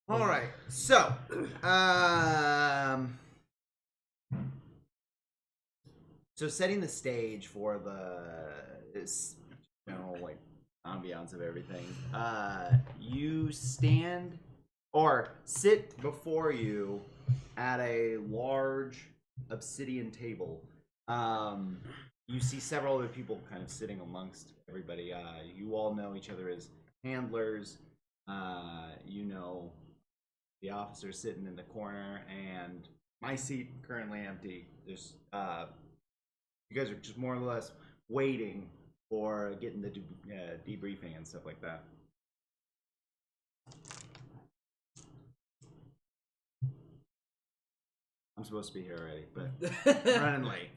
All right, so, so setting the stage for this, like ambiance of everything. You stand or sit before you at a large obsidian table. You see several other people kind of sitting amongst everybody. You all know each other as handlers. You know the officer sitting in the corner, and my seat currently empty. There's you guys are just more or less waiting for getting the debriefing and stuff like that. I'm supposed to be here already, but running late.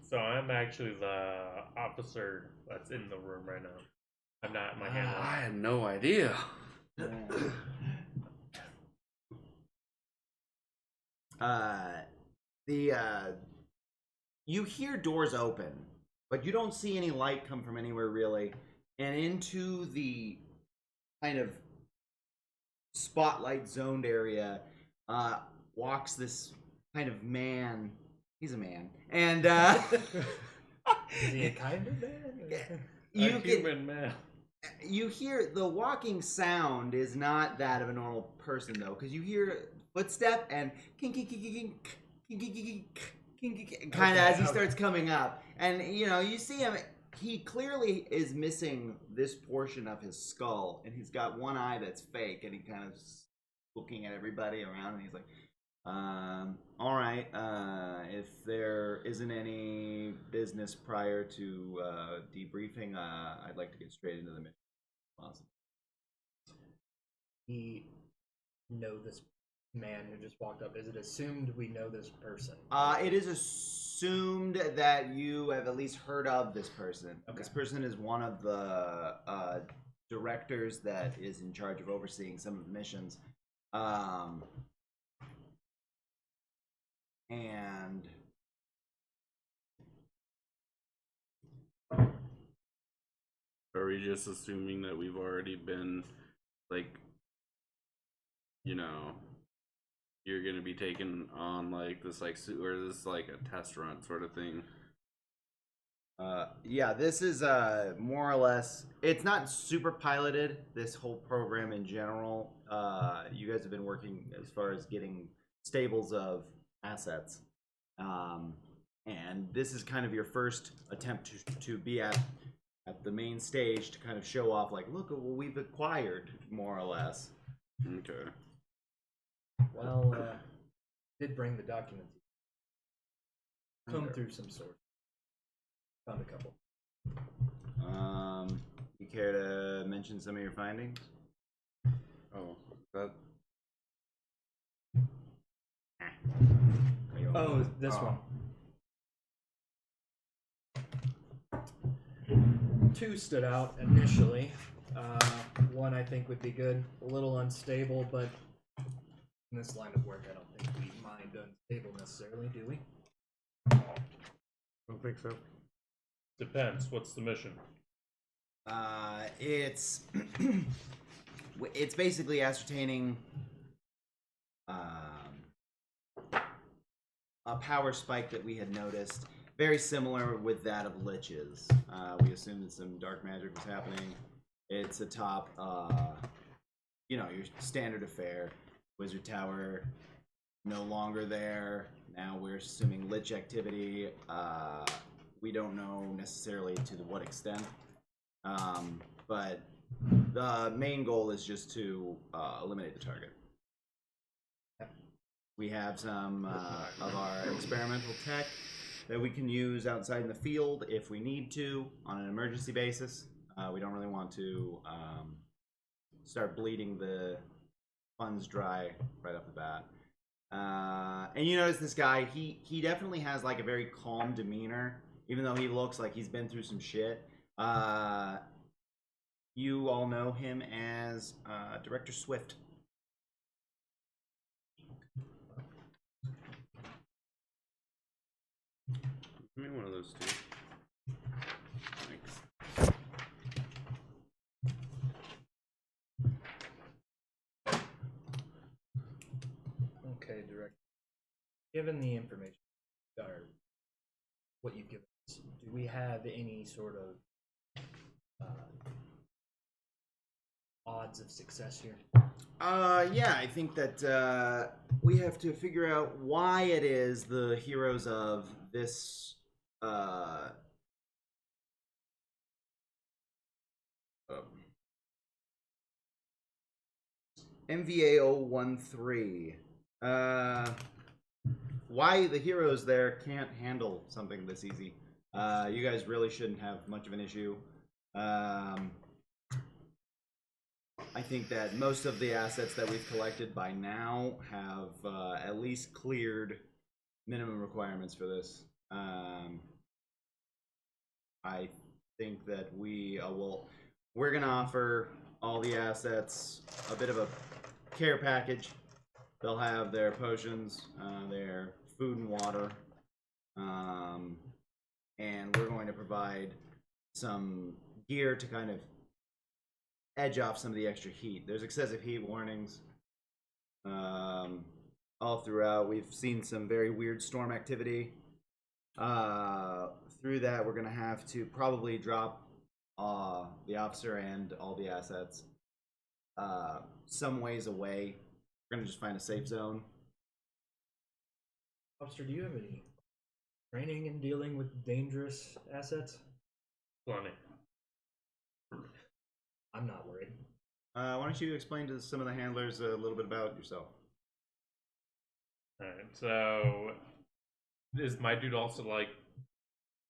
So I'm actually the officer that's in the room right now. I'm not my handler. I had no idea. You hear doors open, but you don't see any light come from anywhere really, and into the kind of spotlight zoned area walks this kind of man. He's a man, and is he a kind of man? Human man. You hear the walking sound is not that of a normal person though, because you hear footstep and kind of as he starts coming up, and you see him. He clearly is missing this portion of his skull, and he's got one eye that's fake, and he kind of looking at everybody around, and he's like, all right, if there isn't any business prior to debriefing, I'd like to get straight into the mission. Awesome. We know this man who just walked up. Is it assumed we know this person? It is assumed that you have at least heard of this person. Okay. This person is one of the directors that is in charge of overseeing some of the missions. And are we just assuming that we've already been, like, you're gonna be taken on like this, like, or this like a test run sort of thing? Yeah, this is more or less. It's not super piloted. This whole program in general. You guys have been working as far as getting stables of assets, and this is kind of your first attempt to be at the main stage to kind of show off, like, look at what we've acquired, more or less. Okay. Well, did bring the documents. Come through some sort. Found a couple. You care to mention some of your findings? Oh, that. Oh, this one. 2 stood out initially. One I think would be good. A little unstable, but in this line of work, I don't think we mind unstable necessarily, do we? I don't think so. Depends. What's the mission? It's it's basically ascertaining a power spike that we had noticed, very similar with that of liches. We assumed that some dark magic was happening. It's atop, your standard affair. Wizard Tower, no longer there. Now we're assuming lich activity. We don't know necessarily to what extent. But the main goal is just to eliminate the target. We have some of our experimental tech that we can use outside in the field if we need to on an emergency basis. We don't really want to start bleeding the funds dry right off the bat. And you notice this guy, he definitely has like a very calm demeanor, even though he looks like he's been through some shit. You all know him as Director Swift. Give me one of those two. Given the information, or what you've given us, do we have any sort of odds of success here? Yeah, I think that we have to figure out why it is the heroes of this MVA013. Why the heroes there can't handle something this easy. You guys really shouldn't have much of an issue. I think that most of the assets that we've collected by now have at least cleared minimum requirements for this. I think that we're gonna offer all the assets a bit of a care package. They'll have their potions, their food and water, and we're going to provide some gear to kind of edge off some of the extra heat. There's excessive heat warnings all throughout. We've seen some very weird storm activity. Through that, we're going to have to probably drop the officer and all the assets some ways away. We're going to just find a safe zone. Officer, do you have any training in dealing with dangerous assets? Plenty. I'm not worried. Why don't you explain to some of the handlers a little bit about yourself? Alright, so is my dude also like,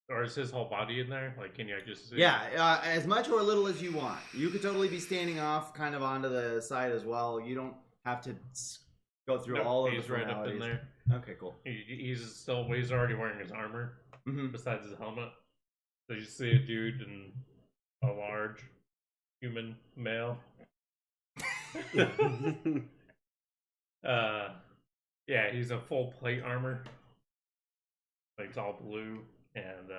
or is his whole body in there? Like, can you just see? Yeah, as much or little as you want. You could totally be standing off kind of onto the side as well. You don't have to go through all of the he's right up in formalities. there. Okay, cool. He's already wearing his armor Mm-hmm. besides his helmet. So you see a dude in a large human male. Yeah, he's in full plate armor. Like, it's all blue, and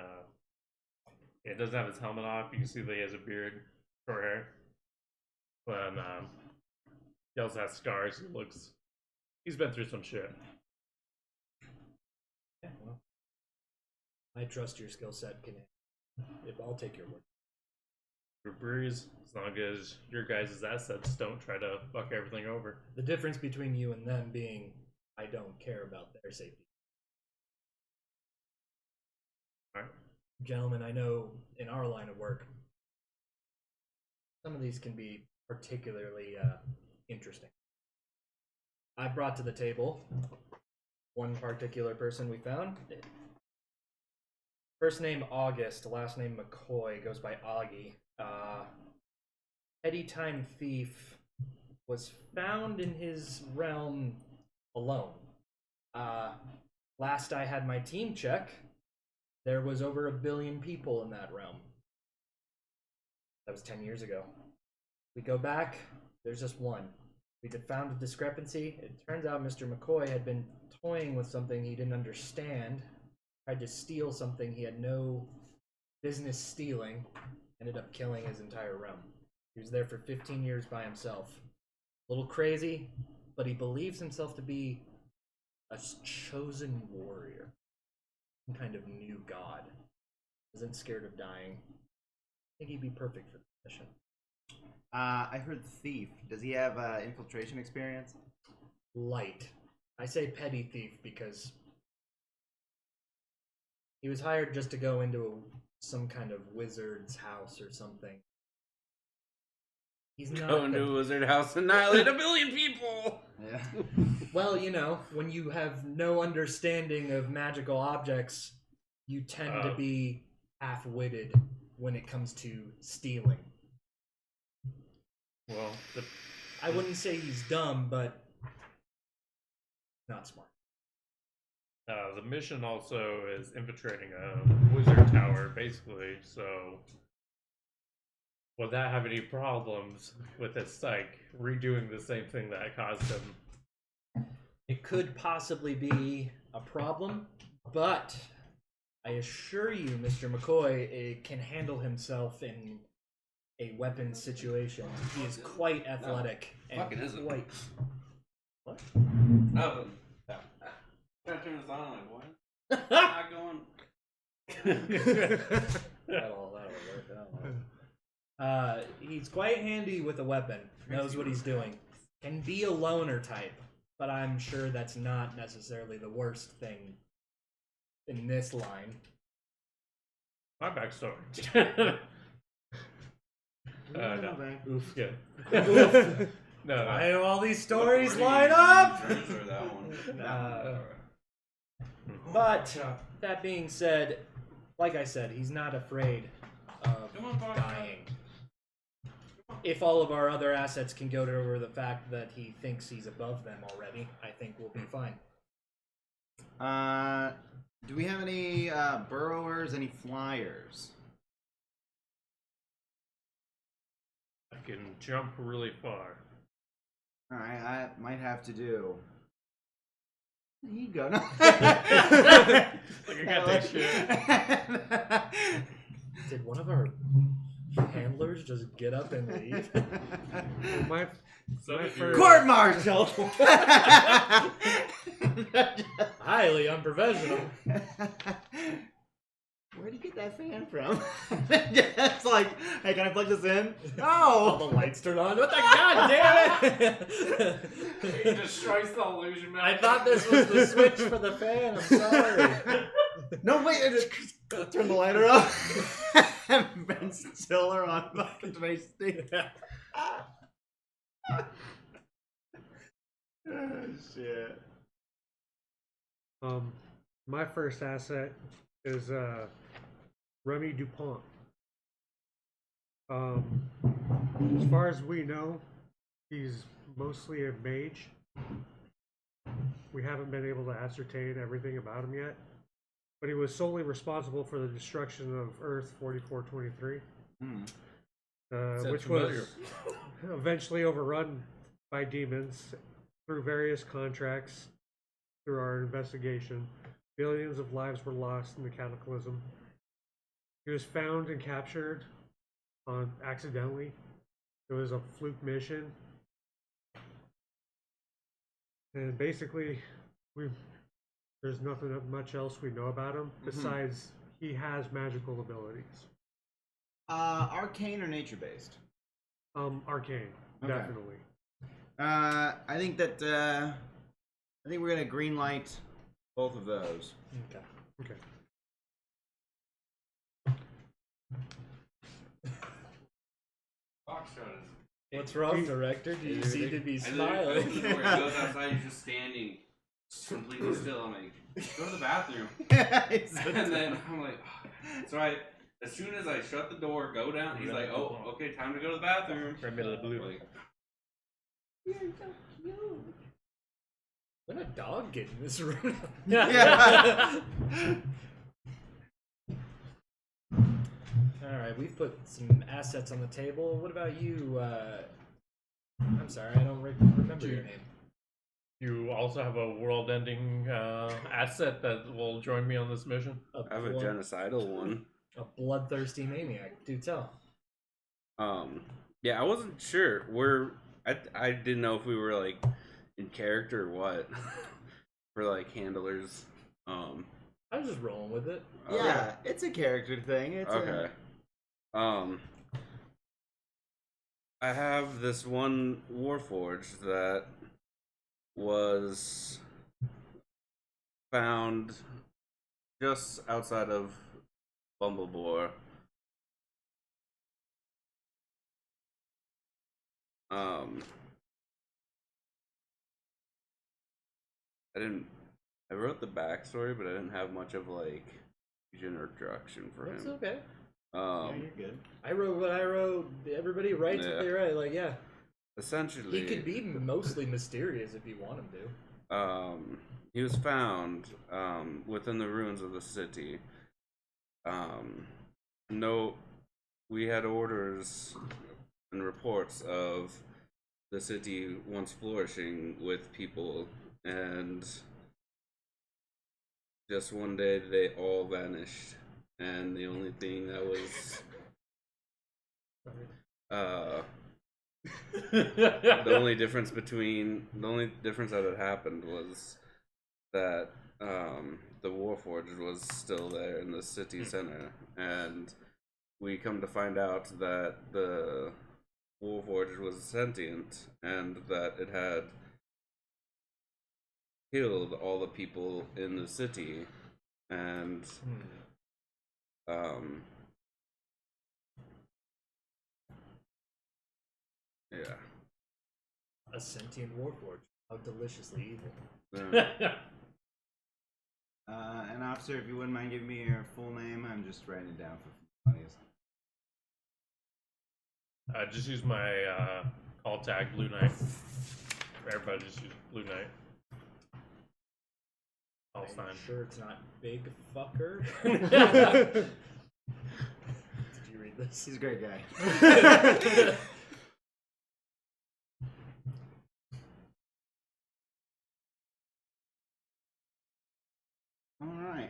it doesn't have his helmet off. You can see that he has a beard, short hair. But he also has scars. He's been through some shit. Yeah, well, I trust your skill set, can if I'll take your word. For Breeze, as long as your guys' assets don't try to fuck everything over. The difference between you and them being I don't care about their safety. Alright. Gentlemen, I know in our line of work, some of these can be particularly interesting. I brought to the table one particular person we found. First name August, last name McCoy, goes by Augie. Petty time thief, was found in his realm alone. Last I had my team check, there was over 1 billion people in that realm. That was 10 years ago. We go back, there's just one. We found a discrepancy. It turns out Mr. McCoy had been toying with something he didn't understand, tried to steal something he had no business stealing, ended up killing his entire realm. He was there for 15 years by himself. A little crazy, but he believes himself to be a chosen warrior. Some kind of new god. Isn't scared of dying. I think he'd be perfect for the mission. I heard thief. Does he have infiltration experience? Light. I say petty thief because he was hired just to go into some kind of wizard's house or something. He's not Go into a wizard house and annihilate 1 billion people! Yeah. Well, you know, when you have no understanding of magical objects, you tend to be half-witted when it comes to stealing. Well, I wouldn't say he's dumb, but not smart. the mission also is infiltrating a wizard tower, basically, so would that have any problems with his psych redoing the same thing that caused him? It could possibly be a problem, but I assure you, Mr. McCoy can handle himself in a weapon situation. He is quite athletic and fucking isn't. quite. What? Oh. I turn this on, I'm like, what? Not going. That'll work out. He's quite handy with a weapon. Knows what he's doing. Can be a loner type, but I'm sure that's not necessarily the worst thing in this line. My backstory. No. Oof. Yeah. Oof. No. Why do all these stories line up? Or that one. But that being said, like I said, he's not afraid of Come on, Bob. dying. If all of our other assets can go over the fact that he thinks he's above them already, I think we'll be fine. Do we have any burrowers, any flyers? I can jump really far. Alright, I might have to do. There you go. No. Like I got that shit. Did one of our handlers just get up and leave? my So my did first- Court martial. Highly unprofessional. Where'd you get that fan from? It's like, hey, can I plug this in? All No. the lights turned on. What the god damn it! He destroys the illusion, man. I thought this was the switch for the fan. I'm sorry. No, wait. I just turn the lighter off. Ben Stiller on fucking Space Station. Oh, shit. My first asset is Remy Dupont. As far as we know, he's mostly a mage. We haven't been able to ascertain everything about him yet, but he was solely responsible for the destruction of Earth 4423, which familiar. was eventually overrun by demons through various contracts. Through our investigation, billions of lives were lost in the cataclysm. He was found and captured accidentally. It was a fluke mission. And basically, there's nothing much else we know about him besides he has magical abilities. Arcane or nature based? Arcane, Okay. definitely. I think that I think we're gonna green light both of those. Okay. What's wrong, director? Do you seem to be I literally open the door, smiling? he goes outside, he's just standing completely still. I'm like, go to the bathroom. And then I'm like, so as soon as I shut the door, go down, he's like, oh, okay, time to go to the bathroom. Right middle of the blue. Like, When a dog get in this room? Yeah. Alright, we've put some assets on the table. What about you? I'm sorry, I don't remember your name. You also have a world-ending asset that will join me on this mission. I have a genocidal one. A bloodthirsty maniac. Do tell. Yeah, I wasn't sure. I didn't know if we were like in character or what for like handlers. I was just rolling with it. Yeah, it's a character thing. It's Okay. I have this one Warforged that was found just outside of Bumblebore. I wrote the backstory, but I didn't have much of like introduction for That's him. okay. yeah, you're good. I wrote what I wrote. Everybody writes what Yeah. they write. Like, yeah. Essentially, He could be mostly mysterious if you want him to. He was found within the ruins of the city. No, we had orders and reports of the city once flourishing with people, and just one day they all vanished, and the only thing that was the only difference that had happened was that the Warforged was still there in the city center, and we come to find out that the Warforged was sentient and that it had killed all the people in the city, and yeah. A sentient warforged. How deliciously evil. Yeah. An officer, if you wouldn't mind giving me your full name, I'm just writing it down for funnies. Just use my call tag, Blue Knight. Everybody just use Blue Knight. All I'm fine. sure it's not big fucker. Did you read this? He's a great guy. All right.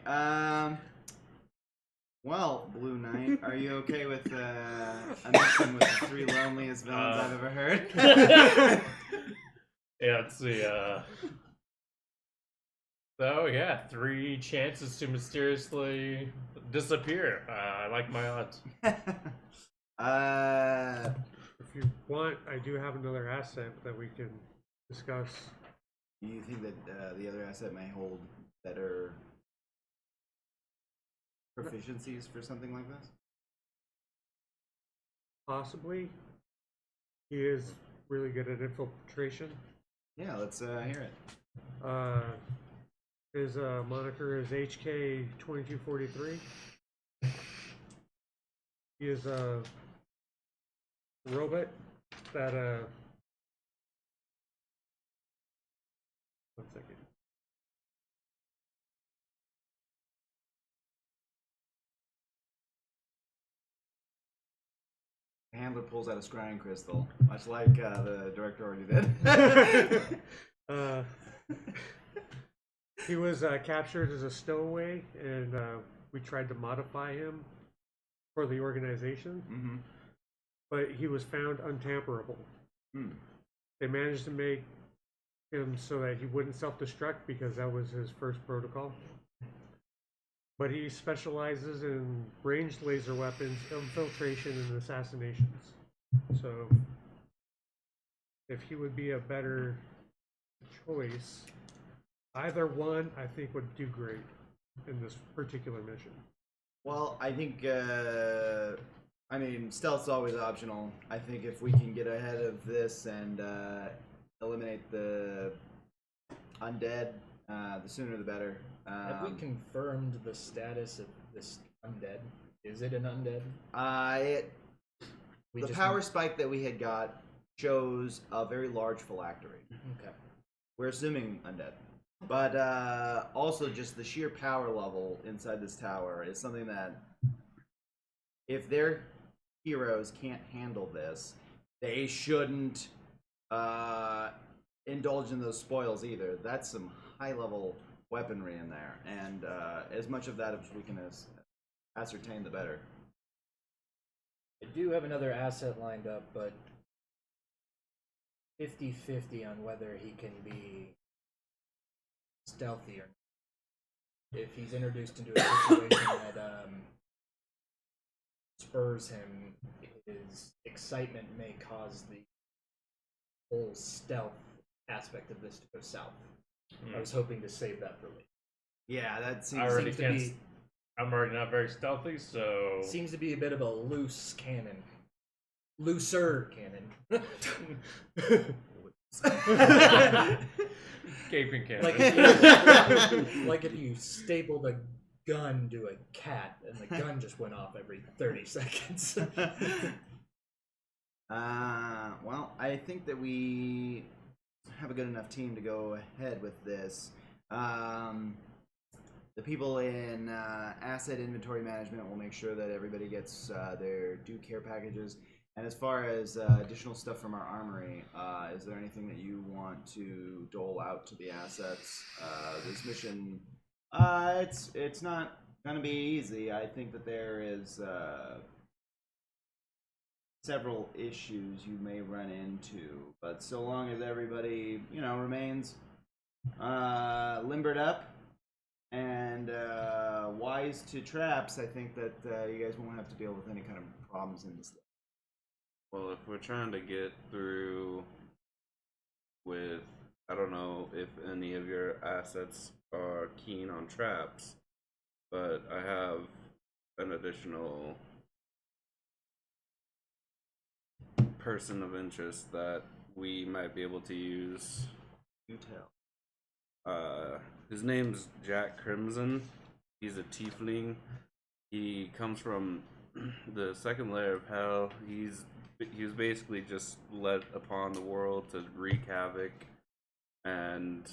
Well, Blue Knight, are you okay with a mission with the 3 loneliest villains I've ever heard? Yeah, let's see. So yeah, 3 chances to mysteriously disappear. I like my odds. If you want, I do have another asset that we can discuss. Do you think that the other asset may hold better proficiencies for something like this? Possibly. He is really good at infiltration. Yeah, let's hear it. His moniker is HK2243. He is a robot that one second. The handler pulls out a scrying crystal, much like the director already did. He was captured as a stowaway, and we tried to modify him for the organization, Mm-hmm. but he was found untamperable. Hmm. They managed to make him so that he wouldn't self-destruct because that was his first protocol. But he specializes in ranged laser weapons, infiltration, and assassinations. So, if he would be a better choice, either one I think would do great in this particular mission. Well, I think, I mean, stealth's always optional. I think if we can get ahead of this and eliminate the undead, the sooner the better. Have we confirmed the status of this undead? Is it an undead? The power spike that we had got shows a very large phylactery. Okay. We're assuming undead. But also just the sheer power level inside this tower is something that if their heroes can't handle this, they shouldn't indulge in those spoils either. That's some high level weaponry in there, and as much of that as we can ascertain, the better. I do have another asset lined up, but 50-50 on whether he can be stealthy or not. If he's introduced into a situation that spurs him, his excitement may cause the whole stealth aspect of this to go south. I was hoping to save that for later. Yeah, that seems. I already seems to can't. be- I'm already not very stealthy, so Seems to be a bit of a loose cannon. Looser cannon. gaping cannon. Like if you stapled a gun to a cat and the gun just went off every 30 seconds. Well, I think that we have a good enough team to go ahead with this. The people in asset inventory management will make sure that everybody gets their due care packages. And as far as additional stuff from our armory, is there anything that you want to dole out to the assets? This mission, it's not gonna be easy. I think that there is several issues you may run into, but so long as everybody, remains limbered up and wise to traps, I think that you guys won't have to deal with any kind of problems in this. Well, if we're trying to get through with, I don't know if any of your assets are keen on traps, but I have an additional person of interest that we might be able to use. You tell. His name's Jack Crimson. He's a tiefling. He comes from the second layer of hell. He was basically just let upon the world to wreak havoc and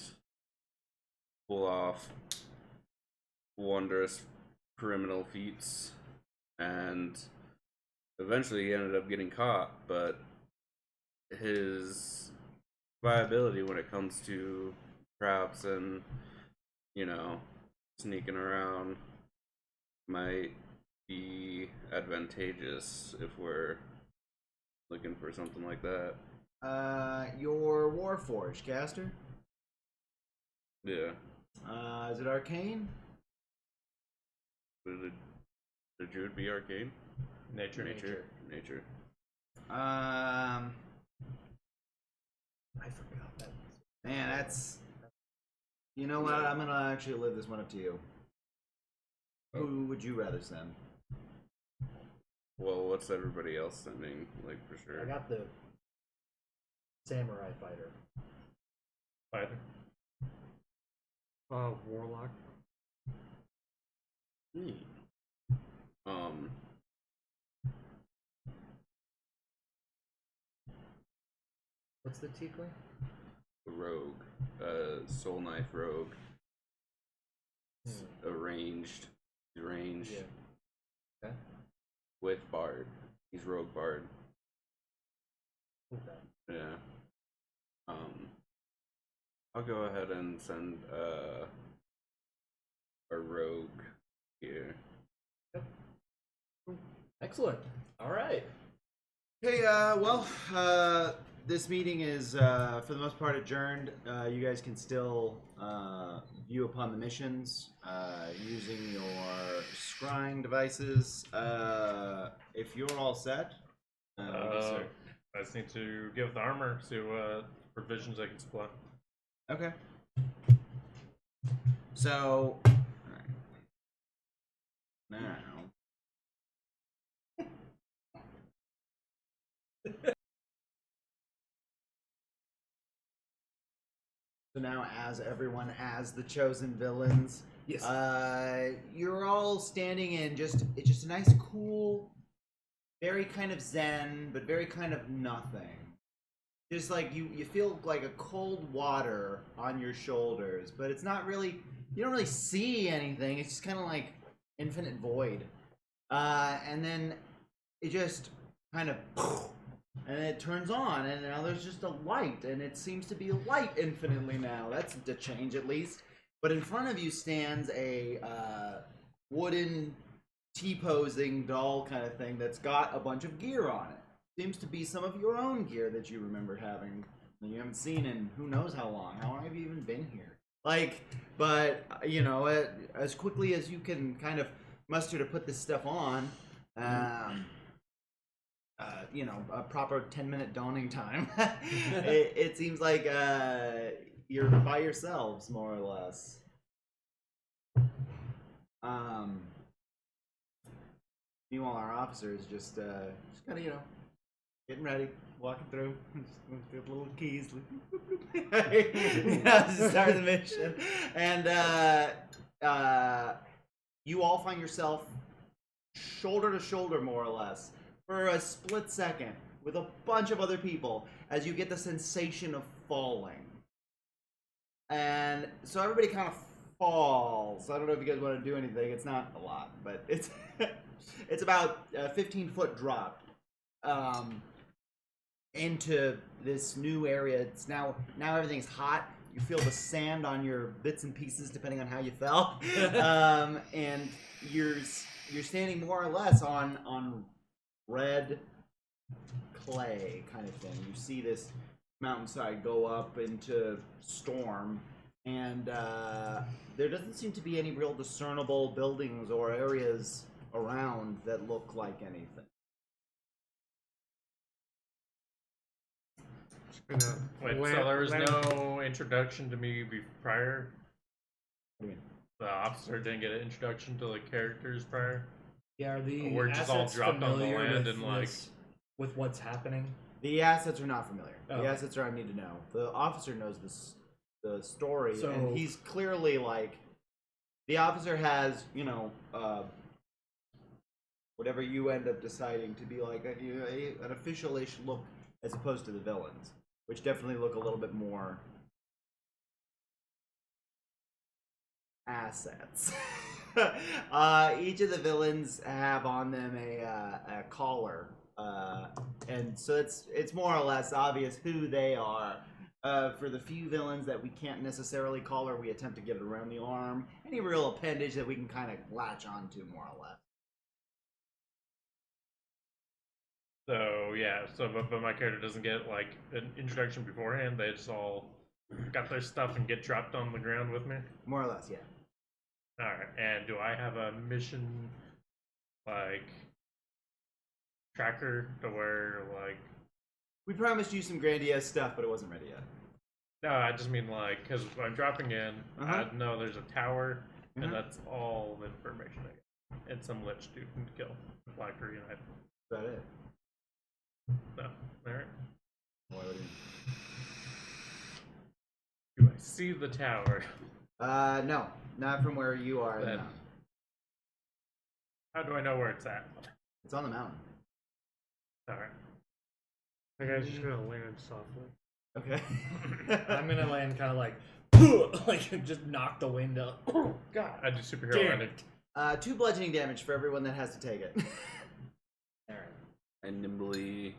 pull off wondrous criminal feats, and eventually he ended up getting caught, but his viability when it comes to traps and, you know, sneaking around might be advantageous if we're looking for something like that. Your Warforged caster? Yeah. Is it arcane? Would the druid be arcane? Nature. Nature. I forgot that. Man, that's. You know what? I'm gonna actually leave this one up to you. Who would you rather send? Well, what's everybody else sending? Like, for sure. I got the samurai fighter. Fighter. Warlock. What's the tiefling? Rogue. Soul Knife Rogue. Ranged. He's ranged. Yeah. Okay. With Bard. He's Rogue Bard. Okay. Yeah. I'll go ahead and send a rogue here. Excellent. All right. Hey, this meeting is for the most part adjourned. You guys can still view upon the missions using your scrying devices. If you're all set, I just need to give the armor, see what provisions I can supply. okay. So, now. So now, as everyone, as the chosen villains, Yes. you're all standing in it's just a nice, cool, very kind of zen, but very kind of nothing. Just like you feel like a cold water on your shoulders, but it's not really. You don't really see anything. It's just kind of like infinite void, and then it just kind of. And it turns on, and now there's just a light, and it seems to be light infinitely now. That's a change, at least. But in front of you stands a wooden T-posing doll kind of thing that's got a bunch of gear on it. Seems to be some of your own gear that you remember having. And you haven't seen in who knows how long. How long have you even been here? But you know, as quickly as you can kind of muster to put this stuff on. You know, a proper 10-minute donning time. it seems like you're by yourselves, more or less. Meanwhile, our officers just kind of, you know, getting ready, walking through, with little keys, to start the mission, and you all find yourself shoulder to shoulder, more or less, for a split second with a bunch of other people as you get the sensation of falling. And so everybody kind of falls. I don't know if you guys want to do anything. It's not a lot, but it's it's about a 15-foot drop into this new area. It's now everything's hot. You feel the sand on your bits and pieces depending on how you fell. And you're standing more or less on red clay kind of thing. You see this mountainside go up into storm, And there doesn't seem to be any real discernible buildings or areas around that look like anything. Gonna Wait, land- so there was land- no introduction to me prior? What do you mean? The officer didn't get an introduction to the characters prior? Yeah, are the We're just all assets dropped on the familiar land with and, like- this- with what's happening? The assets are not familiar. Oh. The assets are I need to know. The officer knows the story, So- and he's clearly like the officer has, whatever you end up deciding to be like an official-ish look as opposed to the villains, which definitely look a little bit more assets. Each of the villains have on them a collar, and so it's more or less obvious who they are. For the few villains that we can't necessarily collar, we attempt to get it around the arm. Any real appendage that we can kind of latch onto, more or less. So yeah, but my character doesn't get like an introduction beforehand. They just all got their stuff and get dropped on the ground with me. More or less, yeah. All right, and do I have a mission like tracker to where like? We promised you some grandiose stuff, but it wasn't ready yet. No, I just mean like because I'm dropping in. Uh-huh. I know there's a tower, Mhm. and that's all the information I get. And some lich dude can kill Black Tree, and I. That's about it. No, all right. Why would you? Do I see the tower? No, not from where you are. Then- No. How do I know where it's at? It's on the mountain. All right. That guy's just gonna land softly. Okay. I'm gonna land kind of like, like just knock the wind up. God, I do superhero damn landing. it! 2 bludgeoning damage for everyone that has to take it. All right. I nimbly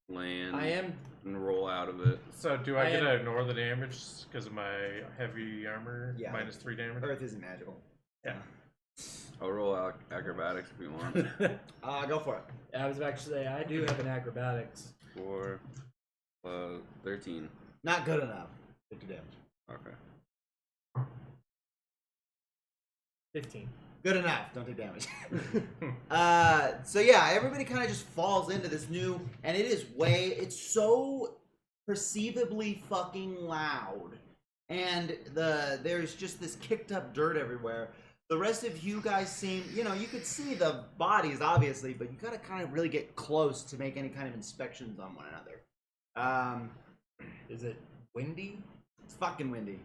land I am. and roll out of it. So do I I get am- to ignore the damage because of my heavy armor? Yeah. Minus 3 damage? Earth isn't magical. Yeah. I'll roll out acrobatics if you want. Go for it. I was about to say I do have an acrobatics. For 13. Not good enough. 50 damage. Okay. 15. Good enough. Don't take damage. So yeah, everybody kind of just falls into this new, and it's so perceivably fucking loud, and there's just this kicked up dirt everywhere. The rest of you guys seem, you could see the bodies obviously, but you gotta kind of really get close to make any kind of inspections on one another. Is it windy? It's fucking windy.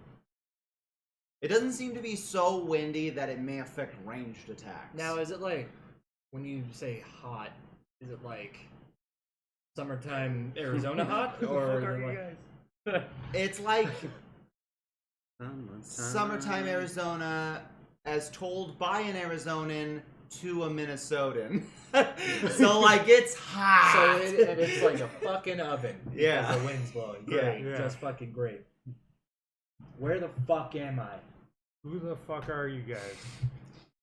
It doesn't seem to be so windy that it may affect ranged attacks. Now, is it like when you say hot? Is it like summertime Arizona hot, or is it like it's like summertime Arizona as told by an Arizonan to a Minnesotan. So like it's hot. and it's like a fucking oven? Because Yeah. the wind's blowing. Yeah. Great, just fucking great. Where the fuck am I? Who the fuck are you guys?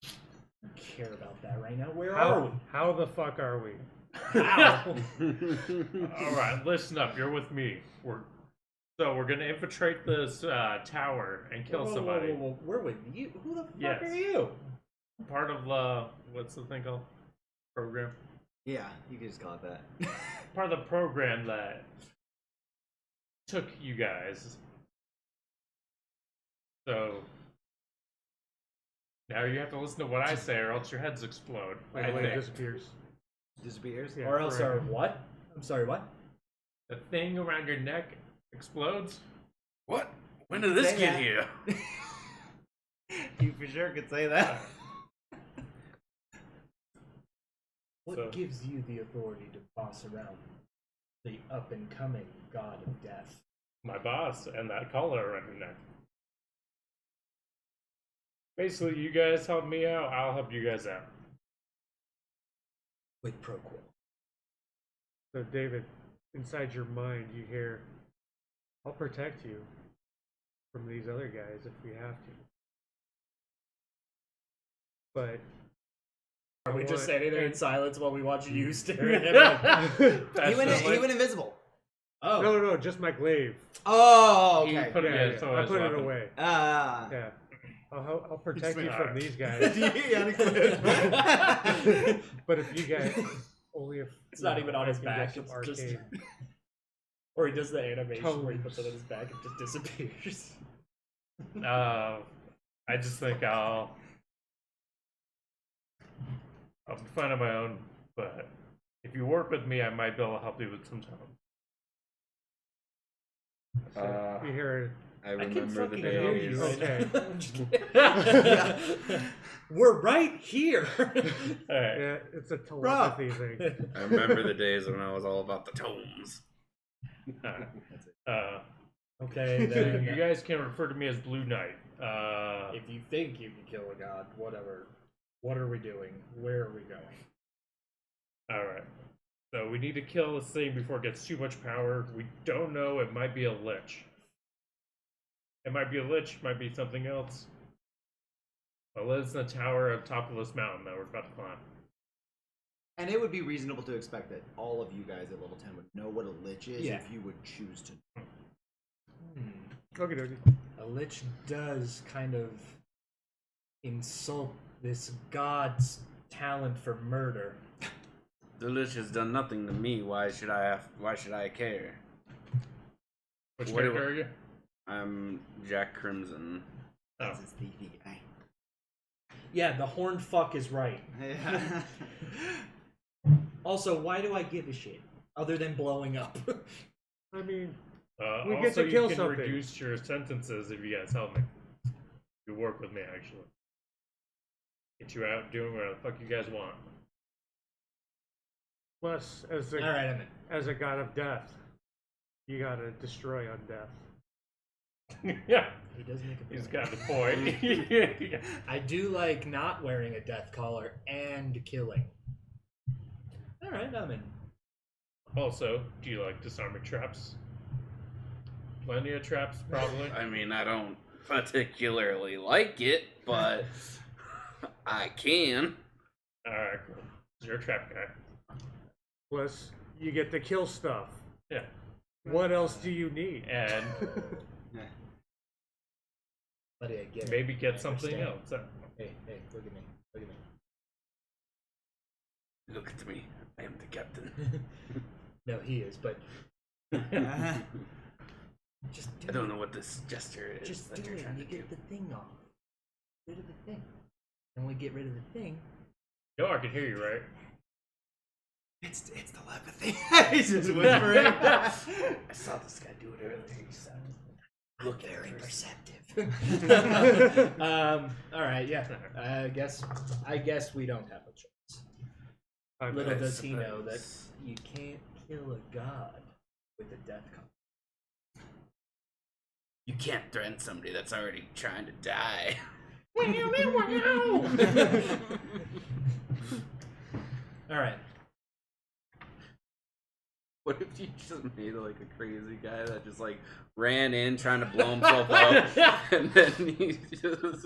I don't care about that right now. Where are we? How the fuck are we? How? All right, listen up. You're with me. We're gonna infiltrate this tower and kill Whoa, somebody. whoa, whoa, whoa. We're with you. Who the fuck Yes. are you? Part of the what's the thing called? Program. Yeah, you can just call it that. Part of the program that took you guys. So now you have to listen to what I say, or else your heads explode. Wait, I wait, think. disappears. Disappears. Yeah, Or else forever. our what? I'm sorry, what? The thing around your neck explodes. What? When did this Say get that. here? You for sure could say that. What So- gives you the authority to boss around the up and coming god of death? My boss and that collar around your neck. Basically, you guys help me out, I'll help you guys out. With pro quo. So, David, inside your mind, you hear, I'll protect you from these other guys if we have to. But Are we just standing there in silence while we watch you stare Yeah. at him? He went invisible. Oh. No, just my glaive. Oh, He okay. put it, Yeah, yeah, so I his put it weapon. away. Ah. Yeah. I'll protect you went, from "Alright." these guys. Yeah, unclipped. But if you guys only if It's not even on his I can back. get some It's just, arcane. or he does the animation where he puts it Tones. on his back and just disappears. I just think I'll be fine on my own, but if you work with me, I might be able to help you with some time. You hear I I can remember the fucking hear days. you right Okay. now. I'm just kidding. We're right here. Alright. yeah, it's a telepathy thing. I remember the days when I was all about the tomes. Okay, So then. you guys can refer to me as Blue Knight. If you think you can kill a god, whatever. What are we doing? Where are we going? Alright. So we need to kill this thing before it gets too much power. We don't know. It might be a lich. It might be a lich, might be something else. But lives in the tower on top of this mountain that we're about to climb. And it would be reasonable to expect that all of you guys at level 10 would know what a lich is Yeah. if you would choose to. Okay, dokie. A lich does kind of insult this god's talent for murder. The Lich has done nothing to me. Why should I care? Which What do character are you? I'm Jack Crimson. Oh. That's his thiefy guy. Yeah, the horned fuck is right. Yeah. Also, why do I give a shit? Other than blowing up. I mean, Also, We get to kill you can something. reduce your sentences if you guys help me. You work with me, actually. Get you out doing whatever the fuck you guys want. plus as a Alright, I'm in. as a god of death, you gotta destroy undeath. Yeah, He does make a he's point. got the point. Yeah. I do like not wearing a death collar and killing. Alright, I'm in. Also, do you like disarming traps? Plenty of traps, probably. I mean, I don't particularly like it, but I can. Alright, cool. You're a trap guy. Plus, you get to kill stuff. Yeah. What else do you need? And Buddy, I get it. maybe I get something understand. else. Hey, look at me. Look at me. Look at me. I am the captain. No, he is, but just do I don't it. know what this gesture is Just that do you're it trying and to you do. get the thing off. Rid of the thing. And we get rid of the thing. No, I can hear you, right? It's telepathy. He's just whispering. I saw this guy do it earlier. He said, Look, at very it first. perceptive. All right, yeah. I guess we don't have a choice. Little I does he know that suppose. you can't kill a god with a death collar. You can't threaten somebody that's already trying to die. All right. What if you just made like a crazy guy that just like ran in trying to blow himself up, and then he just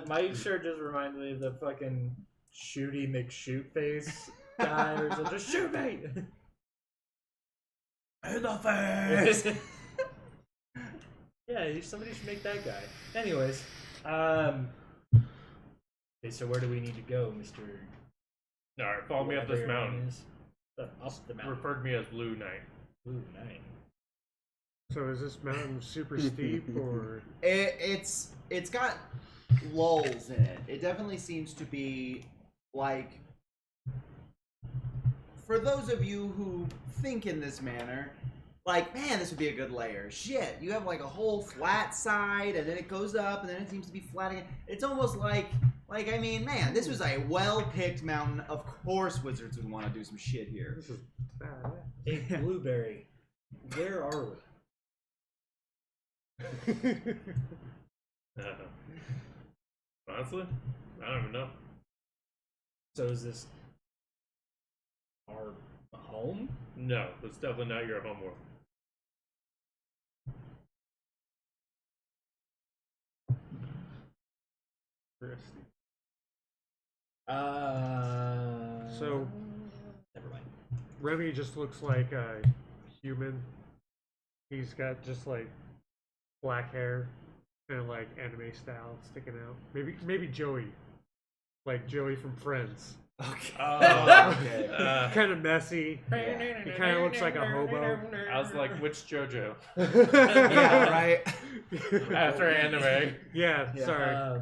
My shirt just reminds me of the fucking Shooty McShoot face guy or something. Just shoot me! In the face. Yeah, somebody should make that guy. Anyways, okay, so where do we need to go, Mr. Alright, follow me up whatever this your name mountain. is? Up the mountain. Refer to me as Blue Knight. Ooh, nice. So is this mountain super steep or? It's got lulls in it. It definitely seems to be like, for those of you who think in this manner, like, man, this would be a good layer. Shit, you have like a whole flat side, and then it goes up, and then it seems to be flat again. It's almost like I mean, man, this was a well-picked mountain. Of course, wizards would want to do some shit here. This is bad. Hey, Blueberry, where are we? Honestly, I don't even know. So is this our home? No, that's definitely not your homeworld. So never mind. Remy just looks like a human He's got just like black hair and like anime style sticking out. Maybe Joey, like Joey from Friends. Okay. Oh, Okay. Kind of messy. Yeah. He kind of looks like a hobo. I was like, which JoJo? Yeah, right. After anime. Yeah, Yeah. sorry.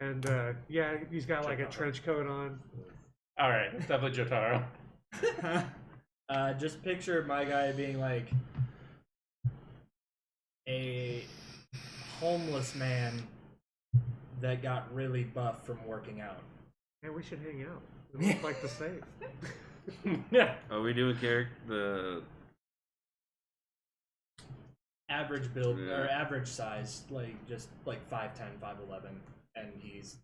And yeah, he's got like a trench coat on. All right, definitely Jotaro. Just picture my guy being like a homeless man that got really buff from working out. Hey, we should hang out. We look like the same. Yeah. Are we doing the Average build Yeah. or average size, like just like 5'10", 5'11", and he's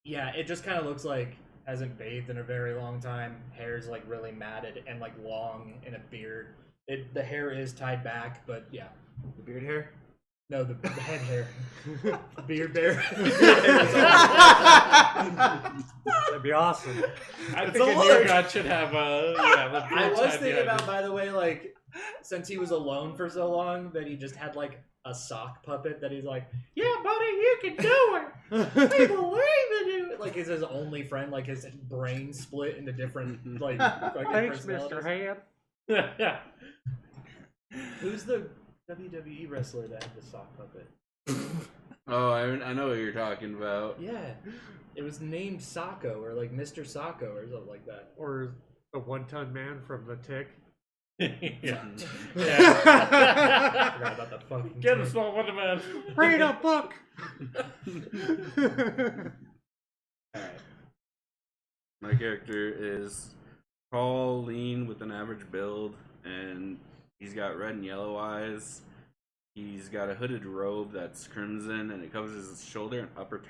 it just kind of looks like hasn't bathed in a very long time. Hair's like really matted and like long in a beard. The hair is tied back, but yeah. The beard hair? No, the head hair. The beard bear. That'd be awesome. I It's think a a new look. god should have a the I beard was tied thinking behind about, it. by the way, like, since he was alone for so long, that he just had, like, a sock puppet that he's like, yeah, buddy, you can do it. I believe in you. Like, is his only friend, like, his brain split into different, like, fucking Thanks, personalities. Mr. Hand. Yeah. Who's the WWE wrestler that had the sock puppet? Oh, I know what you're talking about. Yeah. It was named Socko, or, like, Mr. Socko, or something like that. Or the one-ton man from The Tick. Yeah. I forgot about the fucking Get a kid. small Wonder Man. Read a book! Alright. My character is tall, lean, with an average build, and he's got red and yellow eyes. He's got a hooded robe that's crimson, and it covers his shoulder and upper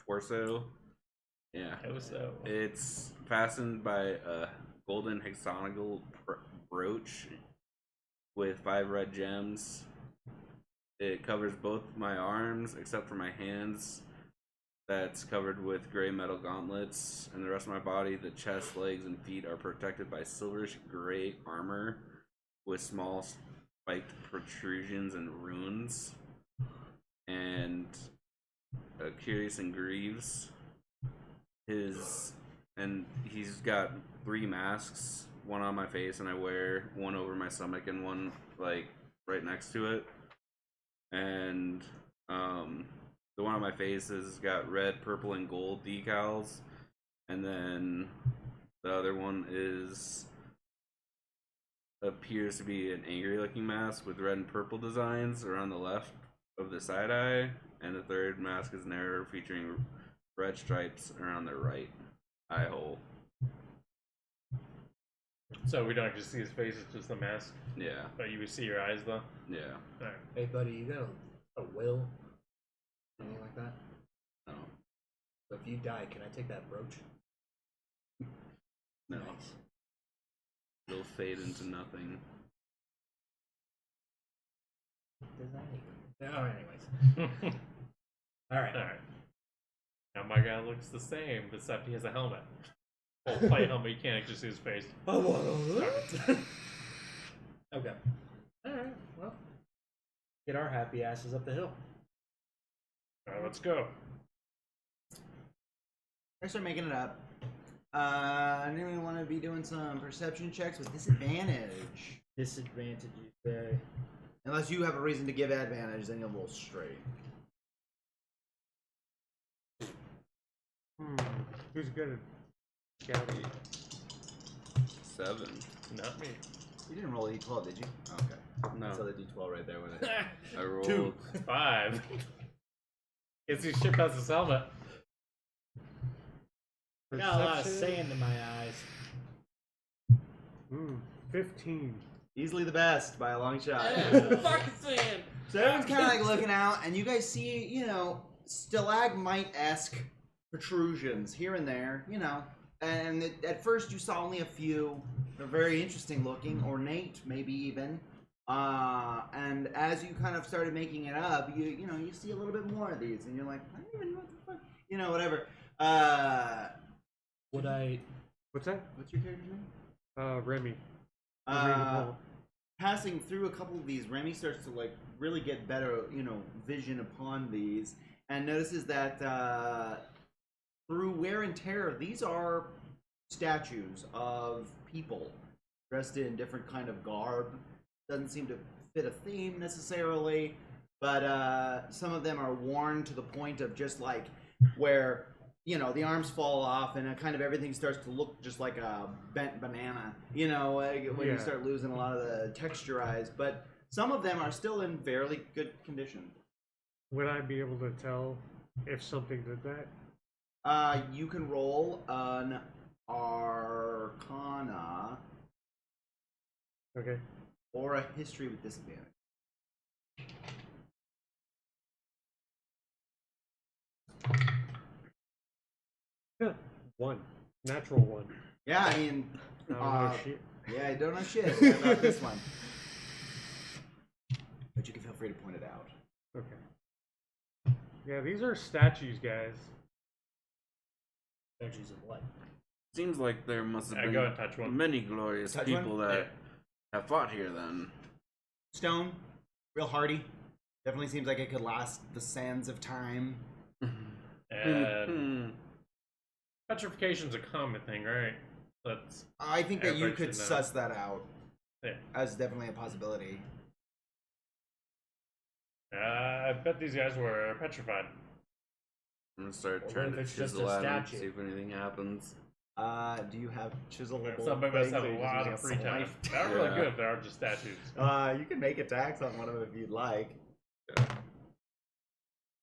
torso. Yeah. It's fastened by a golden hexagonal brooch with 5 red gems. It covers both my arms except for my hands. That's covered with gray metal gauntlets, and the rest of my body, the chest, legs, and feet, are protected by silverish gray armor with small spiked protrusions and runes. And Curious and Greaves. He's got 3 masks, one on my face, and I wear one over my stomach and one like right next to it. And the one on my face has got red, purple, and gold decals, and then the other one appears to be an angry-looking mask with red and purple designs around the left of the side eye, and the third mask is narrow, featuring red stripes around the right eye hole. So we don't actually see his face, it's just the mask. Yeah, But you would see your eyes though. yeah. Alright. Hey, buddy, you got a will? Anything like that? No, So if you die, can I take that brooch? no. Nice. It'll fade into nothing. Does that even? Oh, anyways. Alright. Alright. Now my guy looks the same, except he has a helmet. Full plate helmet, you can't actually see his face. Okay. Alright, well. Get our happy asses up the hill. Alright, let's go. I start making it up. Anyone want to be doing some perception checks with disadvantage? Disadvantage, you say. Unless you have a reason to give advantage, then you'll roll straight. Who's good at scouting? 7. Not me. You didn't roll a d12, did you? Oh, okay. No. I saw the d12 right there with it. I rolled 2. 5. Gets these shit past his helmet. Got a lot of Perception? sand in my eyes. 15. Easily the best by a long shot. Fucking sand! So everyone's kind of like looking out, and you guys see, stalagmite-esque protrusions here and there, And at first you saw only a few. They're very interesting looking, ornate, maybe even. And as you kind of started making it up, you see a little bit more of these, and you're like, I don't even know what the fuck, whatever. Would I... What's that? What's your character's name? Remy. Uh, passing through a couple of these, Remy starts to like really get better, vision upon these, and notices that through wear and tear, these are statues of people dressed in different kind of garb. Doesn't seem to fit a theme necessarily, but some of them are worn to the point of just like where the arms fall off and kind of everything starts to look just like a bent banana, when you start losing a lot of the texturized, but some of them are still in fairly good condition. Would I be able to tell if something did that? You can roll an Arcana Okay. or a History with disadvantage. Yeah. 1. Natural 1. Yeah, I mean, I don't know shit. yeah, I don't know shit about this one. But you can feel free to point it out. Okay. Yeah, these are statues, guys. Statues of what? Seems like there must have Go and touch been one. many glorious Touch people one? that have fought here then. Stone, real hardy. Definitely seems like it could last the sands of time. And petrification's a common thing, right? That's I think that you Everybody could should know. suss that out yeah. as definitely a possibility. I bet these guys were petrified. I'm gonna start Or trying if to it's just chisel a at them, statue. see if anything happens. Do you have chiselable Somebody must have a things, or lot you're of just free using a time. slice? They're really Yeah. good if they are just statues. You can make attacks on one of them if you'd like.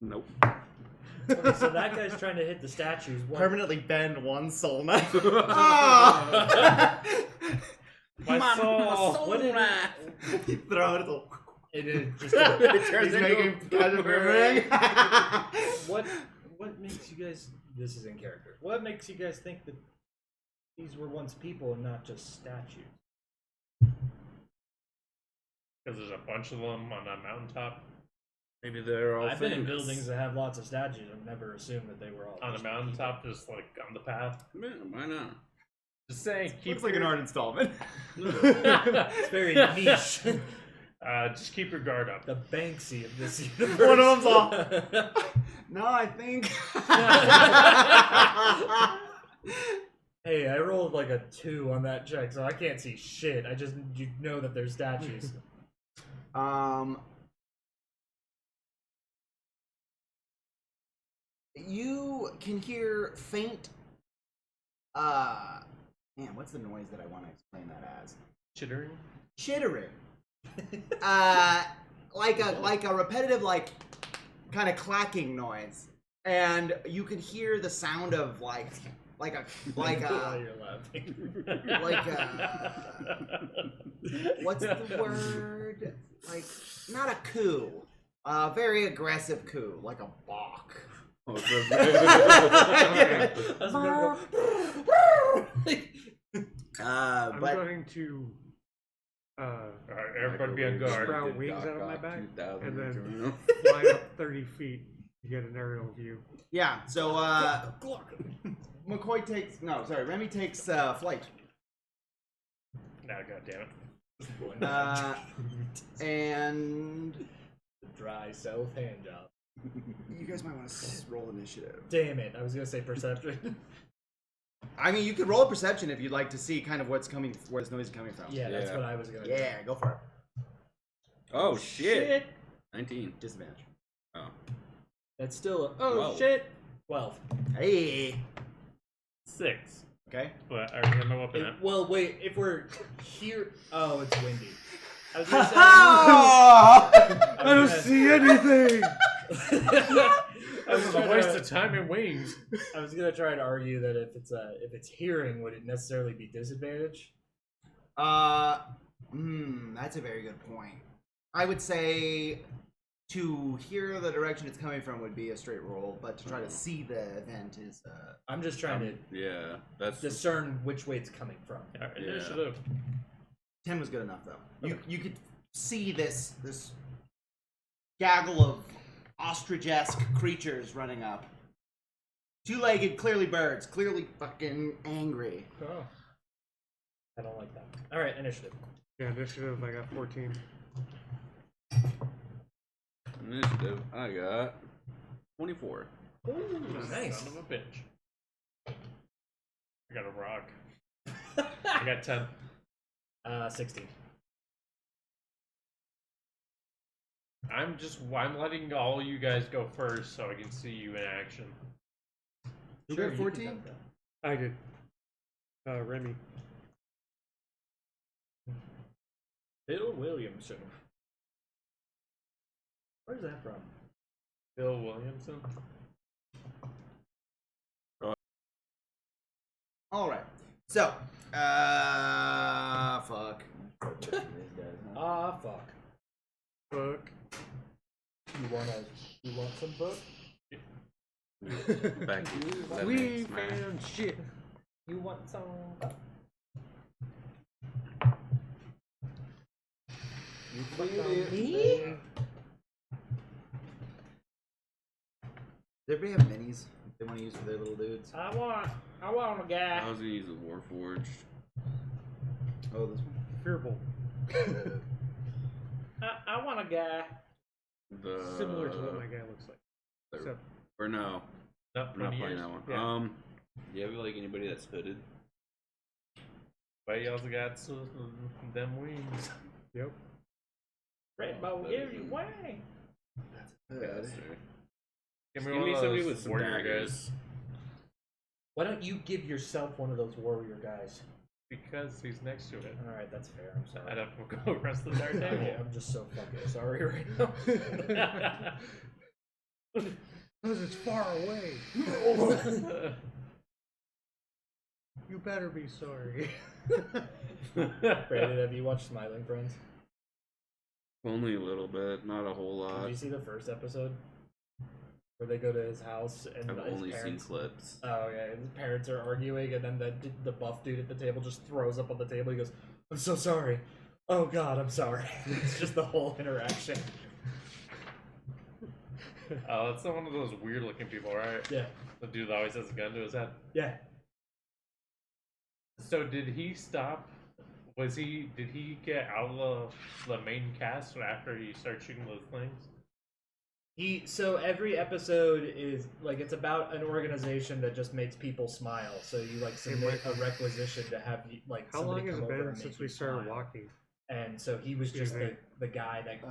Nope. Okay, so that guy's trying to hit the statues. What? Permanently bend one soul knife. My soul. What did You throw it. it is just It turns making kind of boomerang. what makes you guys? This is in character. What makes you guys think that these were once people and not just statues? Because there's a bunch of them on that mountaintop. Maybe they're all I've been in famous. buildings that have lots of statues. I've never assumed that they were all On the just mountaintop, just like on the path. Yeah, why not? Just saying, keep Looks like an art installment. people. It's very niche. Just keep your guard up. The Banksy of this universe. One of them's all. No, I think. Hey, I rolled like a 2 on that check, so I can't see shit. I just know that they're statues. You can hear faint. Man, what's the noise that I want to explain that as? Chittering. Chittering. Like a repetitive, kind of clacking noise, and you can hear the sound of like a While you're laughing. what's the word? Like, not a coo, a very aggressive coo, like a balk. Oh, I'm But going to Alright, everybody be on guard. sprout wings out of my back 2000 and then journal. fly up 30 feet to get an aerial view. yeah, so Remy takes flight. Nah, goddammit. And The dry self hand job. you guys might want to roll initiative. Damn it! I was gonna say perception. I mean, you could roll a perception if you'd like to see kind of where this noise is coming from. Yeah, that's Yeah. what I was gonna. Yeah, go for it. Oh shit! 19. Disadvantage. Oh. That's still. Whoa. Shit. 12. Hey. 6. Okay. But I already have my weapon out. Well, wait. If we're here, oh, it's windy. I was gonna say. I don't see anything! This is a waste of time and wings. I was gonna try to argue that if it's hearing, would it necessarily be disadvantage? That's a very good point. I would say to hear the direction it's coming from would be a straight roll, but to try to see the event is I'm just trying to Yeah, that's discern which way it's coming from. Alright, Yeah. initiative. 10 was good enough though. You could see this gaggle of ostrich-esque creatures running up. Two-legged, clearly birds, clearly fucking angry. Oh. I don't like that. All right, initiative. Yeah, initiative, I got 14. Initiative, I got 24. Ooh, nice. Son of a bitch. I got a rock. I got 10. 16. I'm letting all you guys go first so I can see you in action. Who Sure, got you 14? can have that. I did. Remy. Bill Williamson. Where's that from? Bill Williamson. All right. So, fuck. Fuck. Fuck. You want some book? Back to that We next match. found shit. You want some? You fucked on me? Does everybody have minis they want to use for their little dudes? I want a guy. I was gonna use a Warforged. Oh, this one? Fearful. I want a guy. Similar to what my guy looks like. Except Or no, Not I'm not 20 playing years. that one. Yeah. Do you have like anybody that's hooded? But you also got them wings. yep. Rainbow gives you way. That's fair. Give Give me one me of somebody those with some warrior daggers. guys. Why don't you give yourself one of those warrior guys? Because he's next to it. All right, that's fair. I'm sorry. I'd have to go across the entire Okay, table. I'm just so fucking sorry right now. Because it's far away. You better be sorry. Brandon, have you watched Smiling Friends? Only a little bit, not a whole Did lot. you see the first episode? Where they go to his house and I've his only seen parents... clips. Oh, yeah. His parents are arguing, and then the buff dude at the table just throws up on the table. He goes, "I'm so sorry. Oh, God, I'm sorry." It's just the whole interaction. Oh, that's one of those weird looking people, right? Yeah. The dude that always has a gun to his head. Yeah. So did he stop? Did he get out of the main cast after he started shooting those things? So every episode is, like, it's about an organization that just makes people smile. So you, like, submit a requisition to have, like, How somebody long has come it over been and since make we you started smile. walking? And so he was just Excuse me. the guy that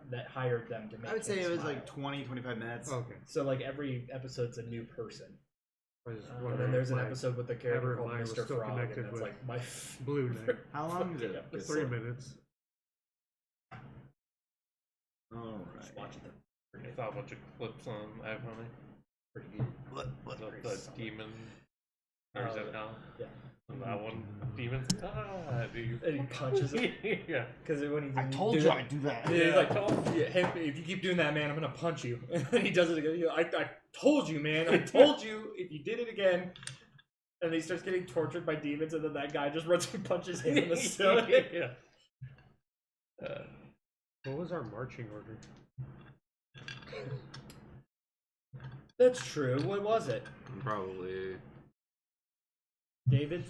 that hired them to make I would say him it was smile. like 20, 25 minutes. Okay. So, like, every episode's a new person. I was just And wondering then there's if an my episode with the character Everett called line was Mr. still Frog, and connected that's with like my Blue Knight. How long is it? episode. 3 minutes. All Just right. watch it. I saw a bunch of clips on iPhone. Pretty good. The demon. Or is that now? Yeah. And that one, demons. Dude. And he punches him. Yeah. Because when he I told you I'd do that. Yeah, he's like, hey, if you keep doing that, man, I'm gonna punch you. And then he does it again. He's like, I told you, man. I told you if you did it again. And he starts getting tortured by demons, and then that guy just runs and punches him in the stomach. Yeah. What was our marching order? That's true. What was it? Probably. David?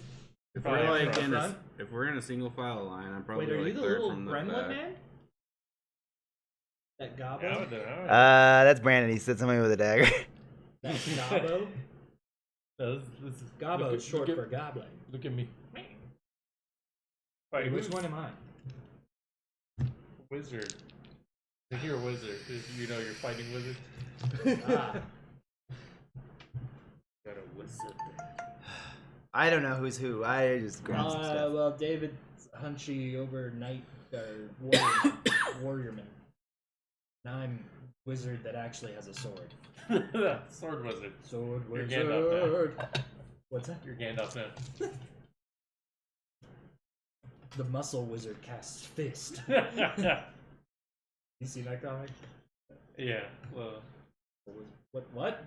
If Probably we're like from in a, front? if we're in a single file line, I'm probably Wait, are like you the third little from the gremlin back. man? That Yeah, I Gobbo? would know. That's Brandon. He said something with a dagger. That Gobbo? This is Gobbo is short for goblin. Look at me. Wait, Wait, which one am I? Wizard. If you're a wizard, you know you're fighting wizard. Ah. Got a wizard. I don't know who's who. I just grabbed some stuff. Well, David's hunchy over knight warriorman. Now I'm wizard that actually has a sword. Sword wizard. Sword You're wizard. Gandalf What's that? You're Gandalf now. The muscle wizard casts fist. You seen that comic? Yeah. Well, What?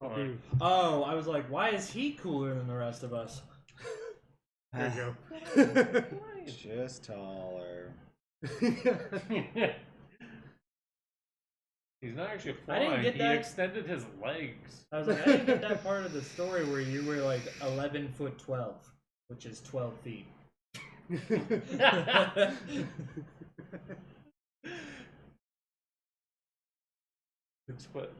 alright. Oh, I was like, why is he cooler than the rest of us? There you go. Just taller. He's not actually I didn't flying. get He that. extended his legs. I was like, I didn't get that part of the story where you were like 11'12". which is 12 feet. 6 foot.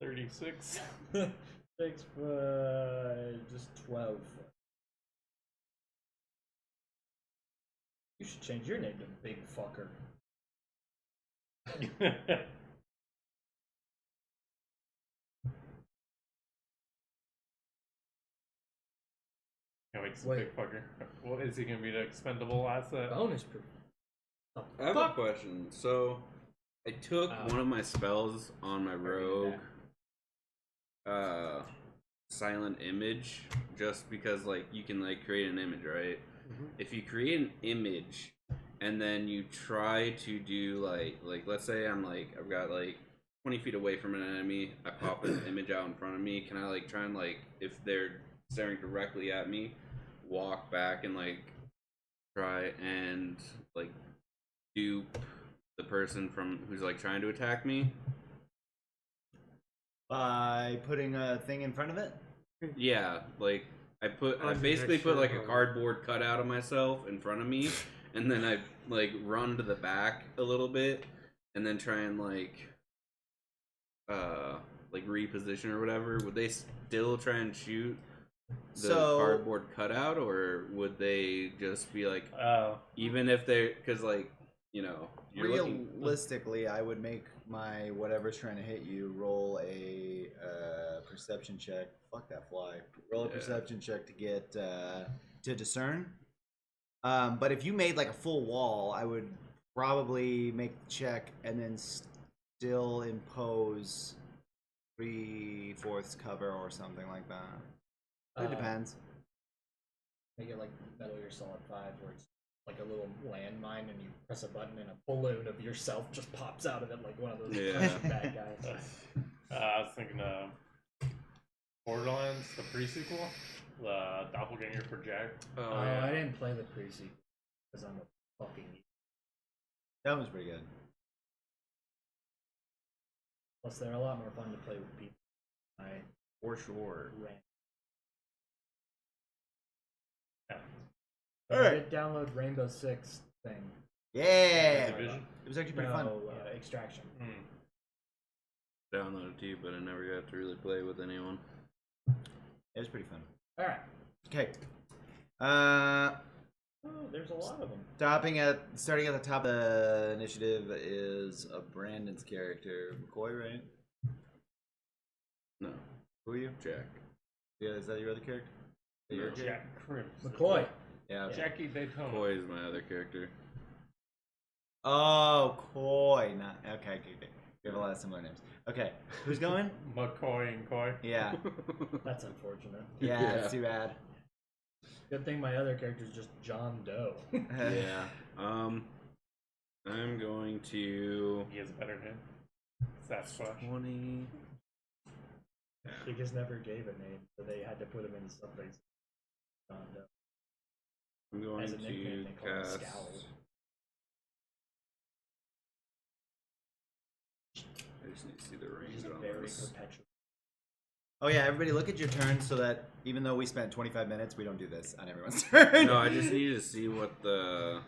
36. 6 foot, just 12 foot. You should change your name to Big Fucker. Can't wait to see Wait. big fucker. What is he gonna be, the expendable asset? Bonus proof. Oh, I have a question. So, I took Oh. one of my spells on my Already rogue, did silent image, just because like you can like create an image, right? Mhm. If you create an image and then you try to do like let's say I've got like 20 feet away from an enemy, I pop an image out in front of me. Can I like try and like if they're staring directly at me, walk back and like try and like dupe the person from who's like trying to attack me? By putting a thing in front of it? Yeah, like I On the basically next put like a turn. cardboard cutout of myself in front of me, and then I like run to the back a little bit, and then try and like reposition or whatever. Would they still try and shoot the So- cardboard cutout, or would they just be like, Oh. even if they, because like you're looking. Realistically, I would make my whatever's trying to hit you roll a perception check. Fuck that fly. Roll a Yeah. perception check to get to discern. But if you made like a full wall, I would probably make the check and then still impose 3/4 cover or something like that. It depends. Make it like Metal Gear Solid 5, where it's like a little landmine, and you press a button, and a balloon of yourself just pops out of it, like one of those Yeah. punching bad guys. I was thinking Borderlands, the pre-sequel, the doppelganger for Jack. Oh, Oh, yeah. I didn't play the pre-sequel because I'm a fucking idiot. That was pretty good. Plus, they're a lot more fun to play with people. I For sure. ran. Yeah. I Alright. did download Rainbow Six thing. Yeah. Division? It was actually pretty fun. Extraction. Hmm. Downloaded too, but I never got to really play with anyone. It was pretty fun. All right. Okay. Oh, there's a lot of them. Starting at the top of the initiative is Brandon's character, McCoy, right? No, Who are you? Jack. Yeah, is that your other character? Is that your No. character? Jack Crimson. McCoy. Yeah. Okay. Jackie Daytona. Coy is my other character. Oh, Coy. Not okay. We have a lot of similar names. Okay, who's going? McCoy and Coy. Yeah. That's unfortunate. Yeah, it's too bad. Good thing my other character is just John Doe. Yeah. I'm going to He has a better name. Sasquatch. 20. He just never gave a name, so they had to put him in somebody's John Doe. I'm going As a nickname, to they call him cast. Scowl. I just need to see the range He's on very this. perpetual. Oh yeah, everybody look at your turn so that even though we spent 25 minutes, we don't do this on everyone's turn. No, I just need to see what the.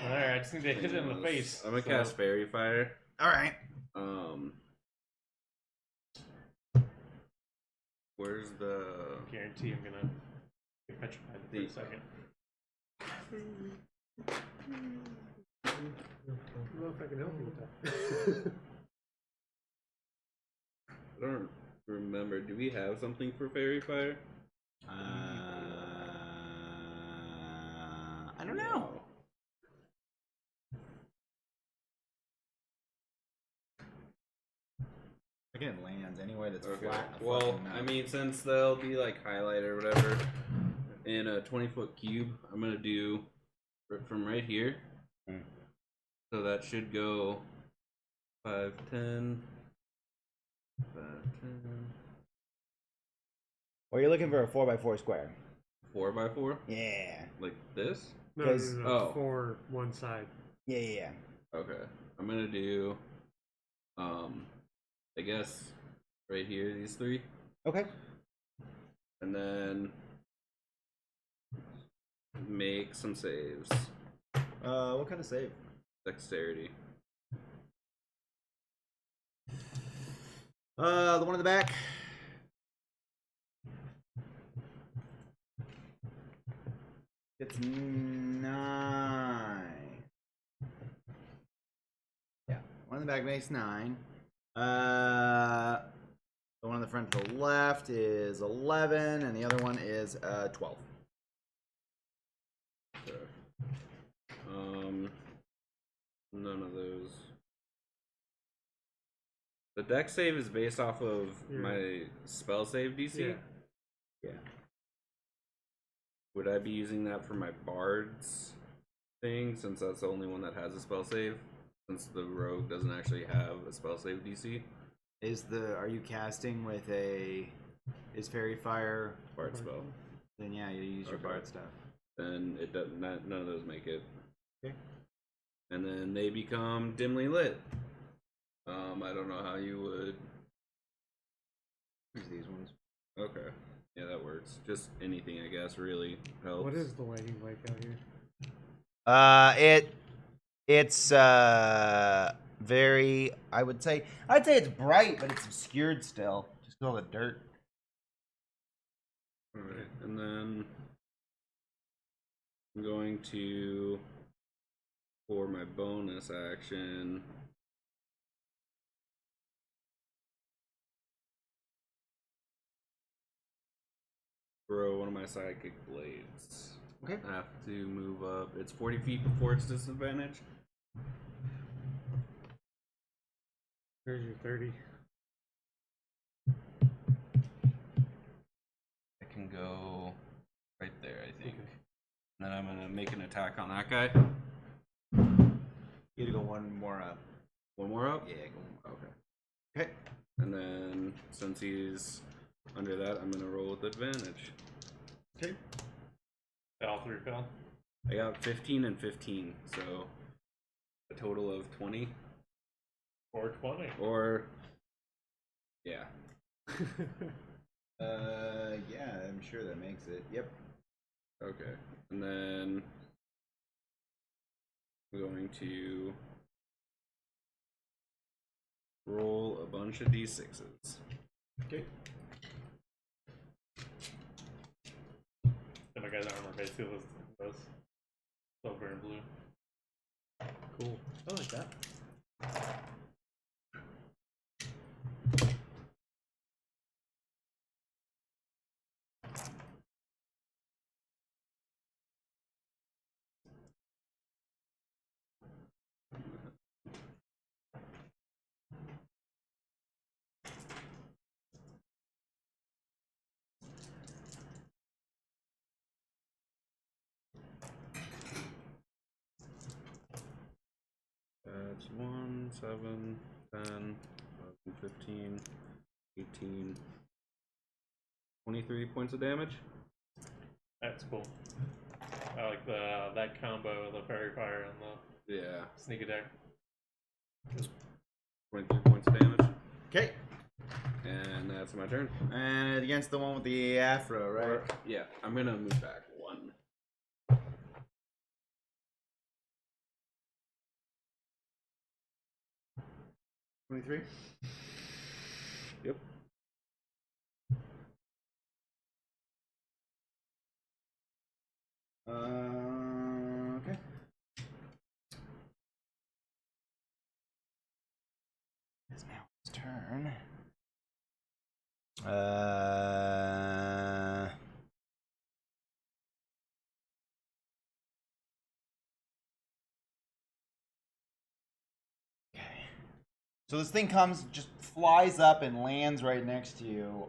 Alright, I just need to hit it in the was. face. I'm gonna so- cast Fairy Fire. All right. Where's the? Guarantee I'm gonna get petrified for a second. I don't know if I can help you with that. I don't remember. Do we have something for Fairy Fire? I don't know. Again, lands anywhere that's Okay. flat. a Well, fucking map. I mean, since they'll be like highlighted or whatever in a 20-foot cube, I'm gonna do from right here. So that should go 5, 10, 5, 10, Or you're looking for a 4x4 square. 4x4, Yeah. like this. No, no, Oh. for one side. Yeah. Okay, I'm gonna do, I guess right here these three, Okay. and then make some saves. What kind of save? Dexterity. The one in the back. It's 9. Yeah, one in the back makes 9. The one in the front to the left is 11, and the other one is 12. Okay. None of those. The dex save is based off of my spell save DC. Yeah. Yeah. Would I be using that for my bard's thing, since that's the only one that has a spell save? Since the rogue doesn't actually have a spell save DC. Are you casting with is Fairy Fire? Bard spell. Then yeah, you use your Okay. Bard stuff. Then it doesn't. None of those make it. Okay. And then they become dimly lit. I don't know how you would. Use these ones. Okay. Yeah, that works. Just anything, I guess, really helps. What is the lighting like out here? It's very. I'd say it's bright, but it's obscured still. Just all the dirt. Alright, and then I'm going to, for my bonus action, throw one of my psychic blades. Okay. I have to move up. It's 40 feet before its disadvantage. There's your 30. I can go right there, I think. And then I'm going to make an attack on that guy. You gotta go one more up. One more up? Yeah, go. Okay. Okay. And then, since he's under that, I'm going to roll with advantage. Okay. All 3 fail. I got 15 and 15, so a total of 20. Or 20. Or, yeah. Yeah, I'm sure that makes it. Yep. Okay. And then I'm going to roll a bunch of d6s. Okay. And my guy's armor basically was silver and blue. Cool. I like that. That's 1, 7, 10, 11, 15, 18, 23 points of damage. That's cool. I like that combo, the fairy fire and the Yeah, sneak attack. 23 points of damage. Okay. And that's my turn. And against the one with the afro, right? Or, yeah, I'm gonna move back 1. 23. Yep. Okay. It's now his turn. Okay. So this thing comes, just flies up and lands right next to you.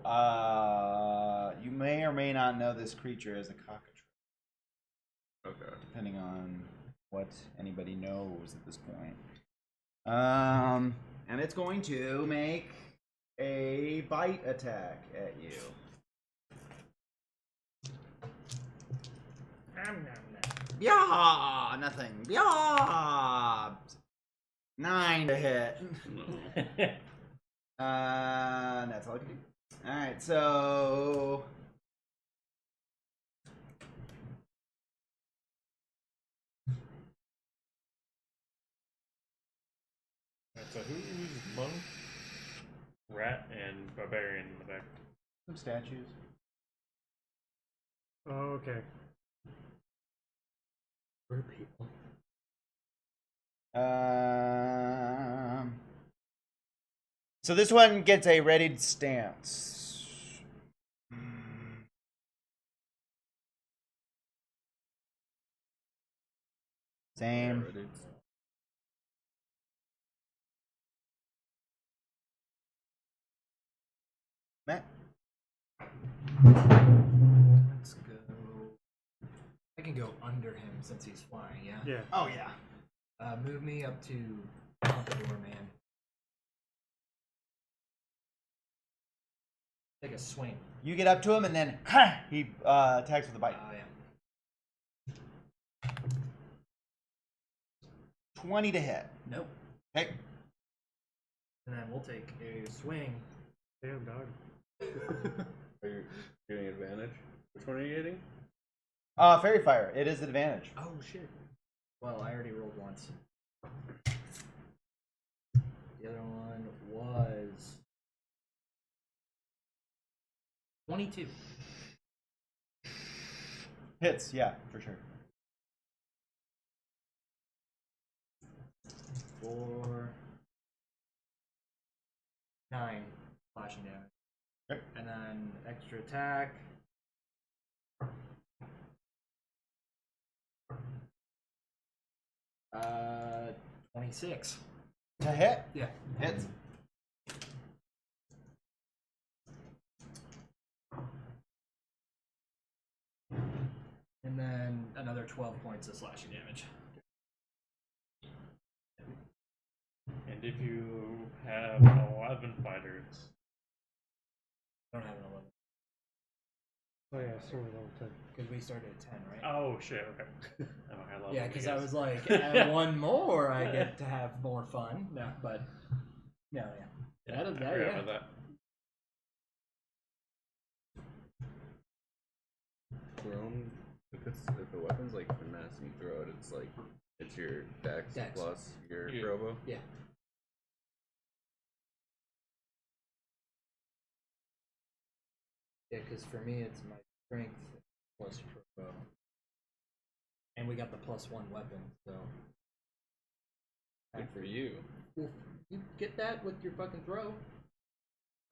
You may or may not know this creature as a cockatrice. Okay. Depending on what anybody knows at this point. And it's going to make a bite attack at you. Yeah, nothing. Yeah, 9 to hit. No. That's all I can do. All right, so so who's monk, rat, and barbarian in the back? Some statues. Oh, okay. We're people. So this one gets a readied stance. Same. Yeah, ready. Matt. Let's go. I can go under him since he's flying, yeah? Yeah. Oh yeah. Move me up to Pompadour, man. Take a swing. You get up to him and then he attacks with a bite. Yeah. 20 to hit. Nope. Okay. And then we'll take a swing. Damn, dog. Are you getting advantage? Which one are you getting? Fairy fire. It is advantage. Oh, shit. Well, I already rolled once. The other one was 22. Hits, yeah, for sure. 4, 9 slashing damage. Yep. And then extra attack. Uh, 26. To hit? Yeah. Hits. And then another 12 points of slashing damage. And if you have 11 fighters, I don't have an 11. Oh yeah, sword level 10. Because we started at 10, right? oh shit, okay. I'm a high level, Yeah, because I guess. was like, add one more, I get to have more fun. No, but no, yeah. That is I that, forgot yeah. about that. Thrown. If the weapon's like finesse and you throw it, it's like it's your dex, Dex. plus your Yeah. probo. Yeah. Yeah, because for me, it's my strength plus turbo. And we got the +1 weapon, so. Good for you. Well, you get that with your fucking throw.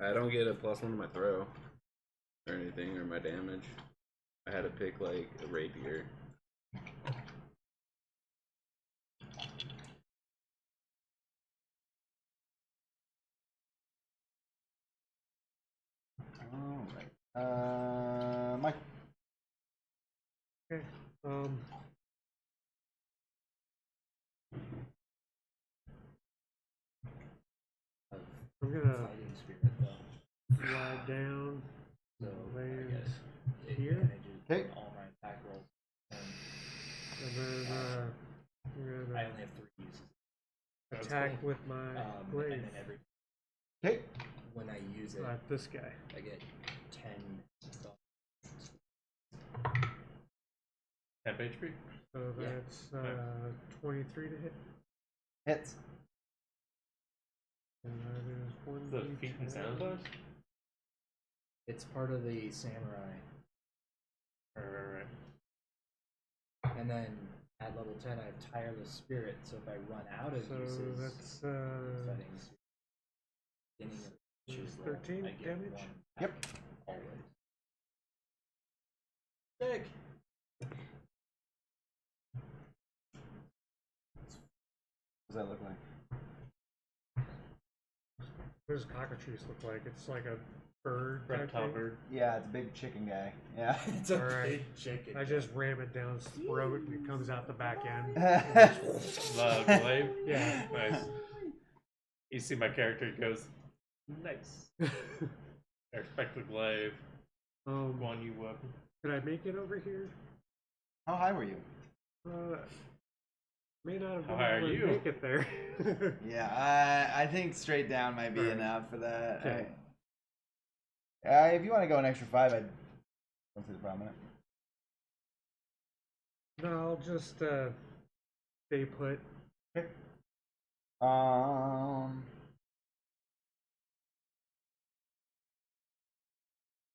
I don't get a +1 to my throw or anything or my damage. I had to pick like a rapier. Alright. Mike. Okay. I'm gonna Fighting spirit, though. slide down, So, I land guess it here, manages Okay. all my attack rolls. and then I'm I gonna only have 3 uses. attack with my And blade then every Okay. when I use it, at this guy. I get 10. 10 HP? So Yeah. that's 23 to hit. Hits. And that is one. The feet and sound class? It's part of the samurai. Right. And then at level 10, I have tireless spirit, so if I run out of So uses, that's fighting beginning of the choose roll, 13 I get damage? 1 Yep. attack always. Sick. What does that look like? what does cockatrice look like? It's like a bird. type Reptile thing? bird. Yeah, it's a big chicken guy. Yeah. It's a Alright. big chicken. I just ram it down his throat and it comes out the back end. The glaive? Yeah. Nice. You see my character, he goes, nice. I expect the glaive. One you weapon. Could I make it over here? How high were you? May not have How been high able are to you? make it there. Yeah, I think straight down might be Alright. enough for that. Okay. If you want to go an extra 5, I'd don't see the problem in it. No, I'll just stay put. Okay.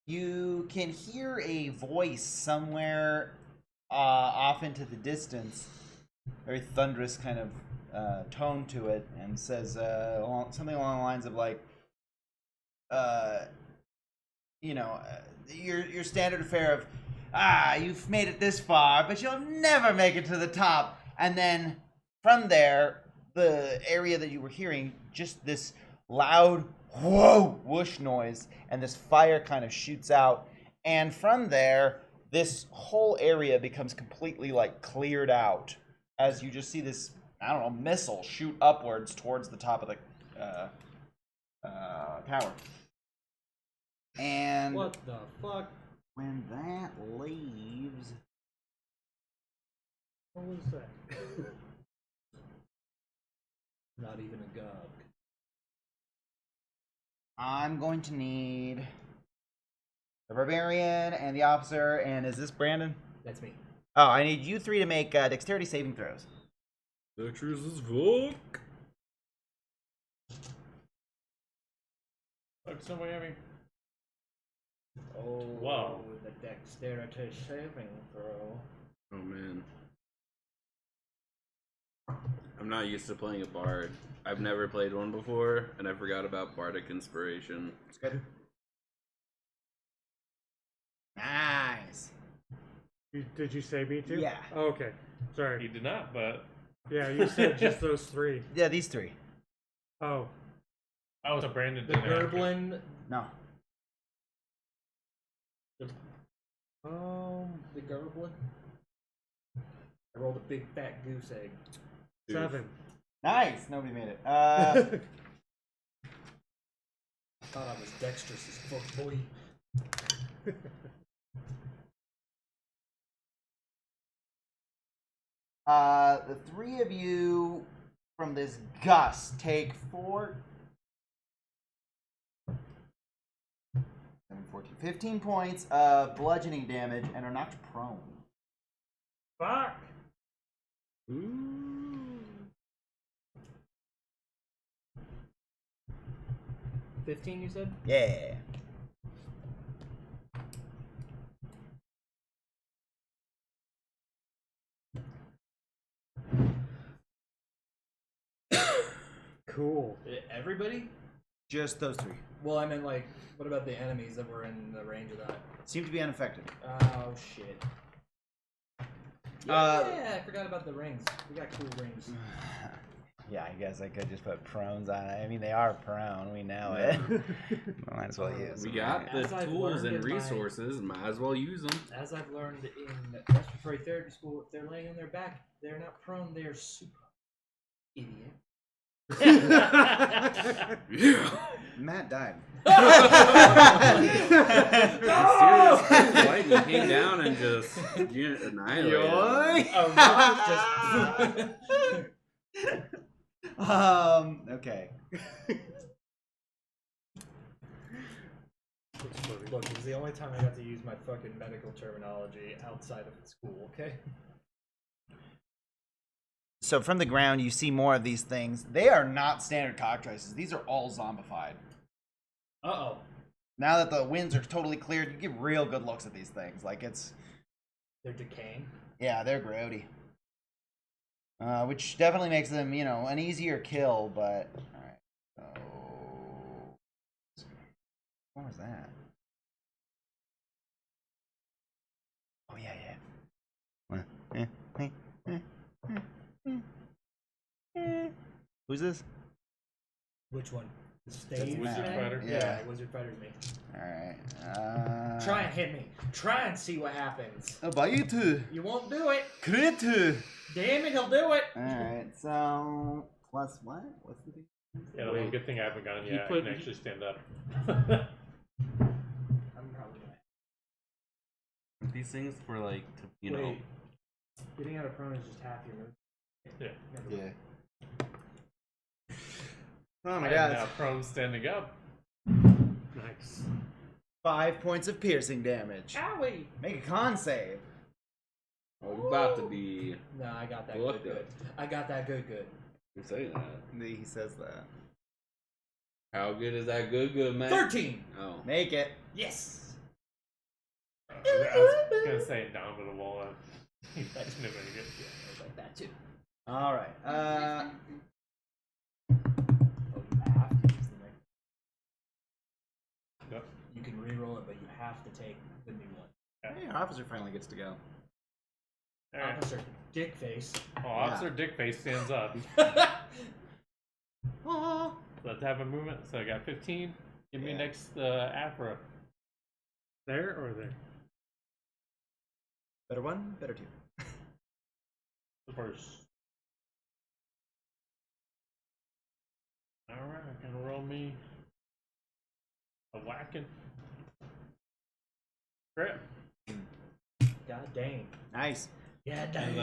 You can hear a voice somewhere off into the distance, very thunderous kind of tone to it, and says something along the lines of like, your standard affair of, you've made it this far, but you'll never make it to the top. And then from there, the area that you were hearing, just this loud whoa whoosh noise, and this fire kind of shoots out. And from there, this whole area becomes completely like cleared out as you just see this, I don't know, missile shoot upwards towards the top of the tower. And What the fuck? when that leaves, What was that? Not even a gug. I'm going to need the barbarian and the officer. And is this Brandon? That's me. Oh, I need you three to make dexterity saving throws. Dexterous as fuck. Fuck somebody having. Oh, Wow. The dexterity saving throw. Oh man. I'm not used to playing a bard. I've never played one before, and I forgot about bardic inspiration. It's good. Nice. Did you say me too? Yeah. Oh, okay. He Sorry. did not, but Yeah, you said just those three. Yeah, these three. Oh, so Brandon The didn't have to. Gerblin. No. The Gerblin. I rolled a big fat goose egg. 7. Nice. Nobody made it. Thought I was dexterous as fuck, boy. The three of you from this gust take 4, 7, 14, 15 points of bludgeoning damage and are knocked prone. Fuck. Ooh. 15, you said? Yeah. Cool. Everybody? Just those three. Well, I meant like, what about the enemies that were in the range of that? Seem to be unaffected. Oh shit. Yeah, I forgot about the rings. We got cool rings. Yeah, I guess I could just put prones on it. I mean, they are prone. We know it. Might as well use We them, got right? the As I've tools learned and in my- resources. Might as well use them. As I've learned in respiratory therapy school, if they're laying on their back, they're not prone, they're supine. Idiot. Yeah. Matt died. Serious lightning came down and just annihilated. Okay. That's funny. Look, it was the only time I got to use my fucking medical terminology outside of school, okay? So from the ground, you see more of these things. They are not standard cockatrices. These are all zombified. Uh-oh. Now that the winds are totally cleared, you get real good looks at these things. Like it's, They're decaying. yeah, they're grody. Which definitely makes them, an easier kill. But all right. So what was that? Oh yeah. Who's this? Which one? The stage Wizard thing? Fighter. Yeah. Wizard Fighter's me. Alright. Try and hit me. Try and see what happens. Bite. You won't do it. Crit. Damn it, he'll do it. Alright, so plus what? What's the thing? Yeah, well, good thing I haven't gone He yet. I put- can actually stand up. I'm probably gonna. These things were like, to, Wait. Getting out of prone is just half your move. Yeah. Never mind. Oh I my am god. now prone standing up. Nice. 5 points of piercing damage. Owie! Make a con save. Oh, we're about to be. No, I got that Look good. good. I got that good. You say that. He says that. How good is that good man? 13. Oh. Make it. Yes. I was gonna say down to the wall. You guys knew it. Yeah, I was like that too. All right. Oh, you have to use the next. Yep. You can re-roll it, but you have to take the new one. Hey, our officer finally gets to go. All right. Officer Dickface. Oh, Officer Dickface stands up. Oh. Let's have a movement. So I got 15. Give me Yeah. next Afro. There or there? Better one, better two. The first. Alright, gonna roll me a whacking. Great. God dang. Nice. Yeah, And dang.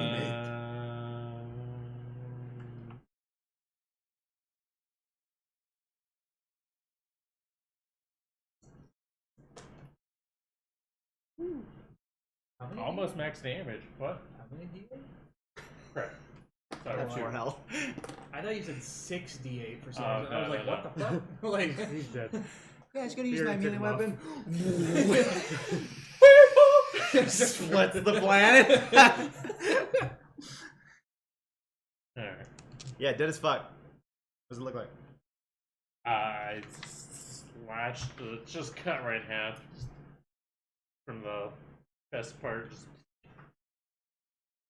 How many almost D8? max damage. What? How many D8? Correct. Sorry, That's two. more health. I thought you said 6 D8 for some Oh, reason. I was no, like, no, what the fuck? Like, He's dead. Yeah, I was gonna use Fear my took melee him off. weapon. Splits the planet. Alright. Yeah, dead as fuck. What does it look like? I slashed, just cut right in half. Just from the best part. Just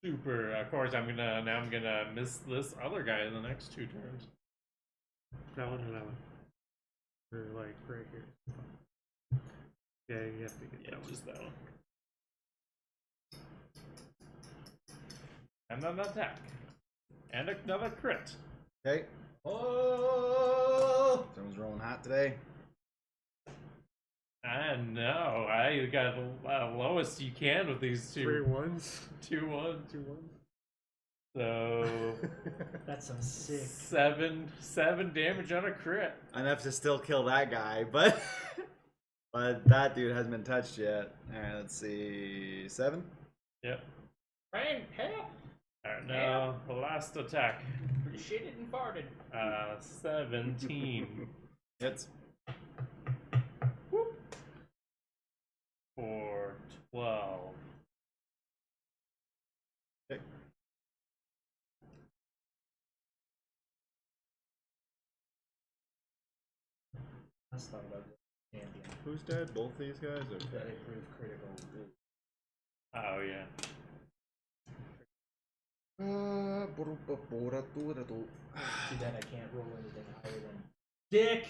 super. Of course, I'm gonna miss this other guy in the next 2 turns. That one or that one? Or like right here. Yeah, you have to get Yeah, that one. just that one. And then attack. And another crit. Okay. Oh! Someone's rolling hot today. I know. I got the lowest you can with these 3 two. ones. 2-1. 2 ones. So that's some sick. 7 damage on a crit. Enough to still kill that guy, but but that dude hasn't been touched yet. Alright, let's see. 7? Yep. Rain, help! Alright, now the last attack. Shitted and farted. 17 Hits. for 12. Okay. I just thought about the champion. Who's dead? Both these guys? That Okay. improved critical. Oh yeah. Too bad I can't roll anything higher than Dick!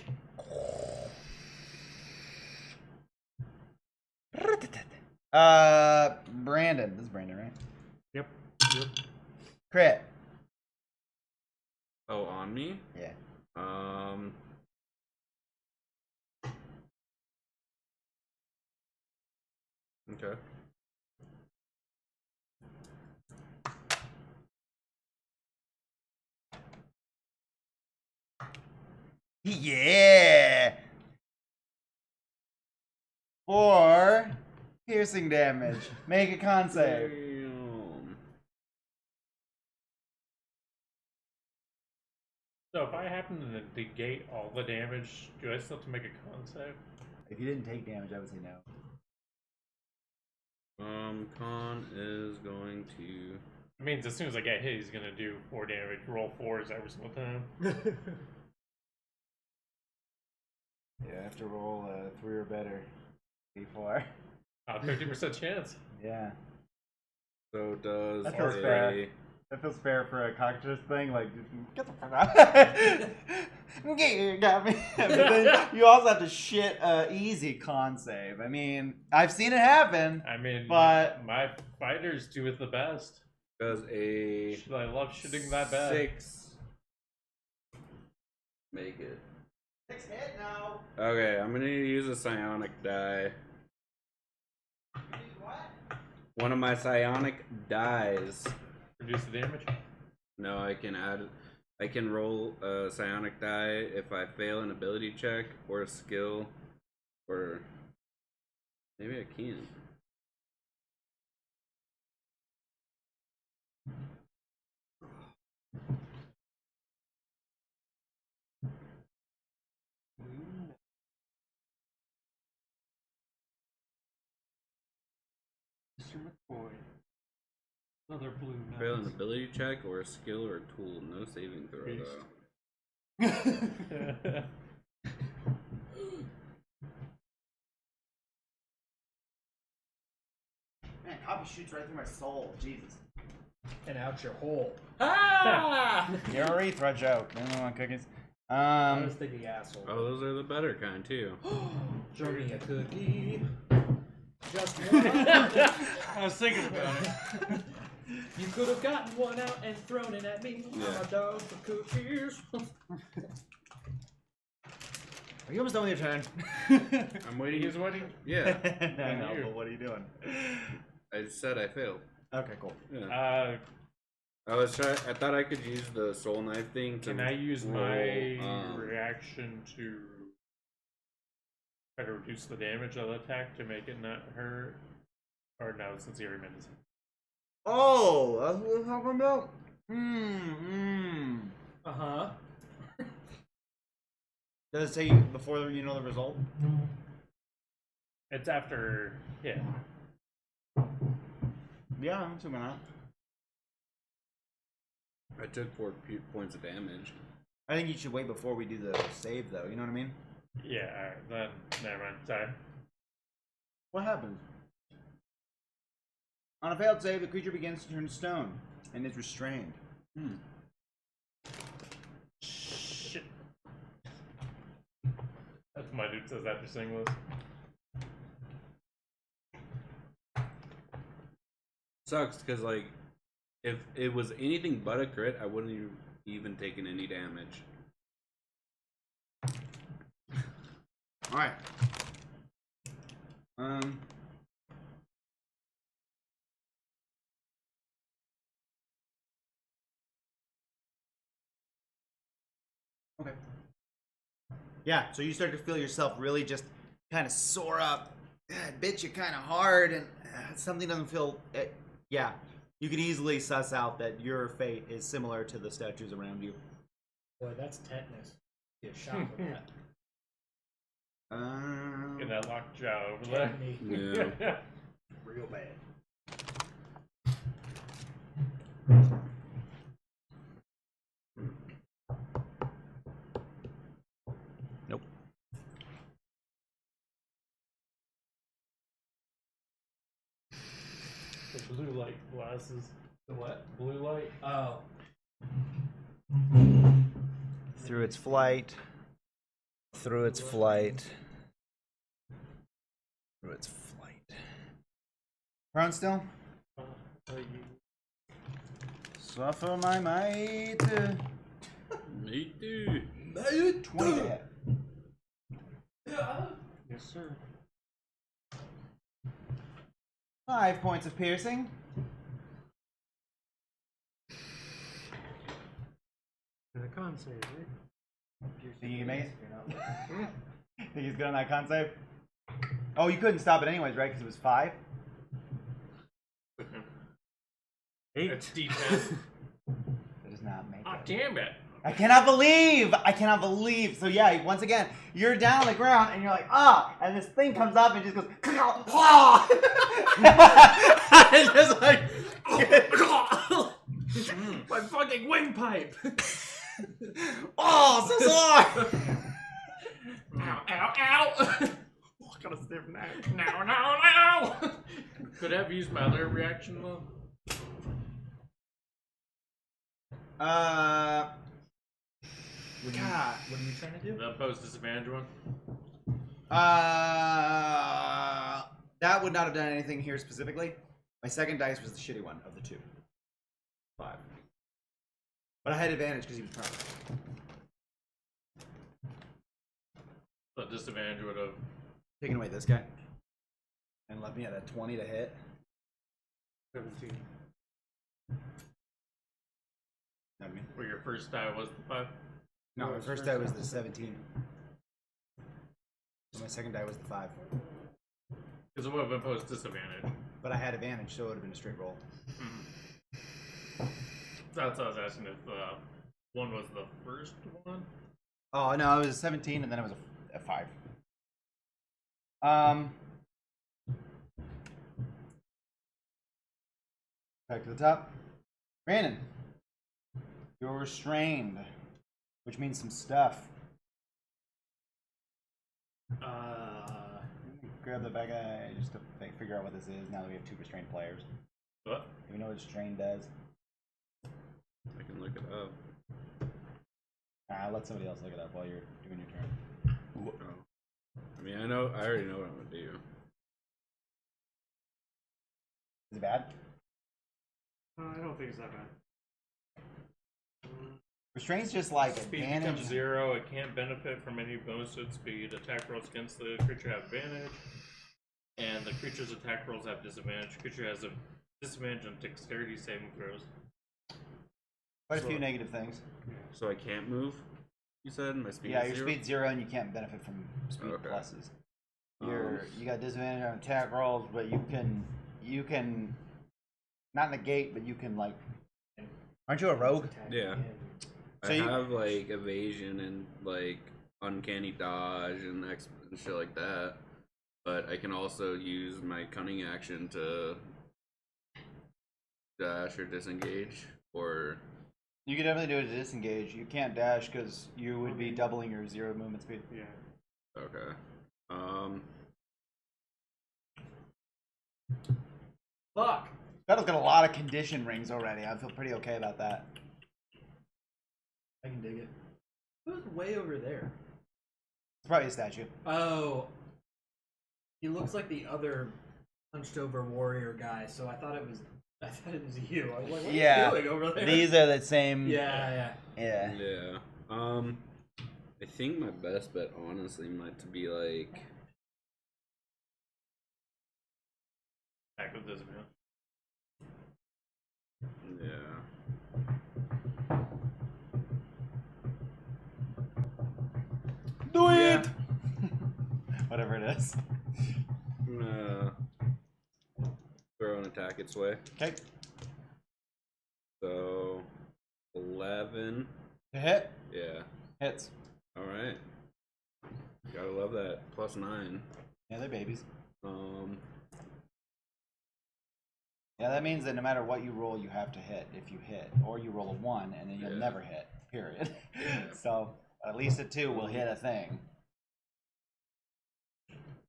Brandon. This is Brandon, right? Yep. Yep. Crit. Oh, on me? Yeah. Okay. Yeah. 4 piercing damage. Make a con save. Damn. So if I happen to negate all the damage, do I still have to make a con save? If you didn't take damage, I would say no. Con is going to. It means as soon as I get hit, he's gonna do 4 damage. Roll 4s every single time. Yeah, I have to roll 3 or better. D4. 50% chance. Yeah. So does That feels a. fair. That feels fair for a cockatrice thing. Like, get the fuck out. Okay, you got me. But then you also have to shit easy con save. I mean, I've seen it happen. I mean, But- my fighters do it the best. Does a. I love shooting that bad. 6 make it? 6 hit now. Okay, I'm gonna use a psionic die. What? One of my psionic dies. Reduce the damage. No, I can add. I can roll a psionic die if I fail an ability check or a skill, or maybe I can. Mr. McCoy. Another blue Fail an nose. ability check or a skill or a tool. No saving throw Beast. though. Man, copy shoots right through my soul. Jesus. And out your hole. Ah! You're a urethra joke. Anyone want cookies? I was thinking asshole. Oh, those are the better kind too. Show me a cookie. Just one. I was thinking about it. You could have gotten one out and thrown it at me. Yeah. I'm a dog for cookies. Are you almost done with your turn? I'm waiting. He's waiting. Yeah, I know, you. but what are you doing? I just said I failed. Okay, cool. Yeah. I thought I could use the soul knife thing to. Can I use roll, my reaction to try to reduce the damage of the attack to make it not hurt? Or no, since he already made his. Oh, that's what we're talking about? Uh-huh. Does it say you before you know the result? It's after hit. Yeah, I'm assuming that. I took 4 points of damage. I think you should wait before we do the save, though. You know what I mean? Yeah, alright, then never mind. Sorry. What happens? On a failed save, the creature begins to turn to stone and is restrained. Shit. That's what my dude says after saying was. Sucks because like, if it was anything but a crit, I wouldn't have even taken any damage. All right. Okay. Yeah, so you start to feel yourself really just kind of soar up. It bit you kind of hard, and something doesn't feel. Yeah, you can easily suss out that your fate is similar to the statues around you. Boy, that's tetanus. Get a shot for that. Get that lockjaw over there. Tetanus. Yeah. Real bad. Nope. The blue light glasses. The what? Blue light? Oh. Through its flight. Through its flight. Through its flight. Prone still? Suffer my might. Me too. 20 to hit. Yes, sir. 5 points of piercing. And a con save, right? Think you can make it? Think he's good on that con save? Oh, you couldn't stop it anyways, right? Because it was 5? 8. It's D10. It does not make Ah, it. damn it. I cannot believe! I cannot believe! So yeah, once again, you're down on the ground and you're like, ah! And this thing comes up and just goes, ah! It's just like, My fucking windpipe! oh, so sore! Ow, ow, ow! I gotta sniff now. Now, now, now! Could I have used my other reaction though? God. What are you trying to do? The post disadvantage one? That would not have done anything here specifically. My second dice was the shitty one of the 2. 5. But I had advantage because he was prone. The disadvantage would have. Taking away this guy. And left me at a 20 to hit. 17. Know what I mean? Where your first die was the 5? No, No, my his first first die was die the was 17. So my second die was the 5. Because it would have been post disadvantage. But I had advantage, so it would have been a straight roll. That's what I was asking if one was the first one. Oh, no, it was a 17 and then it was a 5. Back to the top. Brandon, you're restrained, which means some stuff. Grab the bag just to figure out what this is now that we have 2 restrained players. What? Do we know what restrained does? I can look it up. Let somebody else look it up while you're doing your turn. Oh. I mean, I already know what I'm gonna do. Is it bad? I don't think it's that bad. Restraint's just like Speed advantage. becomes 0. It can't benefit from any bonus to its speed. Attack rolls against the creature have advantage. And the creature's attack rolls have disadvantage. Creature has a disadvantage on dexterity saving throws. Quite a few negative things. So I can't move. You said my speed. Yeah, is your 0? speed's 0 and you can't benefit from speed Okay. pluses. You got disadvantage on attack rolls, but you can not negate, but you can like. Aren't you a rogue? Yeah. So I you- have like evasion and like uncanny dodge and shit like that. But I can also use my cunning action to dash or disengage, or You could definitely do it to disengage. You can't dash because you would be doubling your 0 movement speed. Yeah. okay. Fuck. Battle's got a lot of condition rings already. I feel pretty okay about that. I can dig it. Who's way over there? It's probably a statue. Oh. He looks like the other hunched over warrior guy, so I thought it was you. I was like, what Yeah. are you doing over there? These are the same. Yeah. Yeah. I think my best bet honestly might to be like Attack with disadvantage. yeah. Do Yeah. it! Whatever it is. I'm gonna throw an attack its way. Okay. So 11. To hit? Yeah. Hits. Alright. Gotta love that. +9. Yeah, they're babies. Yeah, that means that no matter what you roll, you have to hit if you hit. Or you roll a 1 and then you'll Yeah. never hit. Period. Yeah. So at least a 2 will hit a thing.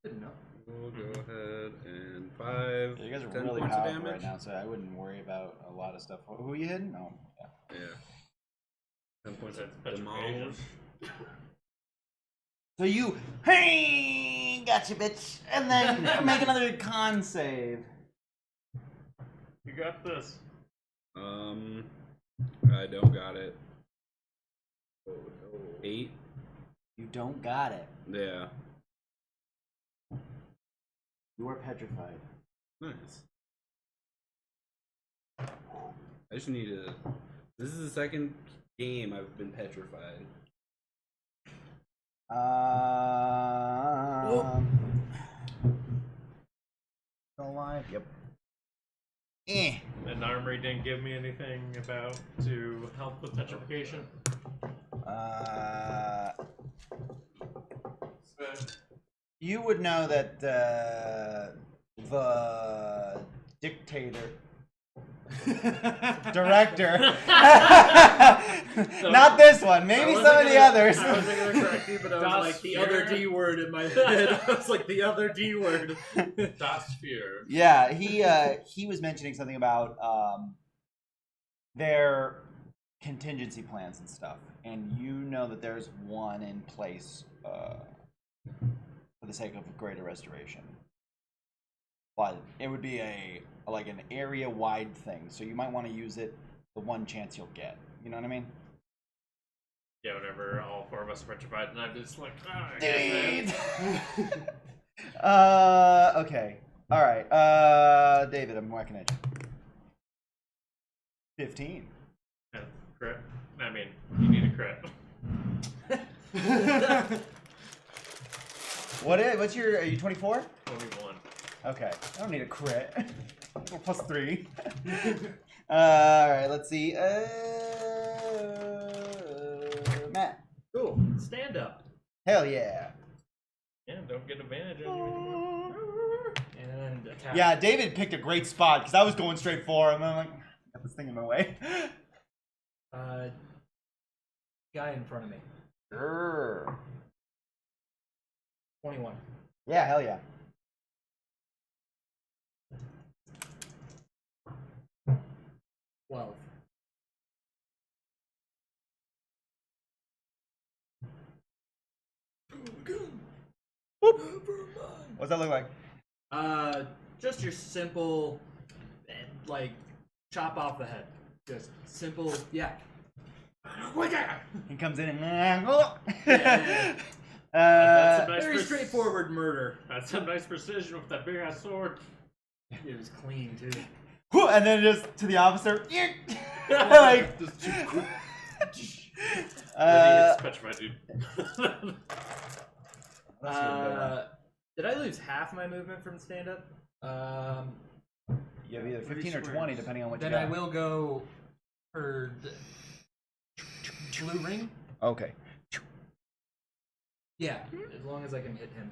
Good enough. We'll go ahead and 5. Yeah, you guys are 10 really points of powerful damage. right now, so I wouldn't worry about a lot of stuff. Who are you hitting? Oh, yeah. Yeah. 10 points That's of petrification. demolish. So you, hey, gotcha, bitch, and then make another con save. You got this. I don't got it. 8. You don't got it. Yeah. You are petrified. Nice. I just need to. This is the second game I've been petrified. Still alive? Yep. And Armory didn't give me anything about to help with petrification. You would know that the dictator, director, not this one, maybe some of the others. I was thinking correctly, but I was Das like the Fuhrer. other D word in my head. I was like the other D word. Das Fear. Yeah, he was mentioning something about their contingency plans and stuff, and you know that there's one in place for the sake of greater restoration. But it would be like an area-wide thing, so you might want to use it the one chance you'll get. You know what I mean? Yeah, whenever all 4 of us are petrified, and I'm just like, I guess Okay. All right. David, I'm whacking at you. 15. that- crit. I mean, you need a crit. What's your? Are you 24? 21. Okay. I don't need a crit. Plus 3. All right. Let's see. Matt. Cool. Stand up. Hell yeah. Yeah, don't get advantage on you anymore. And attack. Yeah, David picked a great spot because I was going straight for him. I'm like, got this thing in my way. Guy in front of me. Grr. 21. Yeah, hell yeah. Twelve. What's that look like? Just your simple, like, chop off the head. Just simple, yeah. He comes in and Yeah. That's a nice Very straightforward murder. That's some nice precision with that big ass sword. It was clean too. and then just to the officer. Like, Just too quick. uh, It's petrified, dude. Did I lose half my movement from stand up? you have either 15 or 20 depending on what Then you I got. will go for the blue ring. Okay. Yeah, as long as I can hit him.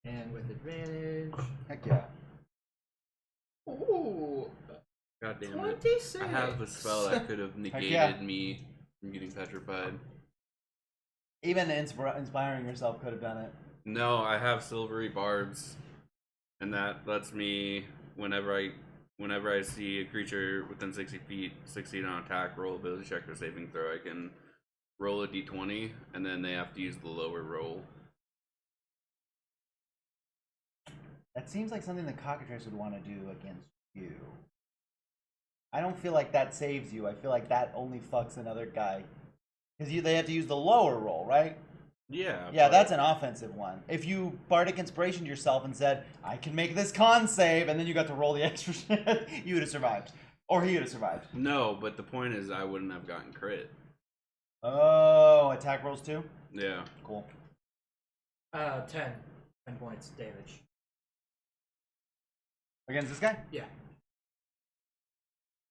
And with advantage. Heck yeah. Ooh, God damn it. 26. I have a spell that could have negated yeah. me from getting petrified. Even inspiring yourself could have done it. No, I have silvery barbs, and that lets me whenever I see a creature within 60 feet succeed on attack, roll ability check or saving throw. I can roll a d20, and then they have to use the lower roll. That seems like something the cockatrice would want to do against you. I don't feel like that saves you. I feel like that only fucks another guy. Because they have to use the lower roll, right? Yeah. Yeah, but- that's an offensive one. If you bardic inspiration yourself and said, I can make this con save, and then you got to roll the extra shit, you would have survived. Or he would have survived. No, but the point is I wouldn't have gotten crit. Oh, attack rolls too? Yeah. Cool. 10. 10 points damage. Against this guy? Yeah.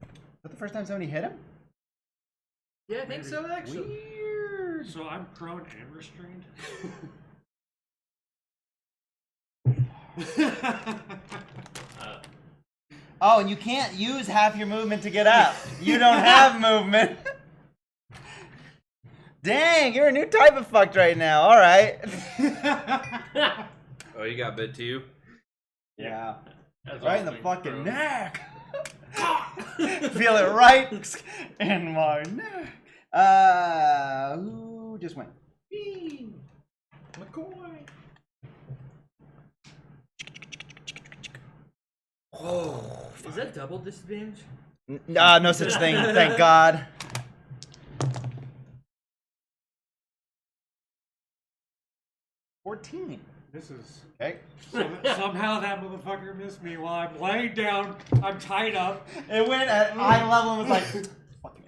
Is that the first time somebody hit him? Yeah, I think Maybe. so, actually. Weird. So I'm prone and restrained. Oh, and you can't use half your movement to get up. You don't have movement. Dang, you're a new type of fucked right now. All right. Oh, you got bit too? Yeah. That's Right in the awesome, fucking bro. neck. Feel it right in my neck. Who just went? Bean. McCoy. Oh, is that double disadvantage? No such thing. Thank God. $14. This is Okay. somehow that motherfucker missed me while I'm laying down. I'm tied up. It went at eye level and was like, fucking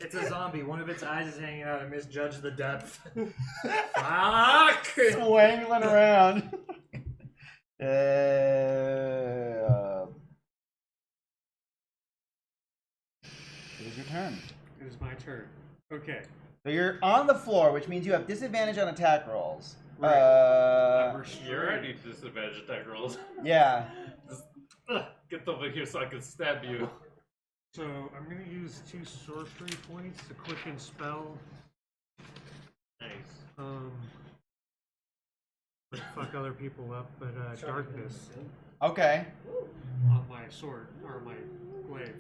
It's a zombie. One of its eyes is hanging out. I misjudged the depth. Fuck! swangling around. It is your turn. It is my turn. Okay. So you're on the floor, which means you have disadvantage on attack rolls. I'm You're restrained. already disadvantage attack rolls. Yeah. Just, get over here so I can stab you. So I'm gonna use 2 sorcery points to quicken spell. Nice. Fuck other people up, but darkness Okay. on my sword or my glaive.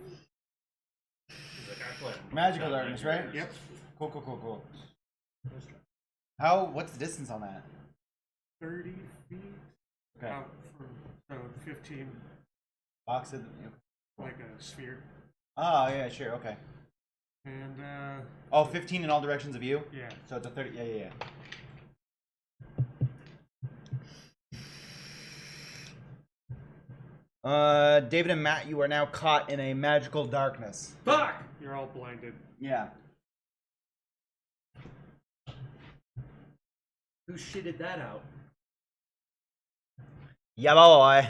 He's like, I play. Magical darkness, right? Yep. Cool. What's the distance on that? 30 feet Okay. out from 15, Box of. like a sphere. Oh, yeah, sure, okay. And Oh, 15 in all directions of you? yeah. So it's a 30. Yeah. David and Matt, you are now caught in a magical darkness. Fuck! You're all blinded. Yeah. Who shitted that out? Yeah, boy.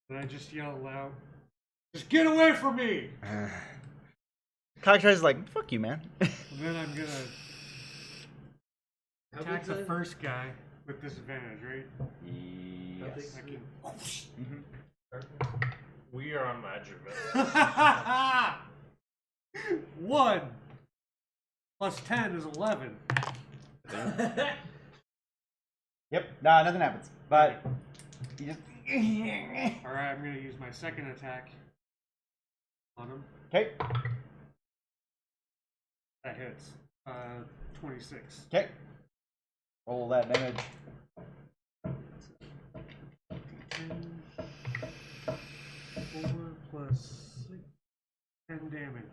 And I just yell loud, "Just get away from me!" Cocktrice is like, fuck you, man. And then I'm gonna How Attack big's the it? first guy with disadvantage, right? Yes. I can... Mhm. We are on magic. 1 plus 10 is 11. Yep. Nah, nothing happens. But you just. Alright, I'm gonna use my second attack on him. Okay. That hits. 26. Okay. Roll that damage. 4 plus 6, 10 damage.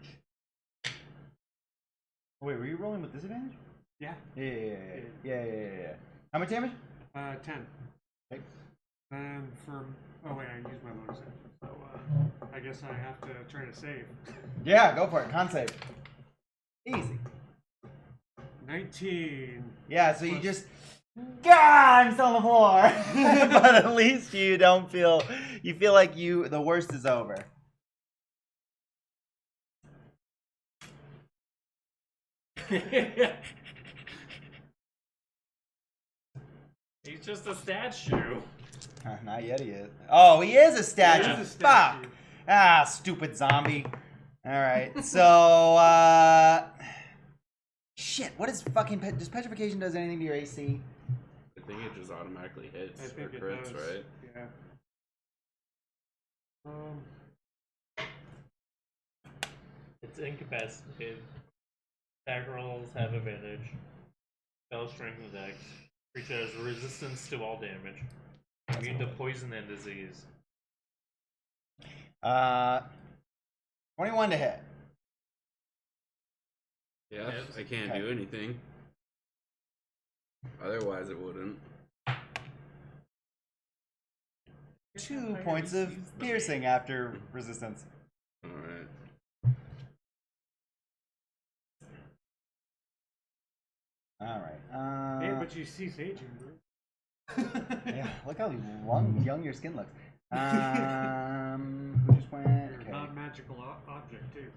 Oh, wait, were you rolling with disadvantage? Yeah. Yeah. How much damage? 10. Okay. And oh wait, I used my bonus action, so I guess I have to try to save. Yeah, go for it. Con save. Easy. 19. Yeah, so you Plus- just. God, I'm still on the floor. But at least you don't feel. You feel like the worst is over. He's just a statue. Not yet, he is. Oh, he is a statue. It is a Fuck. statue. Ah, stupid zombie. All right, so shit. What is fucking does petrification does anything to your AC? I think it just automatically hits I or think it crits, does. right? Yeah. It's incapacitated. Attack rolls have advantage. Spell strength and dex. Creature has resistance to all damage. Immune to poison and disease. 21 to hit. Yeah, Hits. I can't Okay. do anything. Otherwise, it wouldn't. 2 points of piercing after resistance. Alright. All right. Yeah, but you cease aging, bro. Yeah, look how young your skin looks. Who just went? You're Okay. a non-magical object, too.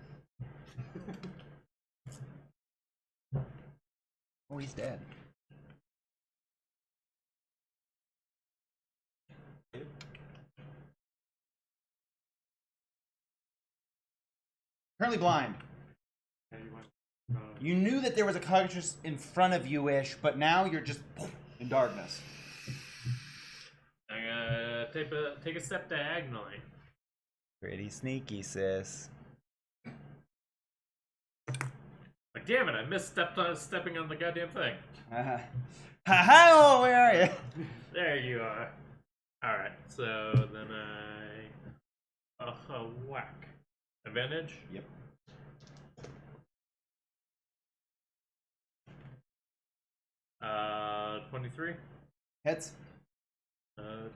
Oh, he's dead. Currently blind. Yeah, you went, You knew that there was a cockatrice in front of you-ish, but now you're just in darkness. I'm gonna take a step diagonally. Pretty sneaky, sis. Like, damn it, I stepping on the goddamn thing. Ha-ha! Where are you? There you are. Alright, so then I... whack. Advantage? Yep. Uh, 23. Hits. D8.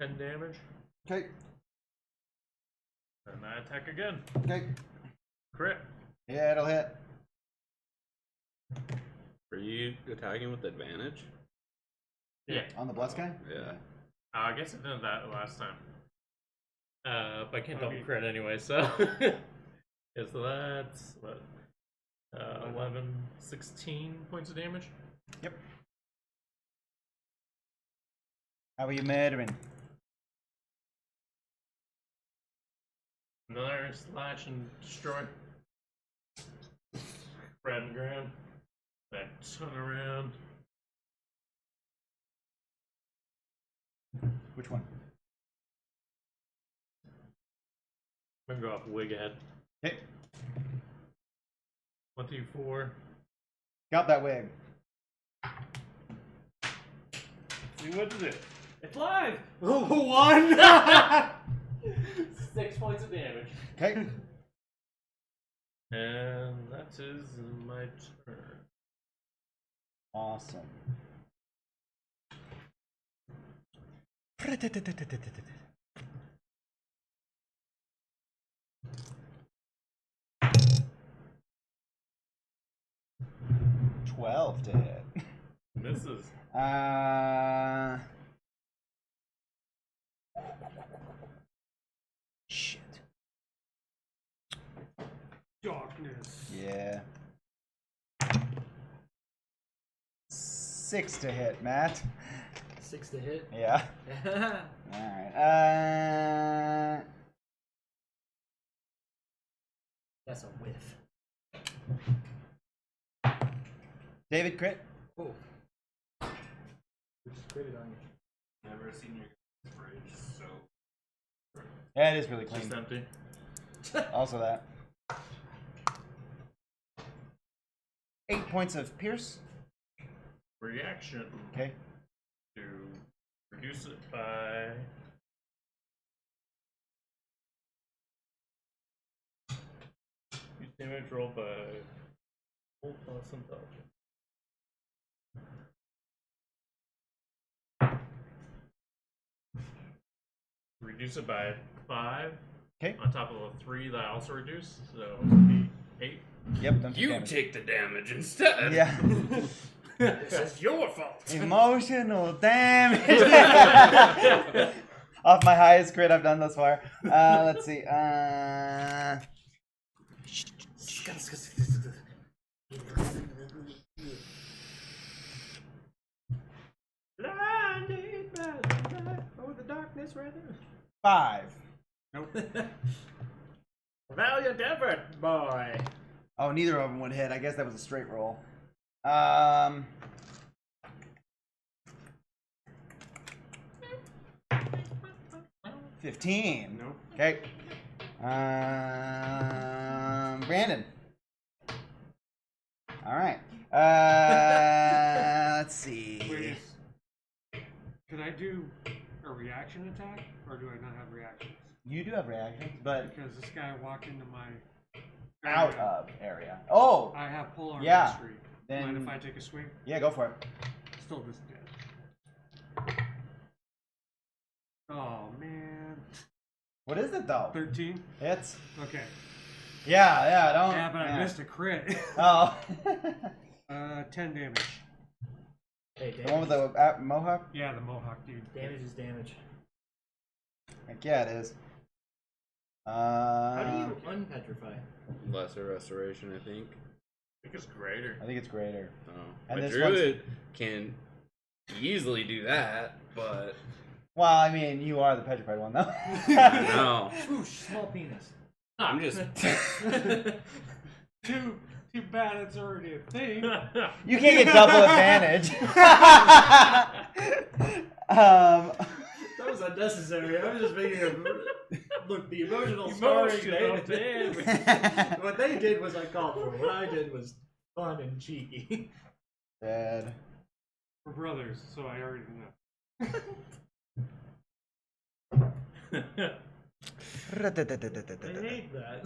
10 damage. Okay. And I attack again. Okay. Crit. Yeah, it'll hit. Are you attacking with advantage? Yeah. On the bless guy? Yeah. I guess I did that last time. But I can't double Okay. crit anyway, so. Yeah, so that's what? 11, 16 points of damage. Yep. How are you murdering? Another slash and destroy. Spread and ground. Then turn around. Which one? I'm gonna go off wig head. Okay. 24. Got that wig. See what is it? it's live! 1! 6 points of damage. Okay. And that is my turn. Awesome. $12 to hit. Misses. Shit. Darkness. Yeah. 6 to hit, Matt. 6 to hit. Yeah. Alright. That's a whiff. David, crit. Oh. We just critted on you. Never seen your fridge, so. Yeah, it is really clean. Just empty. Also that. 8 points of pierce. Reaction Okay. to reduce it by. Use damage rolled by full plus intelligence. Reduce it by 5. Okay. On top of the 3 that I also reduced, so it would be 8. Yep, don't take You damage. take the damage instead. Yeah. This is your fault. Emotional damage. Off my highest crit I've done thus far. Let's see. Blinded by the light or the darkness, rather. 5. Valiant effort, boy. Oh, neither of them would hit. I guess that was a straight roll. 15. Nope. Okay. Brandon. All right. Let's see. Wait, can I do a reaction attack, or do I not have reactions? You do have reactions, but Because this guy walked into my out area. of area. Oh, I have polearm Yeah, mastery. Mind then if I take a swing? yeah, go for it. Still disadvantage. Oh man. What is it though? 13? Hits. Okay. Yeah, don't. Yeah, but I missed a crit. Oh. 10 damage. Hey, The one with the mohawk? Yeah, the mohawk dude. damage is damage. Heck yeah, it is. How do you unpetrify? Lesser restoration, I think. I think it's greater. I think it's greater. Oh. And My this one's- druid can easily do that, but Well, I mean, you are the petrified one, though. no. Swoosh, small penis. I'm just Too bad it's already a thing. You can't get double advantage. That was unnecessary. I was just making a look. The emotional Emotional scarring damage. What they did was uncalled for. What I did was fun and cheeky. Dead. We're brothers, so I already know. I hate that.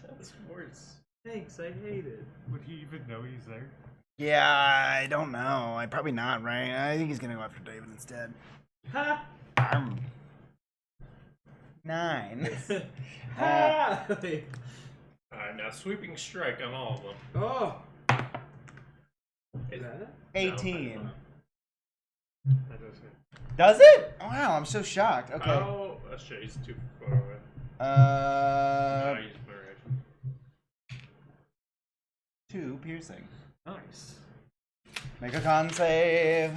That's worse. Thanks, I hate it. Would he even know he's there? Yeah, I don't know. I probably not, right? I think he's gonna go after David instead. Ha! 9. Ha! Alright, now sweeping strike on all of them. Oh! Is that it? 18. That does hit. Does it? Wow, I'm so shocked. Okay. Oh, shit, he's too far away. Uh, He's my reaction. 2 piercing. Nice. Make a con save.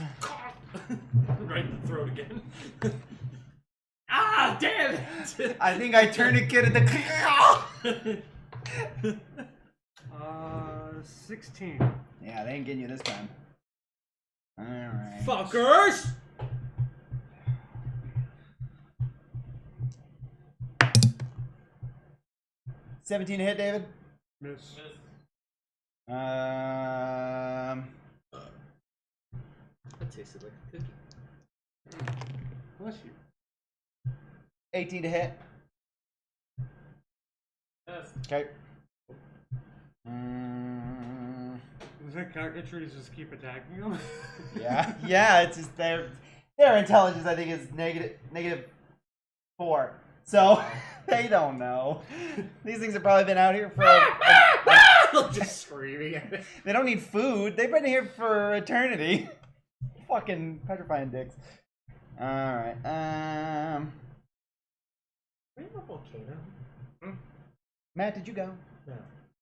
Right in the throat again. Ah, damn it! I think I tourniqueted the. 16. Yeah, they ain't getting you this time. Alright. Fuckers! $17 to hit, David. Miss. Um, That tasted like a cookie. Bless you. 18 to hit. Yes. Okay. Does that cartridge just keep attacking him? Yeah. It's just their intelligence. I think is -4. So they don't know. These things have probably been out here for. Just screaming at it. They don't need food. They've been here for eternity. Fucking petrifying dicks. All right. Are we in a volcano? Matt, did you go? No.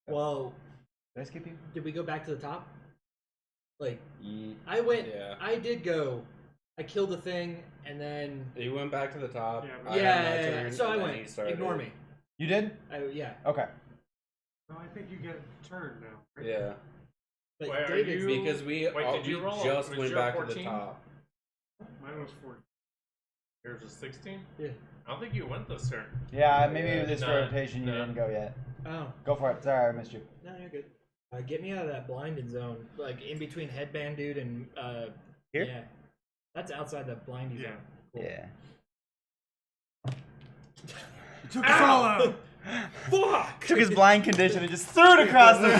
Well, Did I skip you? did we go back to the top? Like, Yeet. I went. Yeah. I did go. I killed the thing, and then You went back to the top. Yeah, I had my turn, So I and then went. he started. Ignore me. You did? Yeah. Okay. No, I think you get a turn now. Right? Yeah. But Wait, are David's you- Because we, Wait, did you we roll? just Was went your back to the 14? top. Mine was 4. Yours was 16? Yeah. I don't think you went this turn. Yeah, maybe Yeah. this No, rotation you no. didn't go yet. Oh. Go for it. Sorry, I missed you. No, you're good. Get me out of that blinded zone, like in between headband dude and Here? Yeah, that's outside the blindy Yeah. zone. Cool. Yeah. Took us all out. Fuck. Took his blind condition and just threw it across the.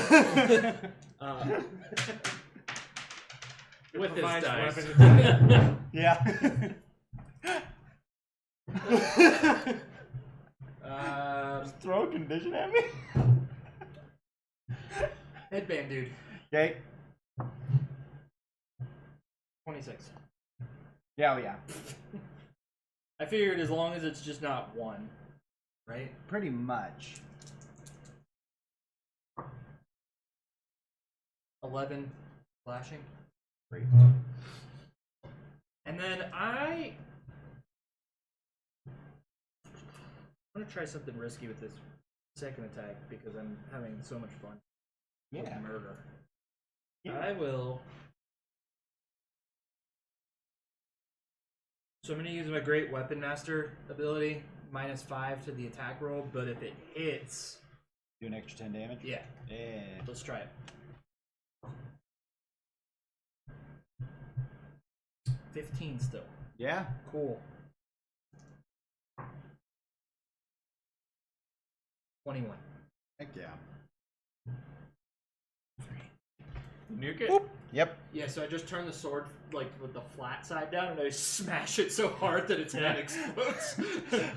With his Provides dice. weapon Yeah. Throw a condition at me. Headband dude. Okay. 26. Yeah, oh yeah. I figured as long as it's just not one, right? Pretty much. 11 flashing. Great. And then I'm gonna try something risky with this second attack because I'm having so much fun with Yeah. murder. Yeah. I will. So I'm gonna use my Great Weapon Master ability, -5 to the attack roll, but if it hits, Do an extra 10 damage? yeah, Yeah. let's try it. 15 still. Yeah. Cool. 21. Heck yeah. Nuke it? Yep. Yeah, so I just turn the sword like with the flat side down and I smash it so hard that its head explodes.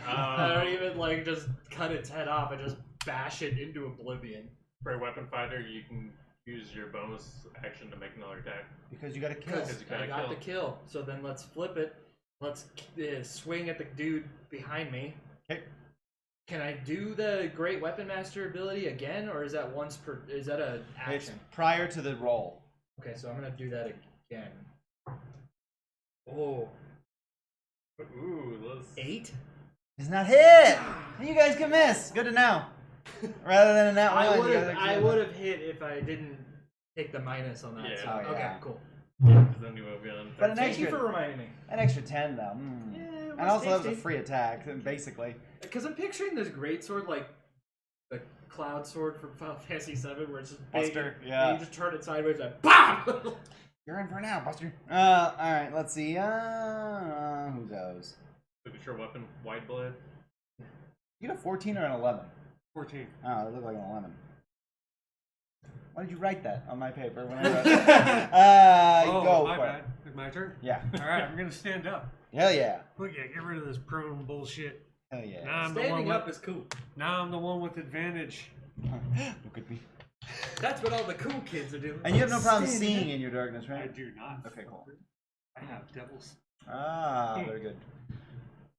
I don't even like just cut its head off, I just bash it into oblivion. For a weapon fighter, you can use your bonus action to make another attack. Because you got to kill. Because you gotta I got kill. the kill. So then let's flip it. Let's swing at the dude behind me. Okay. Can I do the Great Weapon Master ability again, or is that once per? Is that a It's action? prior to the roll. Okay, so I'm gonna do that again. Oh, Ooh, let's... 8? It's not hit. You guys can miss. Good to know. Rather than in that I one. would you have. guys I can- would have hit if I didn't take the minus on that. Yeah. So, Oh, okay, yeah. cool. Because then you will be on... But an Thank you extra- for reminding me. An extra 10 though. Mm. Yeah, it And was also that was a tasty. free attack, basically. Because I'm picturing this great sword like the Cloud Sword from Final Fantasy VII, where it's just big, Buster, and yeah. you just turn it sideways and BAM! You're in for now, Buster. Alright, let's see. Who goes? Look at your weapon, wide blade. You get a 14 or an 11? 14. Oh, it looked like an 11. Why did you write that on my paper when I wrote it? Oh, Go my for bad. it. It's my turn? Yeah. Alright, I'm gonna stand up. Hell yeah. Look, yeah, get rid of this prone bullshit. Hell yeah. Now I'm the Standing one up with, is cool. now I'm the one with advantage. Look at me. That's what all the cool kids are doing. And you have no problem Standing seeing in your darkness, I right? do not. Okay, cool. I have devils. Ah, very good.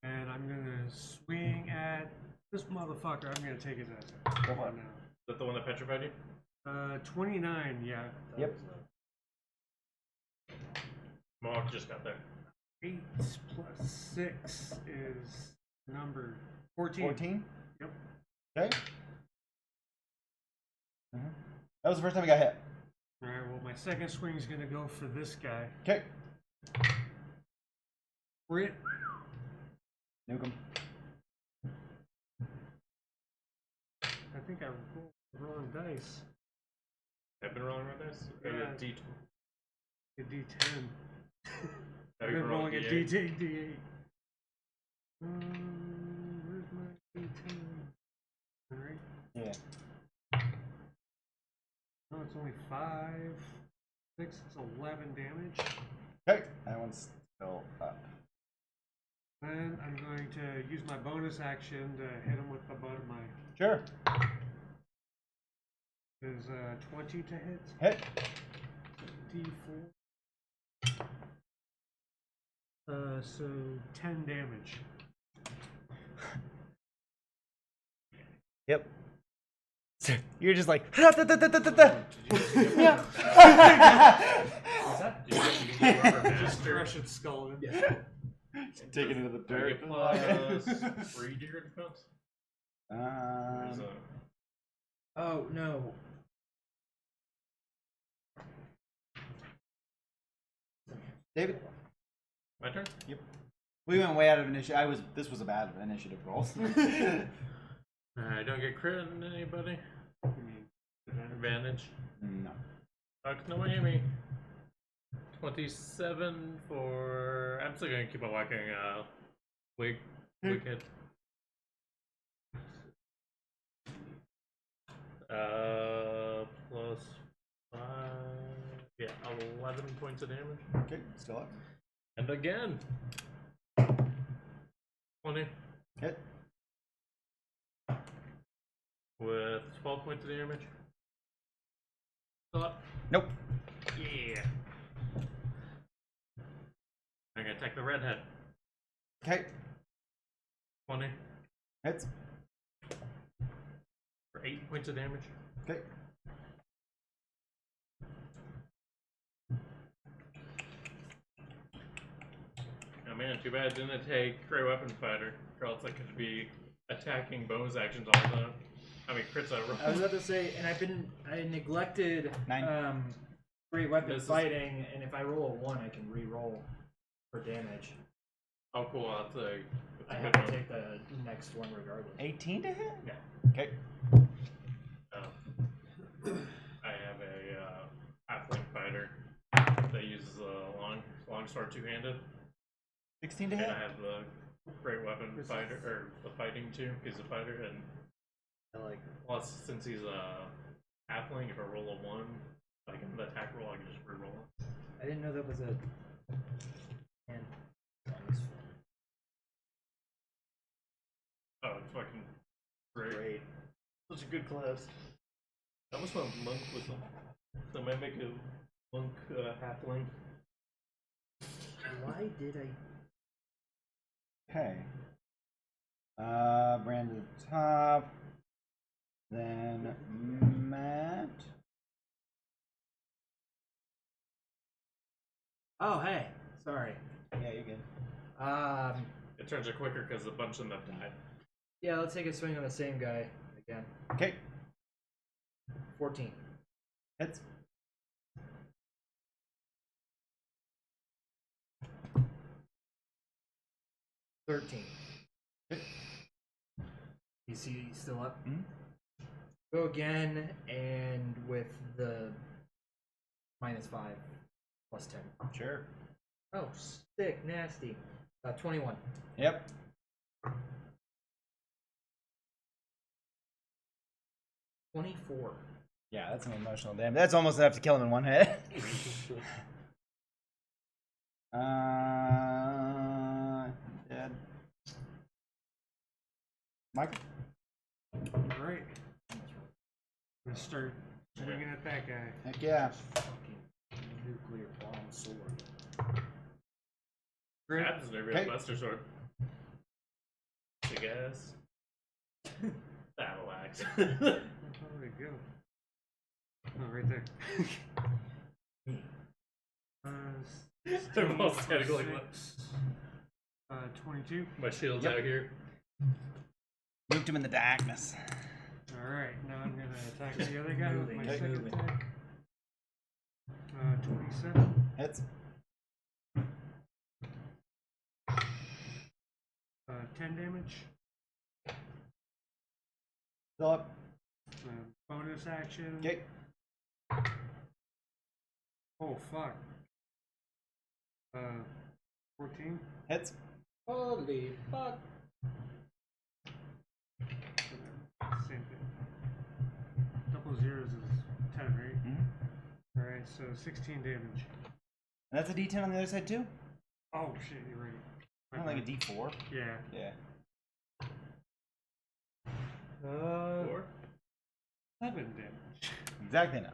And I'm gonna swing at this motherfucker. I'm gonna take his ass out. Go for it. Is that the one that petrified you? 29, yeah. Yep. Mohawk just got there. 8 plus 6 is number 14. 14? Yep. Okay. That was the first time I got hit. Alright, well, my second swing is gonna go for this guy. Okay. Crit. Nuke him. I think I rolled the wrong dice. I've been rolling with this? Or Yeah. a D- A D10. Have I've you been rolled rolling a D8? D8. Where's my D10? Alright. Yeah. No, it's only 5. 6 is 11 damage. Okay. That one's still up. Then I'm going to use my bonus action to hit him with the butt of my. Sure. Is 20 to hit. Hit. D4. So 10 damage. Yep. You're just like, yeah. crush its skull. Yeah. Taking it to the Do I dirt. get plus 3 to your defense? Or is that- Oh no. David, My turn? we went way out of initiative. This was a bad initiative roll. I don't get crit on anybody. Advantage. No. No one hit me. 27 for. I'm still gonna keep on whacking. Wicked. Plus 5. Yeah, 11 points of damage. Okay, still up. And again. 20 Hit. with 12 points of damage. Still up. Nope. Yeah. I'm gonna attack the redhead. Okay. 20 Hits. for 8 points of damage. Okay. Oh man, too bad it didn't take Great Weapon Fighter. Or else I could be attacking bonus actions all the time. I mean, crits I roll. I was about to say, and I neglected 9. great weapon This is- fighting, and if I roll a 1, I can re-roll for damage. Oh, cool. That's a I good have to one. take the next one regardless. 18 to hit? Yeah. Okay. I have a halfling fighter that uses a long sword two-handed, 16 to and hit? I have the great weapon fighter or the fighting too. He's a fighter, and I like plus since he's a halfling, if I roll a 1, like in the attack roll, I can just re-roll it. I didn't know that was a. And Oh, it's fucking great. great. Such a good class. I wish my monk was them. So I might make a monk halfling. Why did I? Okay. Brand to the top. Then Matt. Oh hey, sorry. Yeah, you're good. It turns out quicker because a bunch of them have died. Yeah, let's take a swing on the same guy again. Okay. 14. Hits. $13. Okay. You see, he's still up. Mhm. Go again, and with the -5 plus 10. Sure. Oh, sick, nasty. 21. Yep. $24. Yeah, that's an emotional damage. That's almost enough to kill him in one hit. Dead. Mike? Alright. I'm gonna start swinging at that guy. Heck yeah. Fucking nuclear bomb sword. Abs never Okay. a Buster Sword. Big ass. Battle axe. Where'd it go? Oh, right there. They're both technically 22. My shield's Yep. out here. Moved him in the darkness. Alright, now I'm gonna attack the other guy with my Moving, second moving. attack. 27. Hits. 10 damage. Still up. Bonus action. Okay. Oh, fuck. 14. Hits. Holy fuck. Same thing. Double zeros is 10, right? Mm-hmm. Alright, so 16 damage. And that's a D10 on the other side too? Oh, shit, you're right. I don't like a D4. Yeah. Yeah. 4. 7 damage. Exactly enough.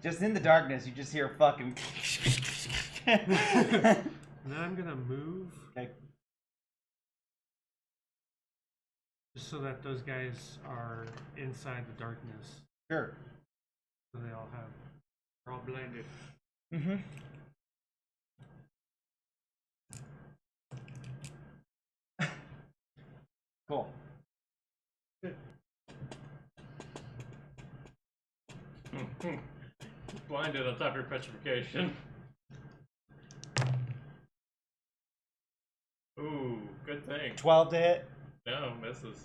Just in the darkness, you just hear a fucking. Now I'm gonna move. Okay. Just so that those guys are inside the darkness. Sure. So they all have. They're all blended. Mm-hmm. Cool. Blinded on top of your petrification. Ooh, good thing. 12 to hit. No, misses.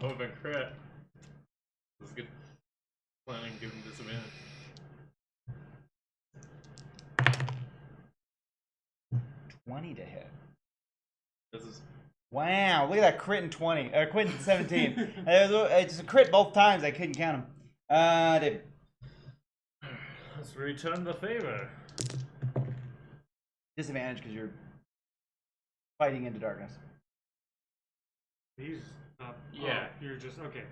Oh, been crit. This is good. Planning to give him disadvantage. 20 to hit. This is Wow, look at that crit in 20. Crit in 17. It's a crit both times. I couldn't count them. Did let's return the favor. disadvantage because you're fighting into darkness. He's up. Yeah. Oh, you're just okay.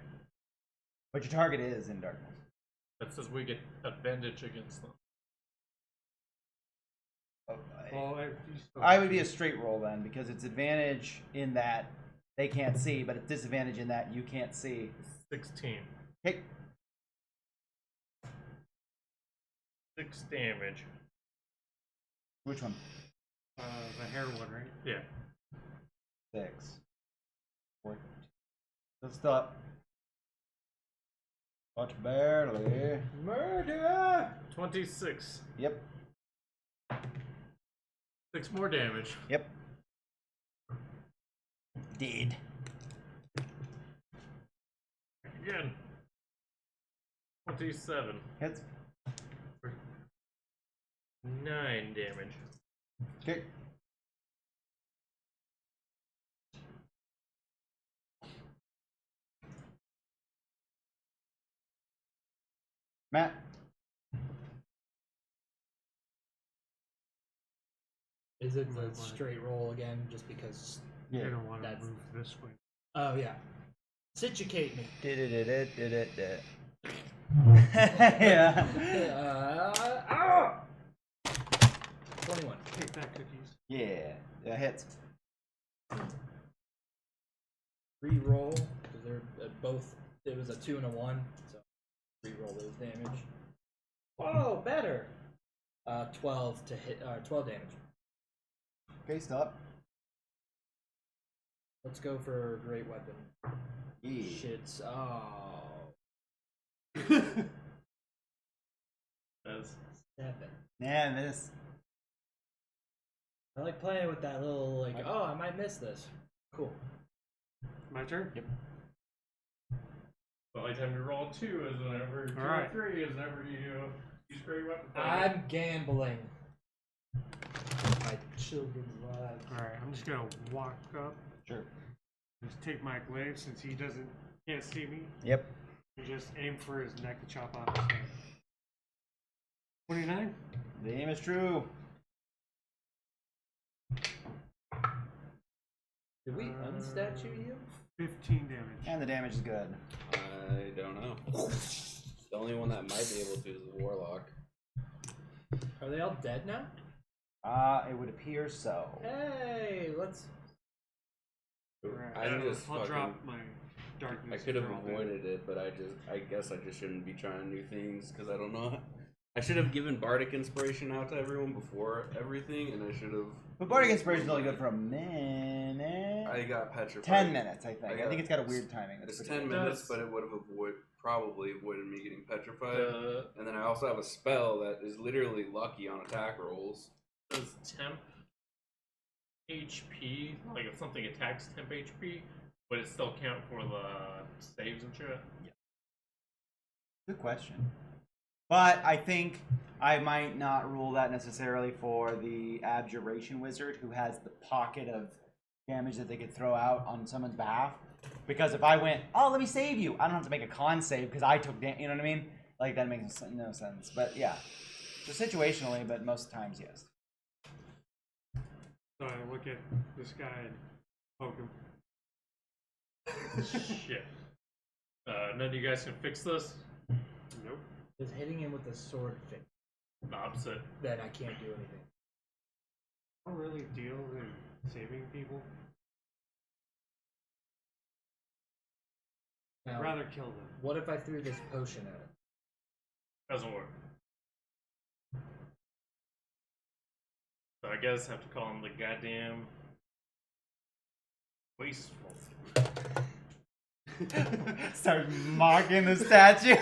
But your target is in darkness. That says we get advantage against them. Oh, Well, I would be a straight roll then because it's advantage in that they can't see, but it's disadvantage in that you can't see. 16. Okay. 6 damage. Which one? the hair one, right? Yeah. 6. 4. Let's stop. But barely. Murder! 26. Yep. 6 more damage. Yep. Dead. Again. 27. Hits. 9 damage. Okay. Matt. Is it Might the wanna- straight roll again, just because? I don't want to that's- move this way. Oh yeah. Situate me. Yeah. 21. Take that, cookies. Yeah. That hits. Re-roll because they're both. It was a 2 and a 1, so re-roll those damage. Oh, better. 12 to hit. 12 damage. Okay, stop. Let's go for great weapon. Yeah. Shits. Oh. That's 7. Yeah, miss. I like playing with that little like. Oh, I might miss this. Cool. My turn? Yep. the only time you roll 2 is whenever 2 Alright. or 3 is whenever you use great weapon. I'm gambling. My children's lives. Alright, I'm just gonna walk up. Sure. Just take my glaive since he can't see me. Yep. And just aim for his neck to chop off his head. 29? The aim is true. Did we unstatue you? 15 damage. And the damage is good. I don't know. The only one that might be able to is the Warlock. Are they all dead now? It would appear so. Hey, let's. Alright, I just I'll fucking. drop my darkness. I could have for all that. avoided it, but I guess I just shouldn't be trying new things because I don't know. I should have given Bardic Inspiration out to everyone before everything, and I should have. But Bardic Inspiration is only good for a minute. I got petrified. 10 minutes, I think. I, got- think it's got a weird timing. It's That's 10 pretty minutes, Does- but it would have probably avoided me getting petrified. The, And then I also have a spell that is literally lucky on attack rolls. does temp HP, like if something attacks temp HP, would it still count for the saves and shit? Good question. But I think I might not rule that necessarily for the Abjuration Wizard who has the pocket of damage that they could throw out on someone's behalf. Because if I went, oh, let me save you, I don't have to make a con save because I took damage, you know what I mean? Like, that makes no sense. But yeah. So situationally, but most times, yes. So I look at this guy and poke him. Shit. None of you guys can fix this? Nope. Is hitting him with a sword fix? The opposite. Then I can't do anything. I don't really deal in saving people. I'd Now, rather kill them. what if I threw this potion at him? Doesn't work. So I guess I have to call him the goddamn wasteful. Start mocking the statue.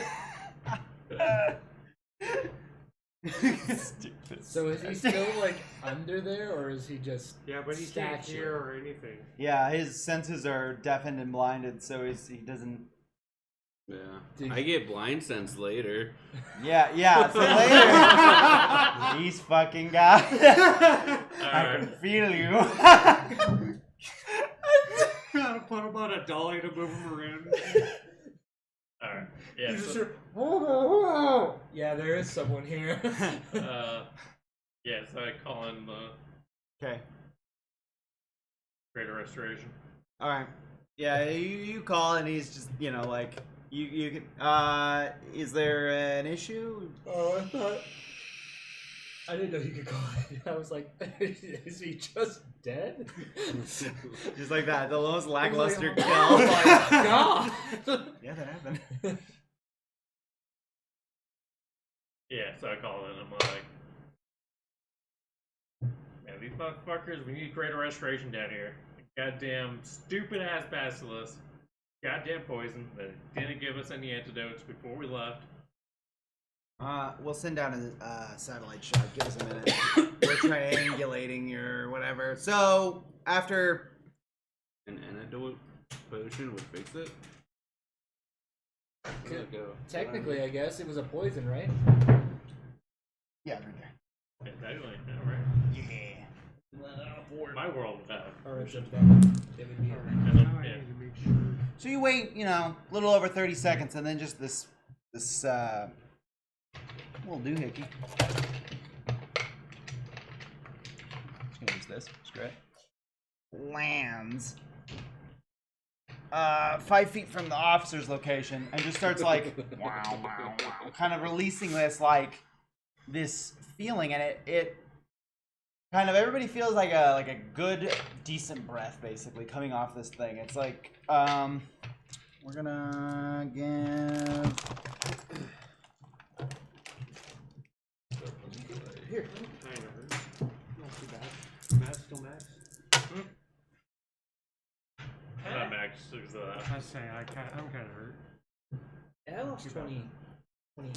Stupid. So is he still like under there, or is he just? Yeah, but he can't statue? hear or anything. Yeah, his senses are deafened and blinded, so he doesn't. Yeah. Dude. I get blind sense later. Yeah. So later, these fucking guys. I can feel you. Gotta put him on a dolly to move him around. Alright. Yeah. You just So, hear, yeah, there is someone here. yeah, so I call in the Okay. Greater Restoration. All right. Yeah, you call and he's just like you can. Is there an issue? Oh, I thought. I didn't know you could call it. I was like, is he just dead? Just like that, the most lackluster Like, kill. oh my god! Yeah, that happened. Yeah, so I call in and I'm like, man, these motherfuckers, we need Greater Restoration down here. Goddamn stupid ass basilisk. Goddamn poison that didn't give us any antidotes before we left. We'll send down a satellite shot. Give us a minute. We're triangulating your whatever. So after An antidote potion would fix it. Technically, I guess it was a poison, right? right there. Yeah, technically, yeah, right. Yeah. My world would have. Or it's a it would be. Alright, And now then, I yeah. need to make sure. So you wait, a little over 30 seconds, and then just this little doohickey. Just gonna use this. Screw it. Lands 5 feet from the officer's location, and just starts like wow, kind of releasing this feeling, and it kind of everybody feels like a good, decent breath basically coming off this thing. It's like we're gonna give. Here. Kind of hurt. Not too bad. Max, still max. Not max, is I say I'm kind of hurt. Yeah, I lost 20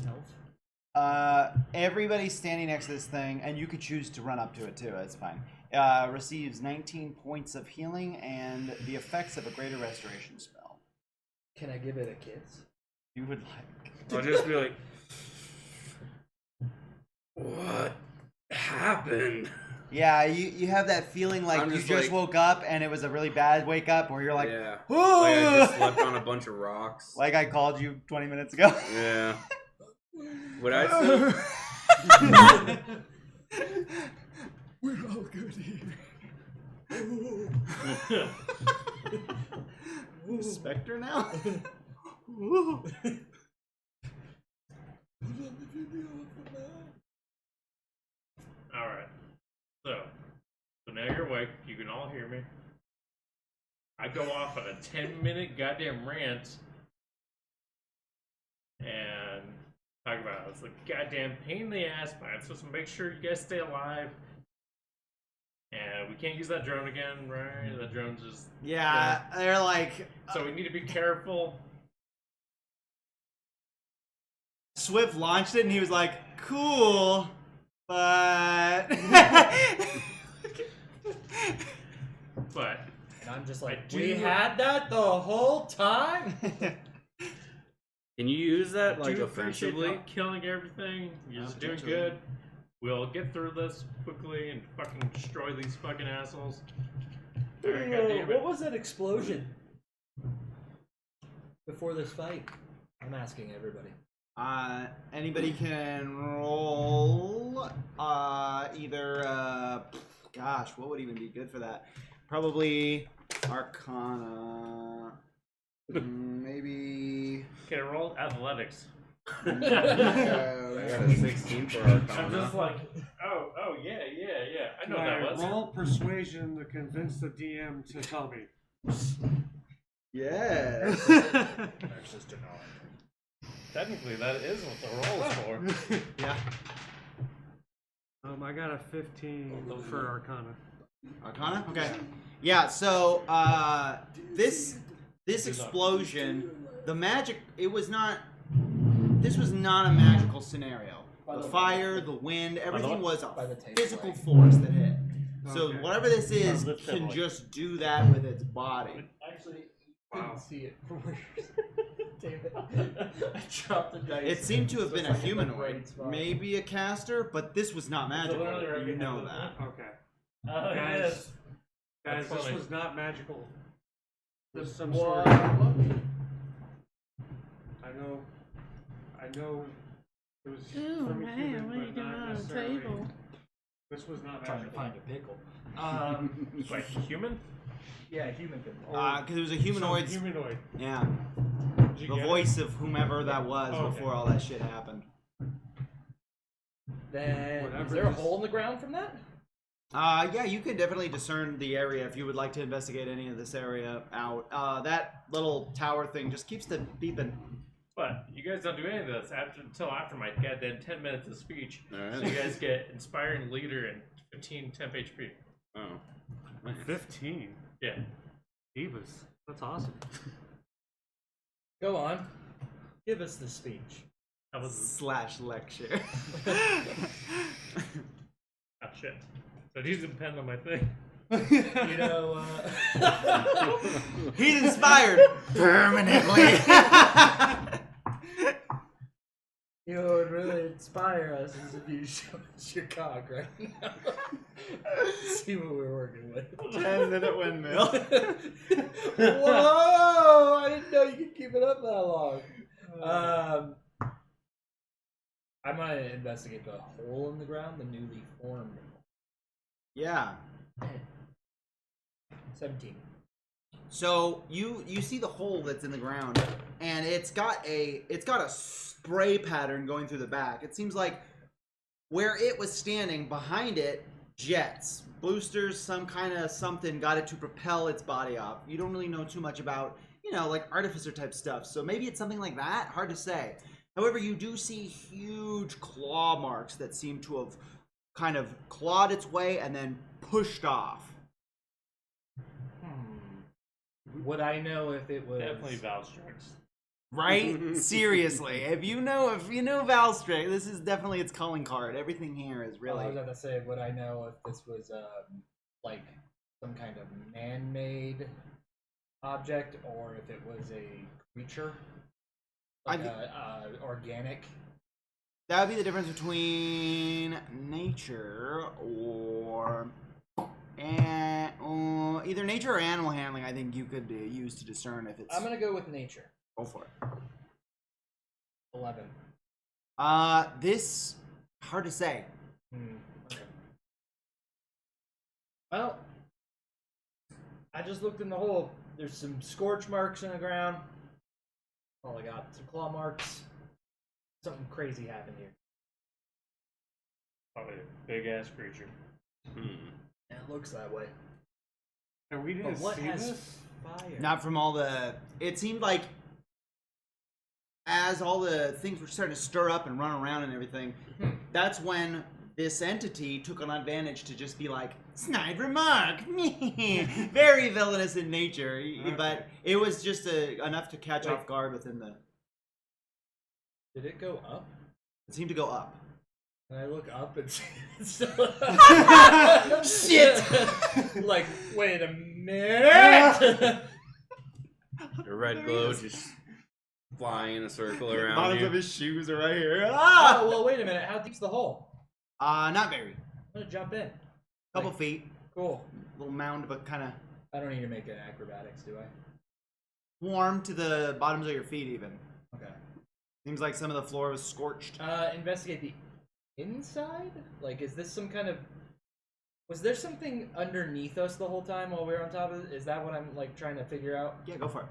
health. Everybody standing next to this thing, and you could choose to run up to it too. It's fine. Receives 19 points of healing and the effects of a greater restoration spell. Can I give it a kiss? You would like. I'll just be like, what happened? Yeah, you have that feeling like I'm you just just like- woke up and it was a really bad wake up, where you're like, Yeah. "Whoa!" Like I just slept on a bunch of rocks. Like I called you 20 minutes ago. Yeah. Would I still? We're all good here. Spectre now? Alright. So now you're awake. You can all hear me. I go off on a 10-minute goddamn rant and talk about it's a goddamn pain in the ass, but I'm supposed to make sure you guys stay alive. And we can't use that drone again, right? That drone's just... Yeah, they're like. So we need to be careful. Swift launched it and he was like, cool, but. But And I'm just I like, do- we had that the whole time? Can you use that like do appreciate offensively? not killing everything. You're just doing Potentially. good. We'll get through this quickly and fucking destroy these fucking assholes. Alright, goddammit. What was that explosion before this fight? I'm asking everybody. Anybody can roll either. Gosh, what would even be good for that? Probably Arcana. Maybe. Okay, roll athletics. I got a 16 for I'm Arcana. just like, oh, yeah. I know Can that I was. roll persuasion to convince the DM to tell me? Yes. Access denied. technically, that is what the roll is for. Yeah. I got a 15 for Arcana. Arcana? Okay. Yeah, so this explosion, the magic, this was not a magical scenario. The fire, the wind, everything was a physical force that hit. So Okay. whatever this is Lift that can way. just do that with its body. Actually, Wow. couldn't see it from where Damn it. I dropped the dice. It seemed to have been a It's like humanoid, right spot. maybe a caster, but this was not magical. literally right You know behind that. Okay. Oh, Guys, yes. Guys, That's this funny. was not magical. The There's some what? sort of... I know it was from a human, but not necessarily... This was not Trying to magical. find a pickle. Like human? Yeah, human pickle. Because it was a humanoid. Some humanoid. Yeah. Did you The get it? voice of whomever that was Oh, okay. before all that shit happened. Then Whatever is there a this- hole in the ground from that? Yeah, you could definitely discern the area if you would like to investigate any of this area out. That little tower thing just keeps the beeping. But you guys don't do any of this until after my goddamn 10 minutes of speech. Alright. So you guys get inspiring leader and 15 temp HP. Oh. Nice. 15. Yeah. Divas. That's awesome. Go on. Give us the speech. That was Slash lecture. oh shit. So he's depend on my thing. You know, He's inspired permanently. you know what would really inspire us is if you show us your cock right now. See what we're working with. 10-minute windmill. Whoa! I didn't know you could keep it up that long. I'm gonna investigate the hole in the ground, the newly formed. Yeah. 17. So you see the hole that's in the ground, and it's got a spray pattern going through the back. It seems like where it was standing, behind it, jets, boosters, some kind of something got it to propel its body up. You don't really know too much about, like artificer type stuff. So maybe it's something like that. Hard to say. However, you do see huge claw marks that seem to have kind of clawed its way and then pushed off. Would I know if it was Definitely Valstrix. Right? Seriously. If you know Valstrik, this is definitely its calling card. Everything here is I really was gonna say, would I know if this was like some kind of man-made object or if it was a creature, like organic? that would be the difference between nature or either nature or animal handling. I think you could use to discern if it's. I'm gonna go with nature. Go for it. 11. This hard to say. Okay. Well, I just looked in the hole. There's some scorch marks in the ground. All I got, some claw marks. Something crazy happened here. Probably a big ass creature. And it looks that way. And we But didn't what see has this? fire? Not from all the. It seemed like as all the things were starting to stir up and run around and everything, that's when this entity took an advantage to just be like, snide remark, very villainous in nature, but it was just enough to catch off guard within the. Did it go up? It seemed to go up. And I look up and see it's still up. Shit! Like, wait a minute! A red glow just flying in a circle around Bottoms you. of his shoes are right here. Ah! Oh, well, wait a minute. How deep's the hole? Not very. I'm gonna jump in. Couple Like, feet. Cool. Little mound, but kind of I don't need to make an acrobatics, do I? warm to the bottoms of your feet, even. Okay. Seems like some of the floor was scorched. Investigate the inside? Like, is this some kind of... Was there something underneath us the whole time while we were on top of it? Is that what I'm, like, trying to figure out? Yeah, go for it.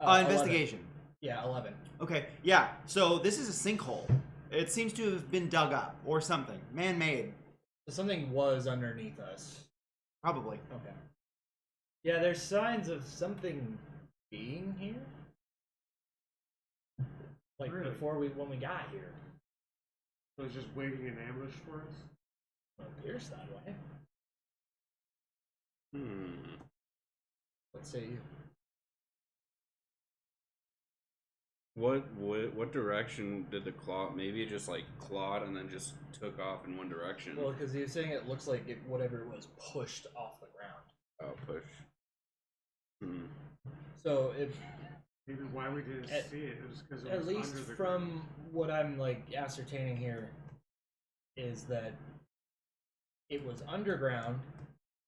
11. Investigation. Yeah, 11. Okay, yeah. So this is a sinkhole. It seems to have been dug up or something, man-made, So something was underneath us. probably. Okay. Yeah, there's signs of something being here. Like Really? when we got here. So it's just waiting in ambush for us? It appears that way. What say you? What direction did the claw? Maybe it just like clawed and then just took off in one direction. Well, because he was saying it looks like whatever it was pushed off the ground. Oh, push. So if Maybe why we didn't see it was because it at was least under the from ground. what I'm like ascertaining here is that it was underground,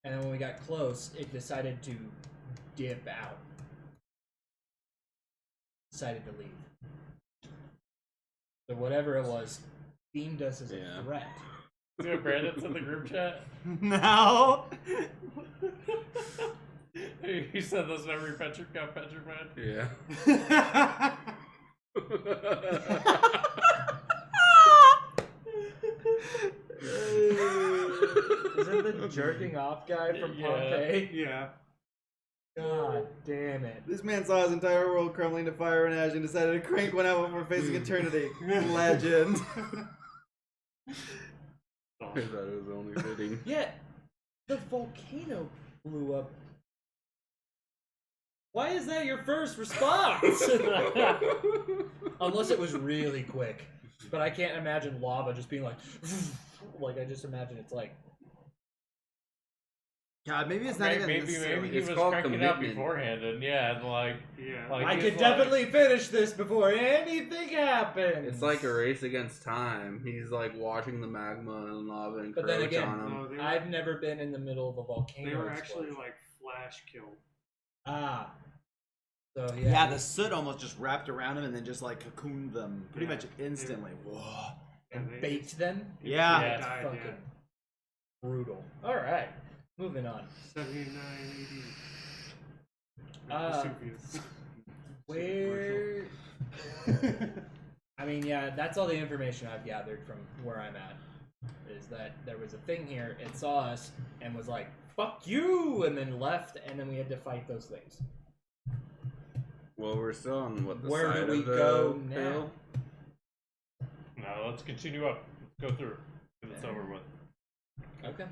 and then when we got close, it decided to dip out. Decided to leave. So whatever it was, deemed us as a threat. See what Brandon's in the group chat? No. He said those every got petrified. Yeah. Is it the jerking off guy from Yeah. Pompeii? Yeah. God damn it. This man saw his entire world crumbling to fire and ash and decided to crank one out before facing eternity. Legend. I thought it was only fitting. Yeah, the volcano blew up. Why is that your first response? Unless it was really quick. But I can't imagine lava just being like, like I just imagine it's like. God, maybe it's not Maybe, even maybe necessarily. he It's was called cranking up commitment. beforehand, and yeah, and like, Yeah. Like- I he's could like- definitely finish this before anything happens. It's like a race against time. He's like watching the magma and lava and But then encroach again, on him. No, they were, I've never been in the middle of a volcano. they were actually explosion. like flash killed. Ah. So yeah. Yeah, the soot almost just wrapped around him and then just like cocooned them pretty Yeah. much instantly. Whoa. And they baked them. Yeah. Yeah. That's died, fucking brutal. All right, moving on. 79 AD. Uh, Vesuvius. Where? I mean, yeah, that's all the information I've gathered from where I'm at. Is that there was a thing here, it saw us, and was like, fuck you! And then left, and then we had to fight those things. Well, we're still on what the Where side do we of the go now? hill? now let's continue up. Let's go through. Get this over with. Okay.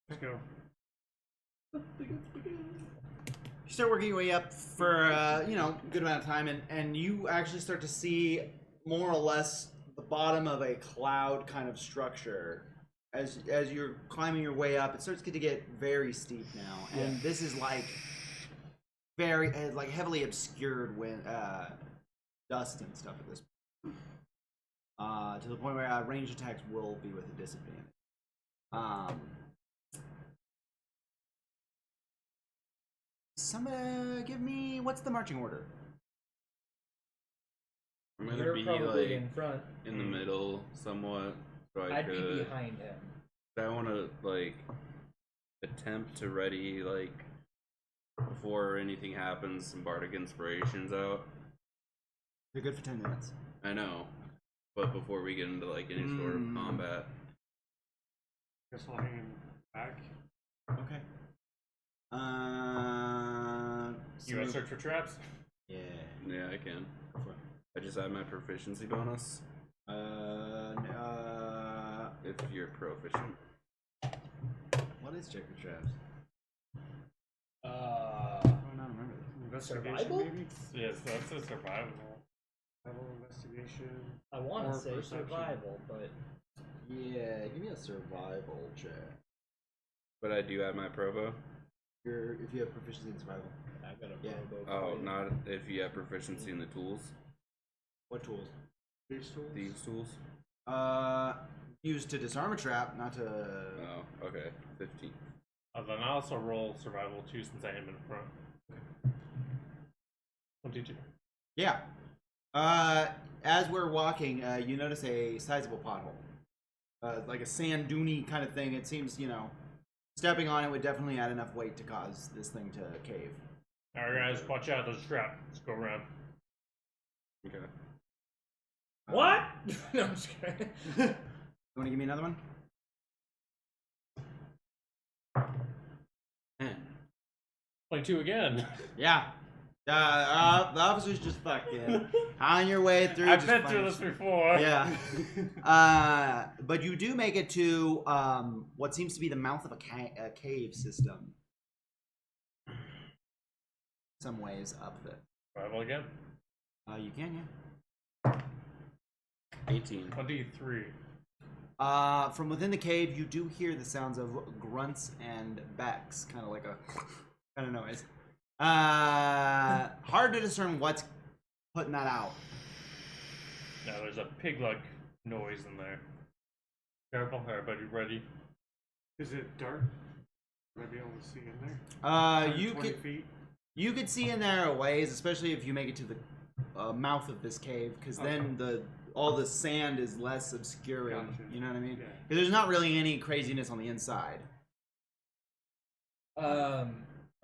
Let's go. You start working your way up for a good amount of time, and you actually start to see more or less the bottom of a cloud kind of structure. As you're climbing your way up, it starts to get very steep now, and this is like very like heavily obscured with dust and stuff at this point. To the point where range attacks will be with a disadvantage. Somebody give me, what's the marching order? I'm gonna You're be probably like in front. in the middle somewhat. So I'd be behind him. I want to like attempt to ready like before anything happens some bardic inspirations out. You're good for 10 minutes. I know, but before we get into like any sort of combat, Guess I'll hang back. Okay. You want to search for traps? Yeah. yeah, I can. Go for it. I just add my proficiency bonus if you're proficient. What is check for traps? Uh, I don't remember this. Investigation, Survival? maybe? Yes, that's a survival. Survival, investigation. I want Or to say perception. survival, but Yeah, give me a survival check. But I do add my provo. If you have proficiency in survival. I got a Yeah. probo. Oh, not if you have proficiency in the tools, What tools? These tools? these tools. Used to disarm a trap, not to. Oh, okay, 15. Then I also roll survival too since I am in front. 22. Yeah. As we're walking, you notice a sizable pothole. Like a sand duny kind of thing. It seems, stepping on it would definitely add enough weight to cause this thing to cave. Alright, guys, watch out. There's a trap. Let's go around. Okay. What? No, I'm just kidding. You want to give me another one? 10. 22 again. Yeah. The officer's just fucking on your way through. I've just been through fine. this before. Yeah. But you do make it to what seems to be the mouth of a cave system. Some ways up there. Travel again. You can, yeah. 18. 23. From within the cave, you do hear the sounds of grunts and becks, kind of like a kind of noise. Hard to discern what's putting that out. Now there's a pig-like noise in there. Careful, everybody ready? Is it dark? Might be able to see in there. You 20 could feet. you could see in there a ways, especially if you make it to the mouth of this cave, because then all the sand is less obscuring. Gotcha. You know what I mean? Yeah. 'Cause there's not really any craziness on the inside. I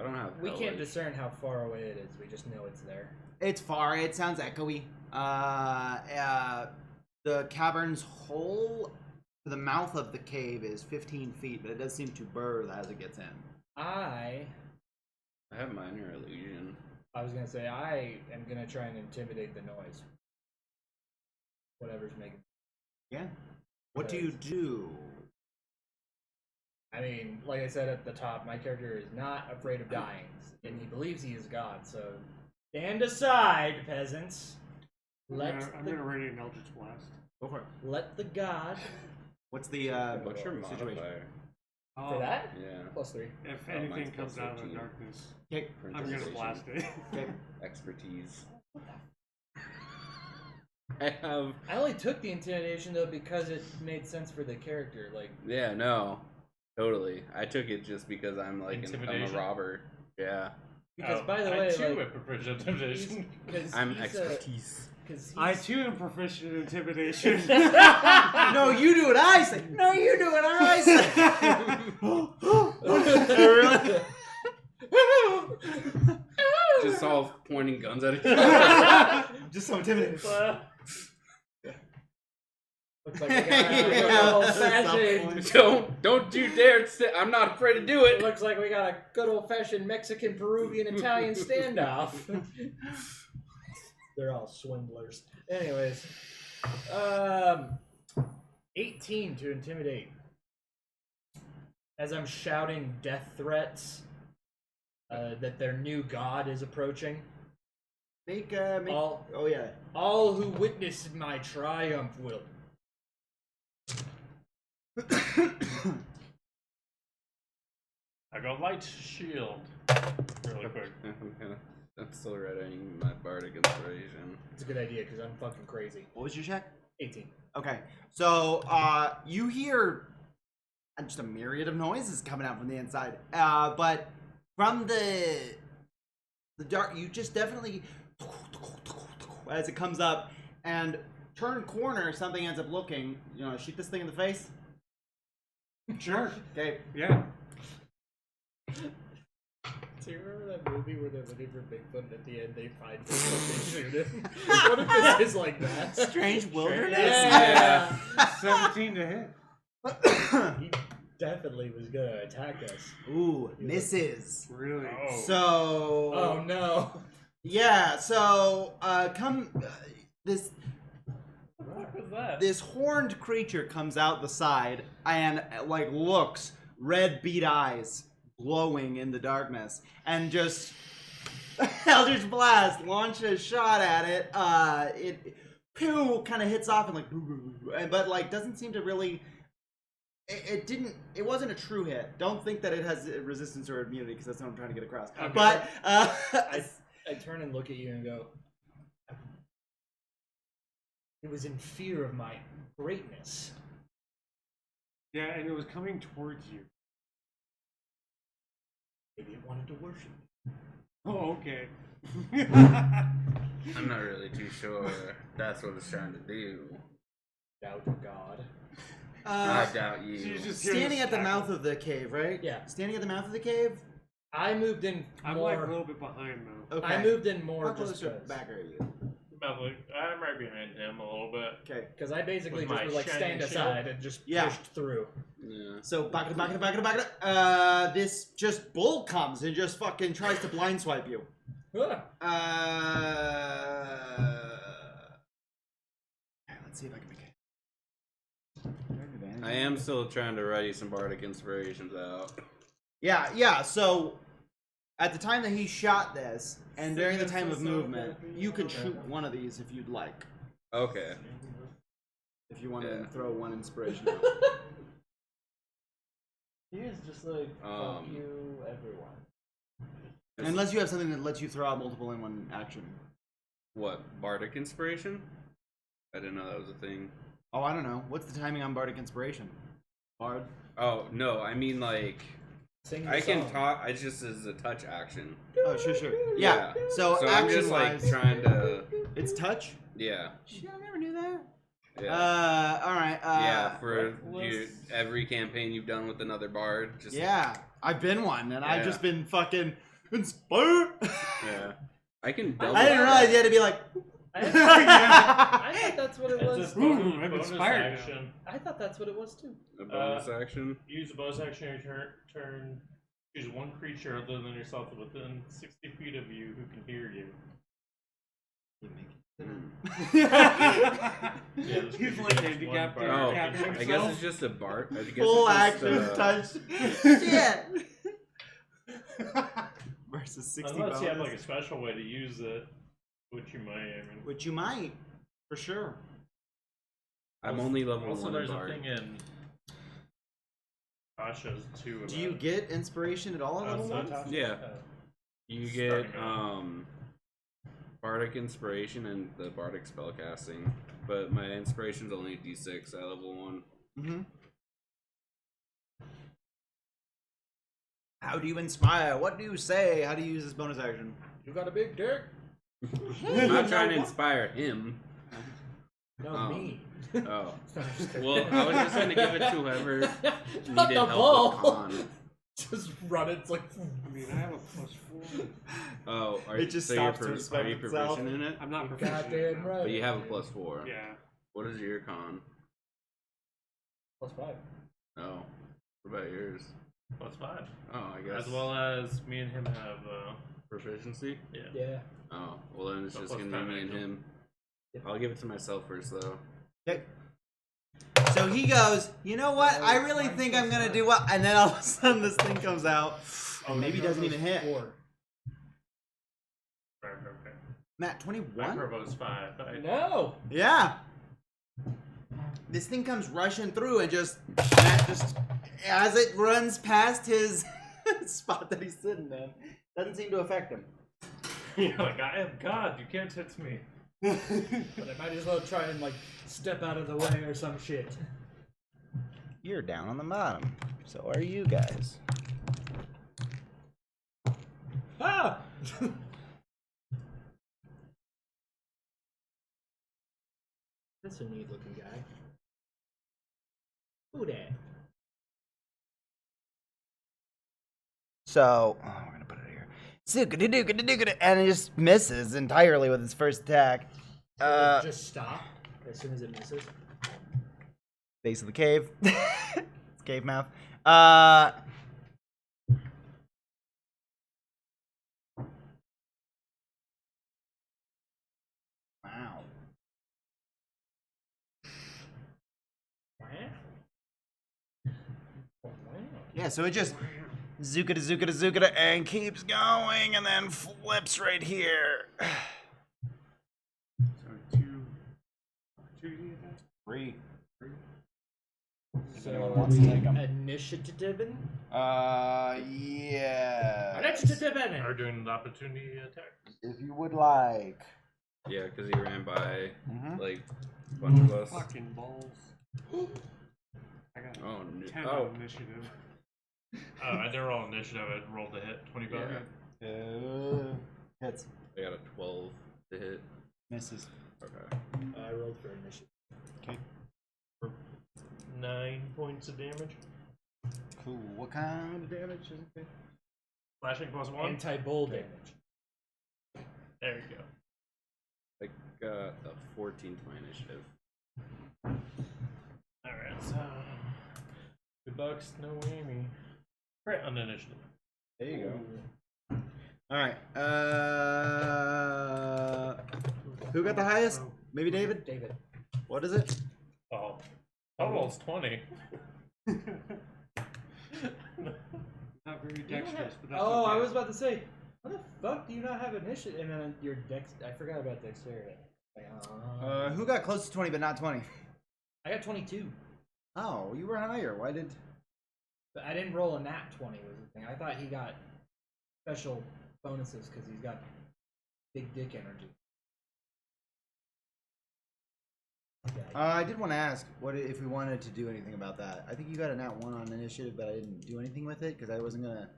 don't have. We hell can't light. discern how far away it is. We just know it's there. It's far. It sounds echoey. The cavern's hole to the mouth of the cave is 15 feet, but it does seem to burr as it gets in. I I have minor illusion. was gonna say I am gonna try and intimidate the noise. Whatever's making. Yeah. What do you do? I mean, like I said at the top, my character is not afraid of dying, and he believes he is God. So stand aside, peasants. I'm gonna radiant Eldritch Blast. Go for it. Let the God What's the What's your situation? modifier? for that Yeah. +3. If Oh, anything mine's comes plus out of the 13. darkness, Okay. I'm gonna Concentration. blast it. Okay. Expertise. I have. I only took the intimidation though because it made sense for the character. Like, Yeah, no. Totally. I took it just because I'm like I'm a Intimidation? robber. Yeah. because Oh, by the I way, too like, have proficient intimidation. I'm expertise. Because I too am proficient in intimidation. No, you do what I say. No, you do what I say. Just all pointing guns at each other. Just so intimidating. looks like we got a good old fashioned. Don't you dare sit. I'm not afraid to do It it. looks like we got a good old fashioned Mexican, Peruvian, Italian standoff. They're all swindlers. Anyways, 18 to intimidate. As I'm shouting death threats that their new god is approaching. Make All, oh yeah. all who witness my triumph will. I got light shield. Really quick. I'm still writing my bardic inspiration. It's a good idea because I'm fucking crazy. What was your check? 18. Okay. So you hear just a myriad of noises coming out from the inside. But from the dark, you just definitely as it comes up and turn corner, something ends up looking. You know, shoot this thing in the face. Sure. Okay. Yeah. Do you remember that movie where they're looking for Bigfoot and at the end they find Bigfoot and shoot him? What if this is like that? Strange wilderness. Yeah. 17 to hit. He definitely was gonna attack us. Ooh, misses. Really? Oh. So. Oh no. Yeah. So this. What was that? This horned creature comes out the side and like looks, red bead eyes glowing in the darkness, and just Eldritch Blast launch a shot at it. It kind of hits off and like, but like doesn't seem to really. It wasn't a true hit. Don't think that it has resistance or immunity because that's what I'm trying to get across. Okay. But I turn and look at you and go. It was in fear of my greatness. Yeah, and it was coming towards you. Maybe it wanted to worship me. Oh, okay. I'm not really too sure that's what it's trying to do. Doubt God. I doubt you. She's just here standing to at the stack mouth them. of the cave, right? Yeah. Standing at the mouth of the cave. I moved in I'm more. like a little bit behind though. Okay. I moved in more How just closer because. back are you? I'm right behind him a little bit. Okay. Because I basically With just my would like shining stand shield? aside and just Yeah. pushed through. Yeah. So back it. This just bull comes and just fucking tries to blind swipe you. Let's see if I can make it. I am still trying to ready some bardic inspirations out. Yeah. So, at the time that he shot this, and during the time of movement, you can shoot one of these if you'd like. Okay. If you want to throw one inspiration out. He is just like, fuck you, everyone. Unless you have something that lets you throw out multiple in one action. What, bardic inspiration? I didn't know that was a thing. Oh, I don't know. What's the timing on bardic inspiration? Bard? Oh no, I mean like Sing I the can song. talk. I just as a touch action. Oh, sure. Yeah. So I'm action just like wise, trying to. it's touch. Yeah. Shit, I never knew that. Yeah. All right. Yeah. For every campaign you've done with another bard. Just Yeah, I've been one, and I've Yeah. just been fucking inspired. Yeah. I can double. I didn't realize you had to be like. I thought that's what it It's was. a bonus, I'm bonus inspired. action. I thought that's what it was too. A bonus action. Use a bonus action on your turn. Choose one creature other than yourself within 60 feet of you who can hear you. Yeah, this He's creature like gets handicapped one or bar. captured I guess himself. it's just a bard. I guess Full it's action just, touch. Shit. Versus 60 Unless you have bonus. like a special way to use it, which you might. I mean, Which you might, for sure. I'm only level also 1 there's bard. a thing in Tasha's too. Do you get inspiration at all at level one? Yeah. You get bardic inspiration and the bardic spellcasting, but my inspiration's only d6 at level 1. Mm-hmm. How do you inspire? What do you say? How do you use this bonus action? You got a big dick. I'm not trying to inspire him. No, me. Oh. Well, I was just gonna give it to whoever Not needed the help ball. with con. Just run it. It's like. I mean, I have a +4. Oh, are It just so stops to you're respect are you itself. proficient in it? I'm not proficient. Goddamn right. But you have a +4. Yeah. What is your con? +5. Oh. What about yours? +5. Oh, I guess. As well as me and him have. Proficiency? Yeah. Yeah. Oh, well then it's So just plus gonna be 5 me and actually. him. Yep. I'll give it to myself first though. Okay. So he goes, you know what? I really think I'm gonna do well. And then all of a sudden this thing comes out. Oh, Maybe it doesn't even hit. 4. Right. Matt, My 21? provo's 5. No. Yeah. This thing comes rushing through and Matt just, as it runs past his spot that he's sitting in, doesn't seem to affect him. You're like, I am God. You can't hit me. But I might as well try and like step out of the way or some shit. You're down on the bottom. So are you guys. Ah! That's a neat looking guy. Who that? So, we're gonna put it here. Zookada-dookada-dookada, and it just misses entirely with its first attack. Just stop as soon as it misses. Base of the cave. It's cave mouth. Wow. Yeah, so it just zookada, and keeps going, and then flips right here. So 2 Three. So anyone wants to take 'em. initiative. Yeah. Initiative. Are doing the opportunity attack. If you would like. Yeah, because he ran by Mhm. like a bunch of us. Fucking balls. I got Oh, no. 10 Oh. on initiative. I didn't roll initiative. I rolled a hit. 25. Yeah. Hits. I got a 12 to hit. Misses. Okay. I rolled for initiative. Okay. 9 points of damage. Cool. What kind of damage is it? Slashing +1. Anti-bull damage. There you go. I got a 14 to my initiative. Alright, so. $2, no Amy. Right on initiative. There you go. All right. Who got the highest? Oh. Maybe David. David. What is it? Oh, total's 20. Not very dexterous, but that's Oh, okay. I was about to say, how the fuck do you not have initiative? And then your dex. I forgot about dexterity. Like, Who got close to 20 but not 20? I got 22. Oh, you were higher. Why did? But I didn't roll a nat 20 was the thing. I thought he got special bonuses because he's got big dick energy. I did want to ask what if we wanted to do anything about that. I think you got a nat 1 on initiative, but I didn't do anything with it because I wasn't gonna.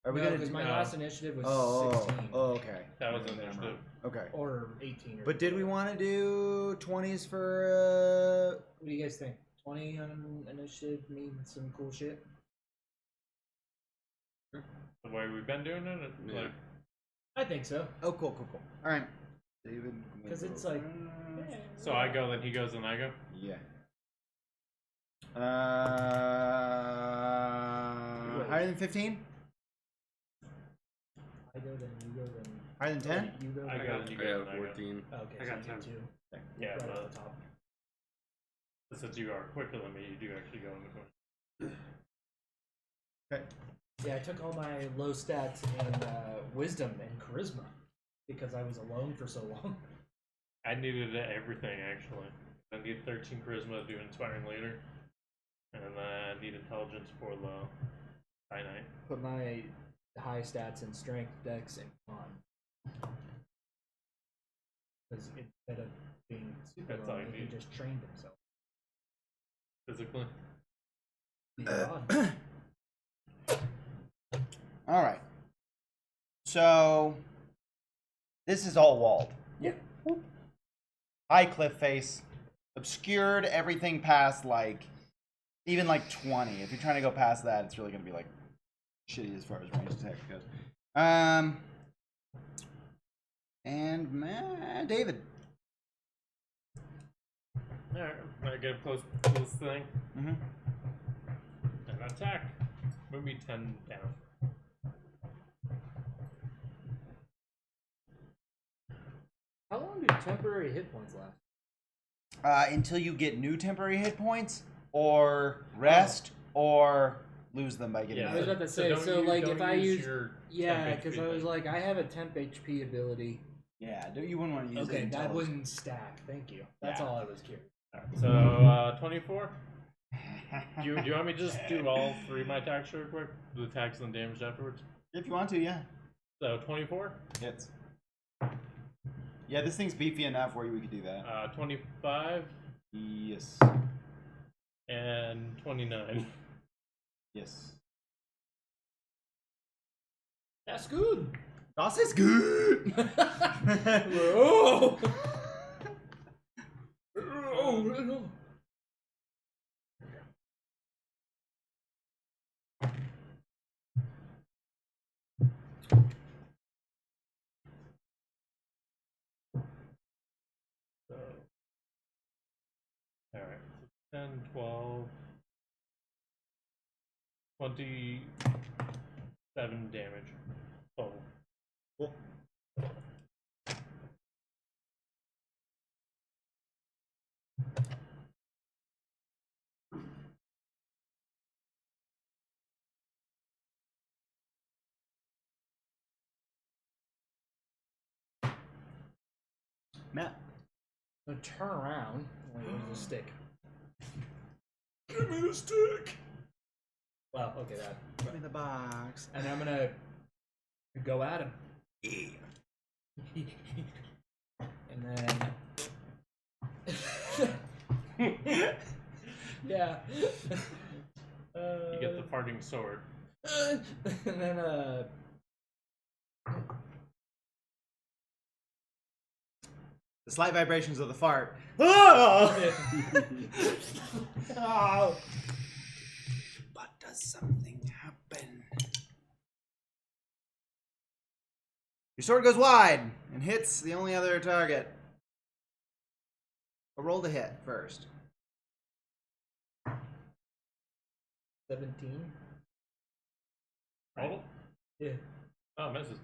Are we No, gonna? because my no. last initiative was Oh, 16 okay. That was Then I'm initiative. wrong. Okay. or 18. Or But did we want to do 20s for? What do you guys think? 20 on initiative means some cool shit. The way we've been doing it, Yeah. like, I think so. Oh, cool. All right. David. Because it's like. so I go, then he goes, then I go. Yeah. Higher than 15? I go, then you go, then. Higher than 10? You go. I go, then you I go, got then I go. 14. Oh, okay, I so got you 10. get 2. Yeah, Right but at the top. since you are quicker than me, you do actually go in the 20. Okay. Yeah, I took all my low stats in wisdom and charisma because I was alone for so long. I needed everything, actually. I need 13 charisma to do inspiring later. And then I need intelligence for the finite. Put my high stats in strength, dex, and con. Because instead of being super That's all lonely, you he need. just trained himself. Physically. God. All right. So this is all walled. Yeah. High cliff face, obscured everything past like even like 20. If you're trying to go past that, it's really gonna be like shitty as far as range attack goes. And David. Alright, I get close to this thing. Mm-hmm. And attack. Move me 10 down. How long do temporary hit points last? Until you get new temporary hit points, or rest, or lose them by getting. Yeah, I was hit. about to say, don't so, like, don't if I use- your Yeah, temp because HP I was thing. like, I have a temp HP ability. Yeah, you wouldn't want to use it. Okay, until that it's- wouldn't stack. Thank you. That's Yeah. all I was curious. Alright, so 24. Do you want me to just do all 3 of my attacks real quick? The attacks and the damage afterwards? If you want to, yeah. So 24, Hits. Yeah, this thing's beefy enough where we could do that. 25, Yes. and 29. Yes. That's good. Das ist good. Oh! Oh, no. So, alright, 10, 12, 27 damage total. Cool. Matt. I'm gonna turn around. Wait, where's the stick? Give me the stick! Well, okay, that. Give me the box. And I'm gonna go at him. And then. Yeah. You get the farting sword. And then, The slight vibrations of the fart. Oh! But does something happen? Your sword goes wide and hits the only other target. A roll to hit first. 17. Total? Yeah. Oh, misses.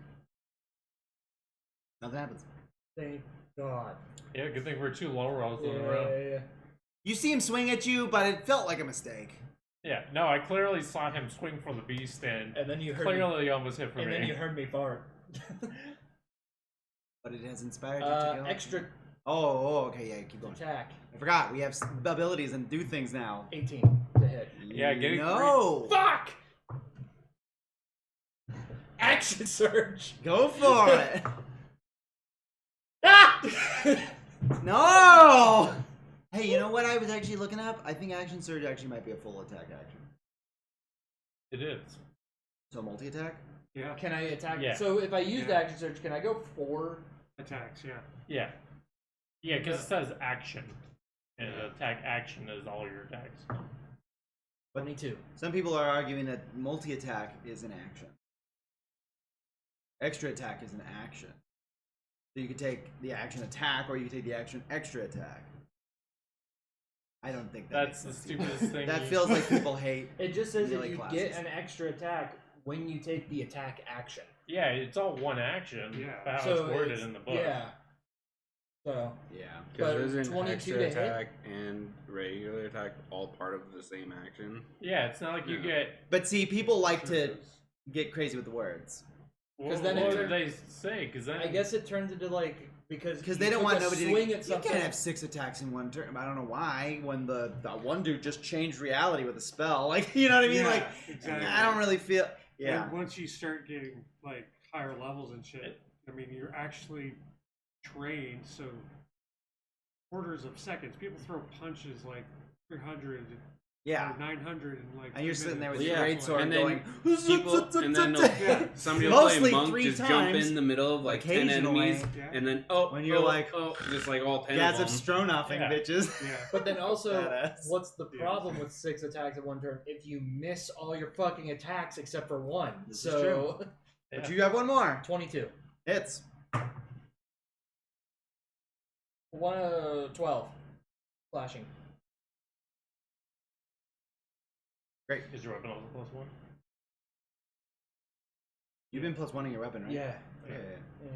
Nothing happens. Thank God. Yeah, good thing we're 2 low rolls in a Yeah, row. yeah, yeah. You see him swing at you, but it felt like a mistake. Yeah, no, I clearly saw him swing for the beast and And then you heard me, clearly almost hit for and me. then you heard me fart. But it has inspired you to go. Extra Oh, okay, yeah, keep going. attack. I forgot, we have abilities and do things now. 18 to hit. Yeah, getting No! Fuck! Action surge! Go for it! Ah! No! Hey, you know what I was actually looking up? I think Action Surge actually might be a full attack action. It is. So multi-attack? Yeah. Can I attack? Yeah. So if I use the Yeah. action surge, can I go 4? Attacks, yeah. Yeah. Yeah, because it says action. And attack action is all your attacks. 22. Some people are arguing that multi-attack is an action. Extra attack is an action. So you could take the action attack, or you could take the action extra attack. I don't think That's makes the sense to me. stupidest thing. That feels like people hate. It just says that melee you classes. get an extra attack when you take the attack action. Yeah, it's all one action. Yeah. How So it's worded it's- in the book. Yeah. So, Yeah. But Because isn't 22 extra to hit? attack and regular attack all part of the same action? Yeah, it's not like you Yeah. get. But see, people like to get crazy with the words. Because then what it did they say? Because then I guess it turns into like because they you don't took want a nobody swing to. at You something. can't have 6 attacks in one turn. I don't know why. When the one dude just changed reality with a spell, like you know what I mean? Yeah, Like exactly. I don't really feel. Yeah. And once you start getting like higher levels and shit, I mean, you're actually trained. So quarters of seconds, people throw punches like 300 Yeah. or 900 and like. And you're sitting there with Well, your yeah, great sword and then going. people, and then Yeah. somebody will play Mostly monk, 3 just jump times, in the middle of like 10 occasionally. enemies, Yeah. and then When you're like, just like all 10 Gads of of them. Stronoffing Yeah. bitches. Yeah. But then also, Badass. what's the Yeah. problem with 6 attacks at one turn if you miss all your fucking attacks except for 1? This is So, But you have one more. 22. Hits. 12. Flashing. Great. Is your weapon also +1? You've been +1 in your weapon, right? Yeah. Yeah. Yeah.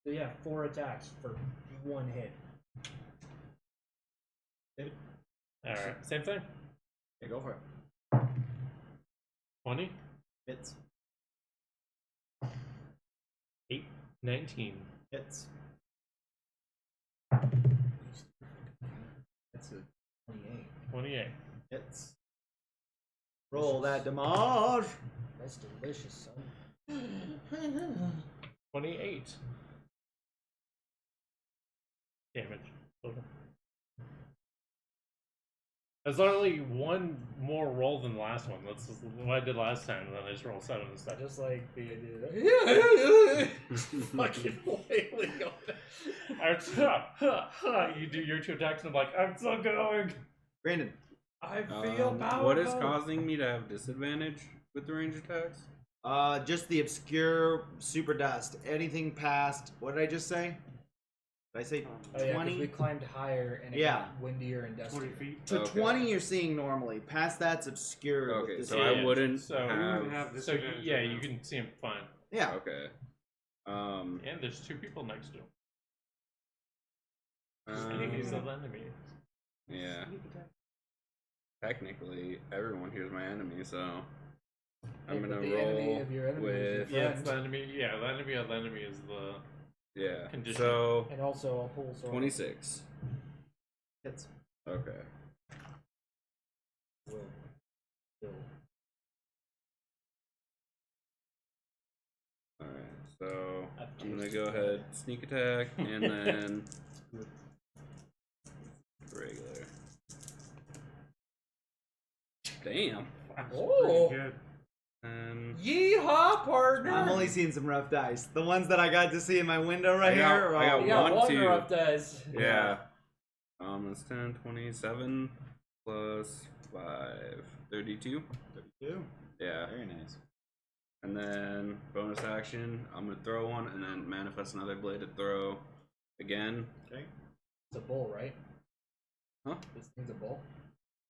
So yeah, 4 attacks for 1 hit. Alright, same thing. Yeah, go for it. 20, Hits. 8, 19. Hits. That's a 28. 28. Hits. Roll that damage. That's delicious, son. 28. Damage. Total. There's only one more roll than the last one. That's just what I did last time, and then I just rolled 7 instead. Just like the idea fucking wailing on You do your 2 attacks, and I'm like, I'm still going. Brandon. I feel powerful. What is causing me to have disadvantage with the range attacks? Just the obscure super dust. Anything past, what did I just say? Did I say Oh yeah, 20? because we climbed higher and it Yeah. got windier and dustier. 20 feet. So Okay. 20 you're seeing normally. Past that's obscure. Okay, with so this I wouldn't So- You have. wouldn't have So, disadvantage yeah, right you now. can see him fine. Yeah. Okay. And there's 2 people next to him. He's Um, the enemy. yeah. Technically, everyone here's my enemy, so I'm Yeah, gonna but the enemy roll of your enemy is your with Yeah, it's the friend. enemy. Yeah, the enemy of the enemy is the. yeah. Condition. So And also a whole sword. 26. Hits. Okay. Will. Kill. Alright, so I've I'm gonna tasted go it. ahead, sneak attack, and then regular. Damn. Oh! Pretty good. Yeehaw, partner! I'm only seeing some rough dice. The ones that I got to see in my window right I got- here are I got all You got 1, one 2. rough dice. Yeah. It's 10, 27 plus 5, 32. 32. Yeah. Very nice. And then bonus action, I'm gonna throw one and then manifest another blade to throw again. Okay. It's a bull, right? Huh? This thing's a bull?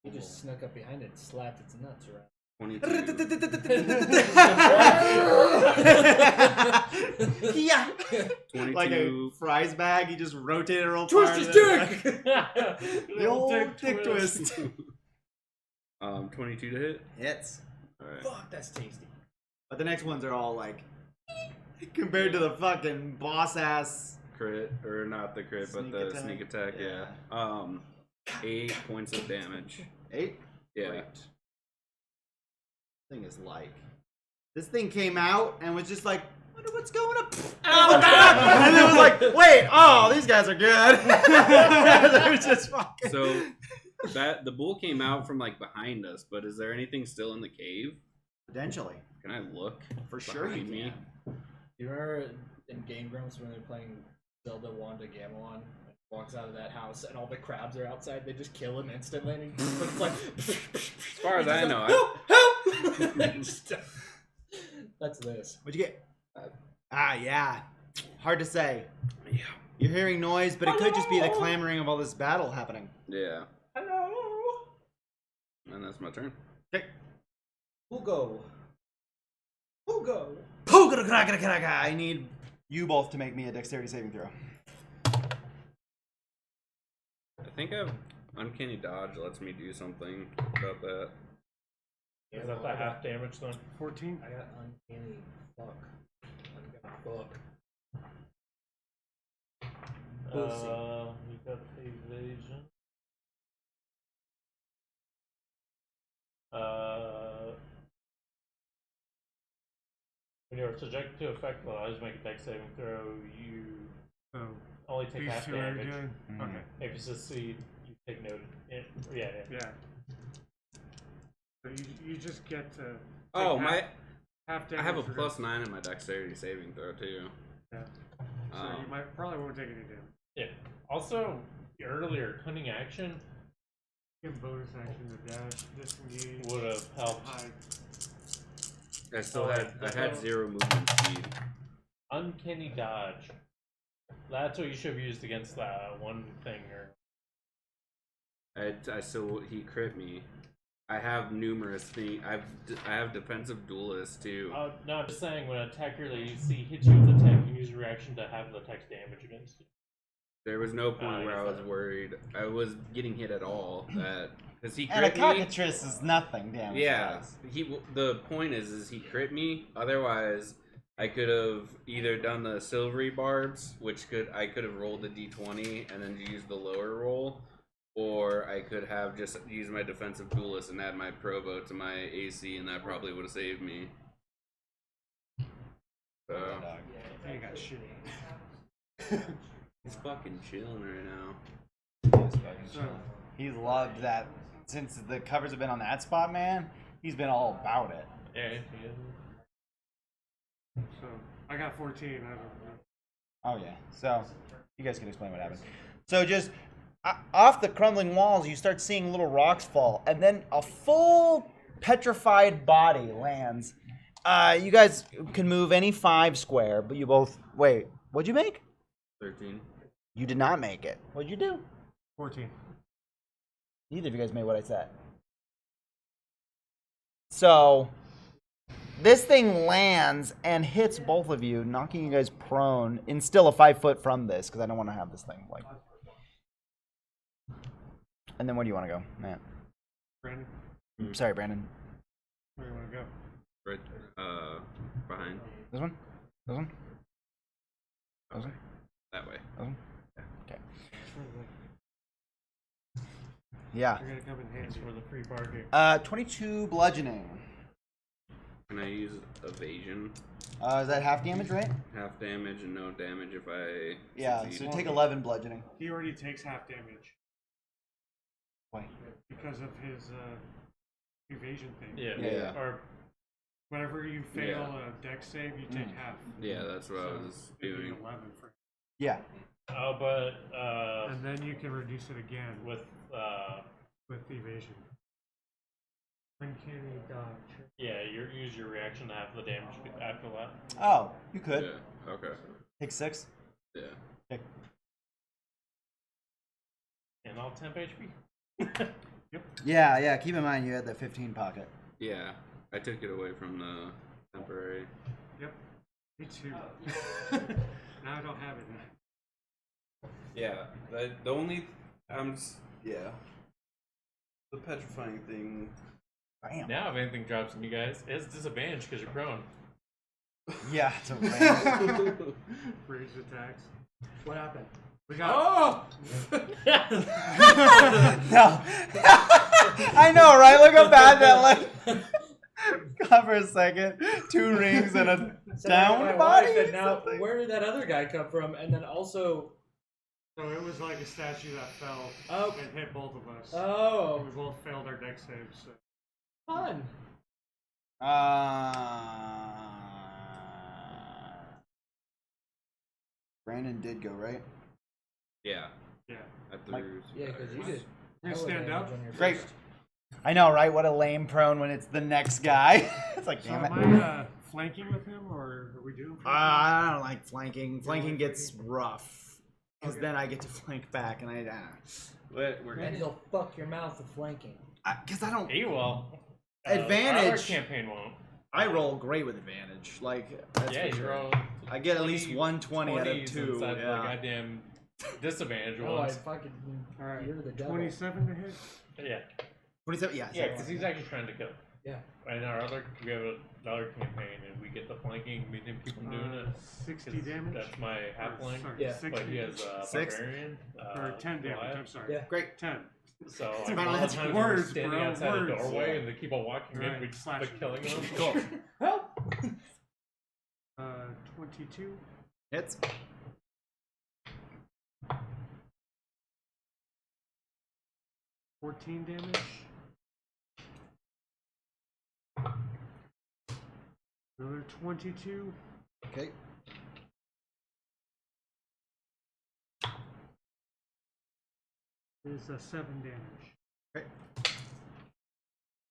You just snuck up behind it and slapped its nuts around. 22. Yeah. 22. Like a fries bag, you just rotate it real Twist far. his and dick! The old dick twist. 22 to hit. Hits. Alright. Fuck, that's tasty. But the next ones are all like compared to the fucking boss ass. Crit, or not the crit, but Sneak the attack? sneak attack, yeah. 8 points of damage. 8? Yeah. Great. Thing is like. This thing came out and was just like, wonder what's going on. And it was like, wait, oh, these guys are good. They're just fucking. So that the bull came out from like behind us, but is there anything still in the cave? Potentially. Can I look? For sure you behind me? can. Do you remember in Game Grumps when they're playing Zelda Wanda Gamelon? Walks out of that house and all the crabs are outside. They just kill him instantly. And it's like, As far as I know, help! That's this. What'd you get? Yeah. Hard to say. Yeah. You're hearing noise, but it could just be the clamoring of all this battle happening. Yeah. Hello. And that's my turn. Okay. Hugo. I need you both to make me a dexterity saving throw. I think I've uncanny dodge lets me do something about that. Is that the half damage then? 14. I got uncanny fuck. Fuck. You got evasion. When you're subject to effect while I just make a dex saving throw, you So only take these half two are damage. good. Mhm. Okay. If you succeed, you take no. Yeah. Yeah. So you just get to. Oh, take my! half I have a damage for +9 in my dexterity saving throw too. Yeah. So you might probably won't take any damage. Yeah. Also, earlier cunning action Give bonus action to dash, disengage, would have helped. hide. I still Oh, had I had 0 movement speed. Uncanny dodge. That's what you should have used against that one thing. Or I still he crit me. I have numerous things. I have defensive duelist too. no, I'm just saying when an attacker that you see hits you with attack, you use your reaction to have the attack's damage against you. There was no point I where I guess was worried. I was getting hit at all. That because he And a crit me. cockatrice is nothing damage. Yeah, the point is he crit me. Otherwise, I could have either done the silvery barbs, which I could have rolled the d20 and then used the lower roll, or I could have just used my defensive duelist and add my provo to my AC, and that probably would have saved me. So I ain't got shit. he's fucking chilling right now. So He's loved that since the covers have been on that spot, man. He's been all about it. Yeah. so I got 14. I don't know. Oh yeah. So you guys can explain what happened. So just off the crumbling walls, you start seeing little rocks fall, and then a full petrified body lands. You guys can move any 5 square, but you both wait. What'd you make? 13. You did not make it. What'd you do? 14. Neither of you guys made what I said. So this thing lands and hits both of you, knocking you guys prone in still a 5 foot from this, because I don't want to have this thing like. And then where do you want to go, Matt? Brandon, Sorry, Brandon. where do you want to go? Right, behind This one? This one? This one? that way. This one? Okay. It's for Yeah. You're gonna come in It's handy. for the free bargain. 22 bludgeoning. Can I use evasion? Is that half damage, right? Half damage and no damage if I Yeah, succeed. so take 11 bludgeoning. He already takes half damage Why? because of his evasion thing. Yeah. Yeah. Or Whenever you fail Yeah. a dex save, you take half. Yeah, that's what I So was it'd be doing. 11 for. Yeah. but And then you can reduce it again with evasion. Uncanny dodge. yeah, use your reaction to have the damage after that. Oh, you could. Yeah. Okay. Take 6. Yeah. Okay. And all temp HP. Yeah, keep in mind you had the 15 pocket. Yeah. I took it away from the temporary. Yep. Me too. Now I don't have it. Yeah, the only yeah. The petrifying thing. Bam. Now, if anything drops on you guys, it's disadvantage because you're prone. Yeah, it's a range. Ranged attacks. What happened? We got. Oh! No. I know, right? Look how bad that looked. God, for a second. 2 rings and a So down my body. wife, and now something. where did that other guy come from? And then also, So it was like a statue that fell oh, and hit both of us. oh, We both failed our deck saves. So. fun. Brandon did go, right? Yeah, Yeah. I threw. Mike- Yeah, because you did. You hella stand damage up. on your Great. first. I know, right? What a lame prone when it's the next guy. It's like, So damn it. am I flanking with him, or are we doing? I don't like flanking. Flanking like gets rough. Because Okay. then I get to flank back, and We're And he'll fuck your mouth with flanking. because I don't. He will. Advantage. Our campaign won't. I roll great with advantage. Like, that's Yeah, for you sure. roll. I get at least 20 120 out of 20s 2. inside Yeah. the goddamn disadvantage Oh, I ones. fucking. All right. You're the devil. 27 to hit. Yeah. 27. Yeah. Yeah, because he's actually trying to kill. Yeah. In our other, we have another campaign, and we get the flanking. We didn't keep him doing it. 60 'cause damage. That's my half Or, lane. sorry, Yeah. 60. But he has 6? barbarian. or 10 damage. Goliath. I'm sorry. Yeah. Great. 10. So It's like, about all the that's times words, we're standing bro, outside the words. doorway, Yeah. and they keep on walking Right, in, we just slash. like killing them. Cool. Help! 22. Hits. $14 damage. Another 22. Okay. Is 7 damage.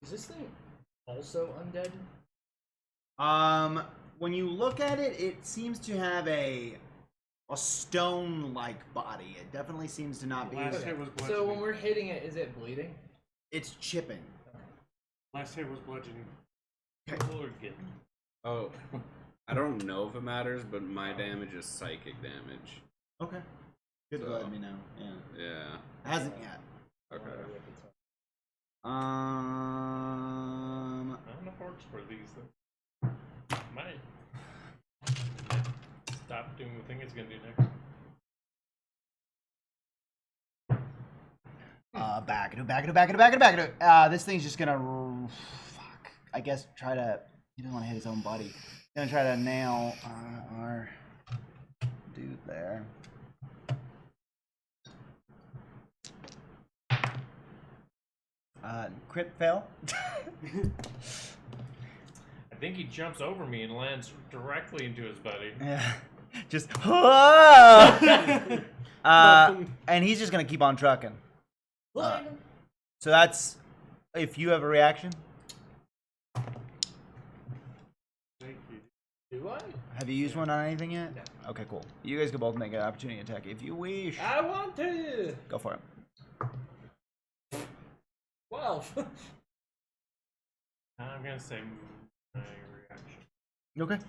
Is this thing also undead? When you look at it, it seems to have a stone-like body. It definitely seems to not be. Last hit was bludgeoning. So when we're hitting it, is it bleeding? It's chipping. Last hit was bludgeoning. Lord, Oh, I don't know if it matters, but my damage is psychic damage. Okay. Good to So- let me know. Yeah. Yeah. It hasn't yet. Okay. I don't know if it works for these things. Might stop doing the thing it's gonna do next. Back. This thing's just gonna. Fuck. I guess try to. He doesn't want to hit his own buddy. He's gonna try to nail our dude there. Crit fail. I think he jumps over me and lands directly into his buddy. Yeah. Just. And he's just gonna keep on trucking. So that's. If you have a reaction, Thank you. Do I? have you used one on anything yet? No. Okay, cool. You guys can both make an opportunity attack if you wish. I want to. Go for it. 12. I'm gonna say my reaction. Okay.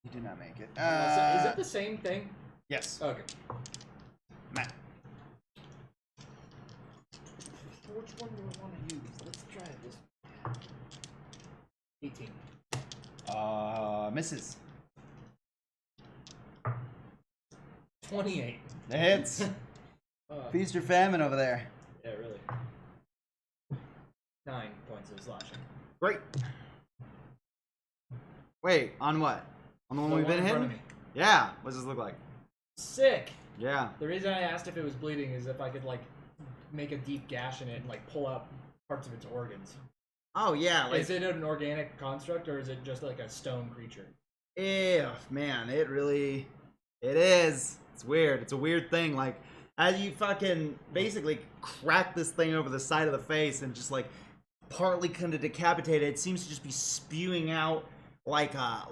You did not make it. Is it the same thing? Yes. Okay. Matt. Which one do I want to use? Let's try this. 18. Misses. 28. The hits. Feast or famine over there. Yeah, really. 9 points of slashing. Great. Wait, on what? On the one we've been in front hitting? of me. Yeah. What does this look like? Sick. Yeah. The reason I asked if it was bleeding is if I could like make a deep gash in it and like pull out parts of its organs. Oh yeah. Like, Is it an organic construct or is it just like a stone creature? man, it really, it is. It's weird. It's a weird thing. Like, as you fucking basically crack this thing over the side of the face and just like partly kind of decapitate it, it seems to just be spewing out like a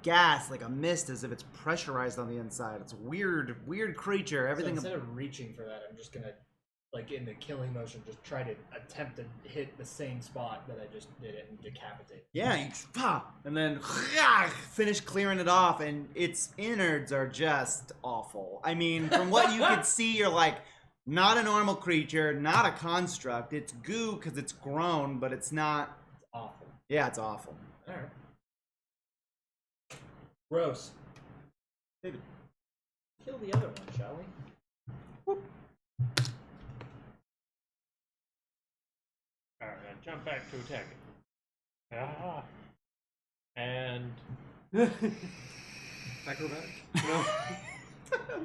gas, like a mist, as if it's pressurized on the inside. It's a weird creature. So Everything. instead of reaching for that, I'm just gonna like in the killing motion, just try to attempt to hit the same spot that I just did it and decapitate. Yeah, you pop, and then finish clearing it off, and its innards are just awful. I mean, from what you could see, you're like, not a normal creature, not a construct. It's goo because it's grown, but it's not. It's awful. Yeah, it's awful. All right. Gross. David. Kill the other one, shall we? Alright, jump back to attack it. Ah. And Acrobatic? no.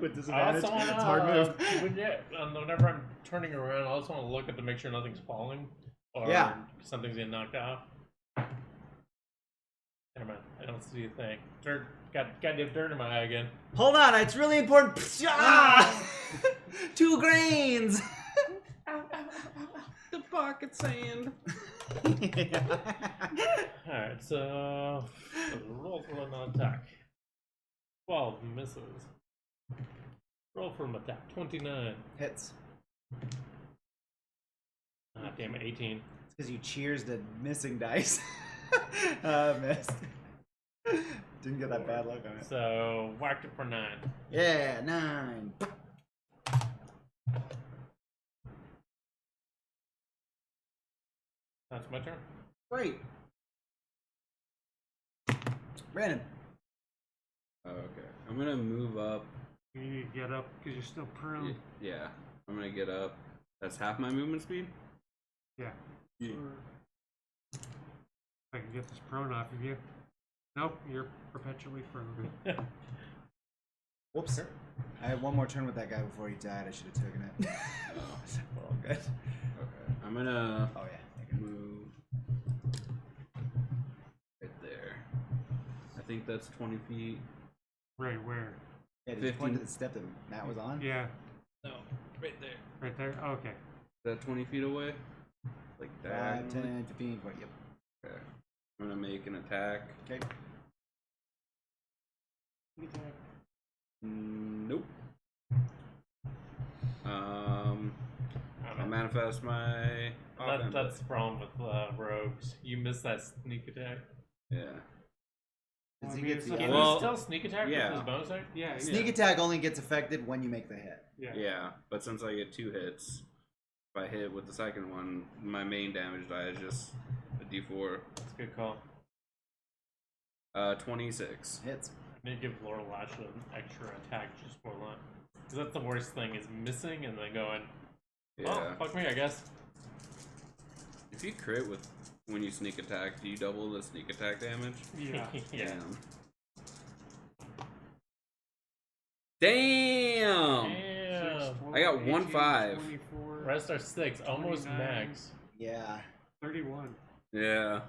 With I disadvantage. also want to. It's a hard move. Whenever I'm turning around, I also want to look at to make sure nothing's falling or Yeah. something's getting knocked off. Never mind, I don't see a thing. Dirt, got dirt in my eye again. Hold on, it's really important. Ah! 2 grains. The pocket sand. Alright, so roll for an attack. 12 misses. Roll for an attack. 29. Hits. Ah, damn it, 18. It's because you cheers the missing dice. Missed. Didn't get that bad luck on it. So whacked it for 9. Yeah, 9. That's my turn. Great. Brandon. Okay, I'm gonna move up. You need to get up because you're still prone. Yeah, I'm gonna get up. That's half my movement speed. Yeah. Yeah. If I can get this prone off of you. Nope, you're perpetually prone. Whoops. I had one more turn with that guy before he died. I should have taken it. We're all good. Okay, I'm gonna Oh, yeah. move right there. I think that's 20 feet. Right where? Yeah, did you point 15. to the step that Matt was on? Yeah, No, right there. right there. Oh, okay. Is that 20 feet away? Like that. 5, 10, 15, 20. Yep. Okay. I'm gonna make an attack. Okay. Nope. I manifest my. That's the problem with rogues. You miss that sneak attack. Yeah. Does I he mean, get it's the a- Can Well, you still sneak attack yeah. with his bonus attack? Yeah, Sneak attack only gets affected when you make the hit. yeah. Yeah, but since I get 2 hits, if I hit with the second one, my main damage die is just a D4. That's a good call. Hits. 26. I need to give Laurel Lash an extra attack just for that. Because that's the worst thing, is missing and then going, Yeah. oh, fuck me, I guess. If you crit with when you sneak attack, do you double the sneak attack damage? Yeah. Yeah. Damn! Damn. I got 1 5. 24, Rest are 6, almost 29. max. Yeah. 31. Yeah.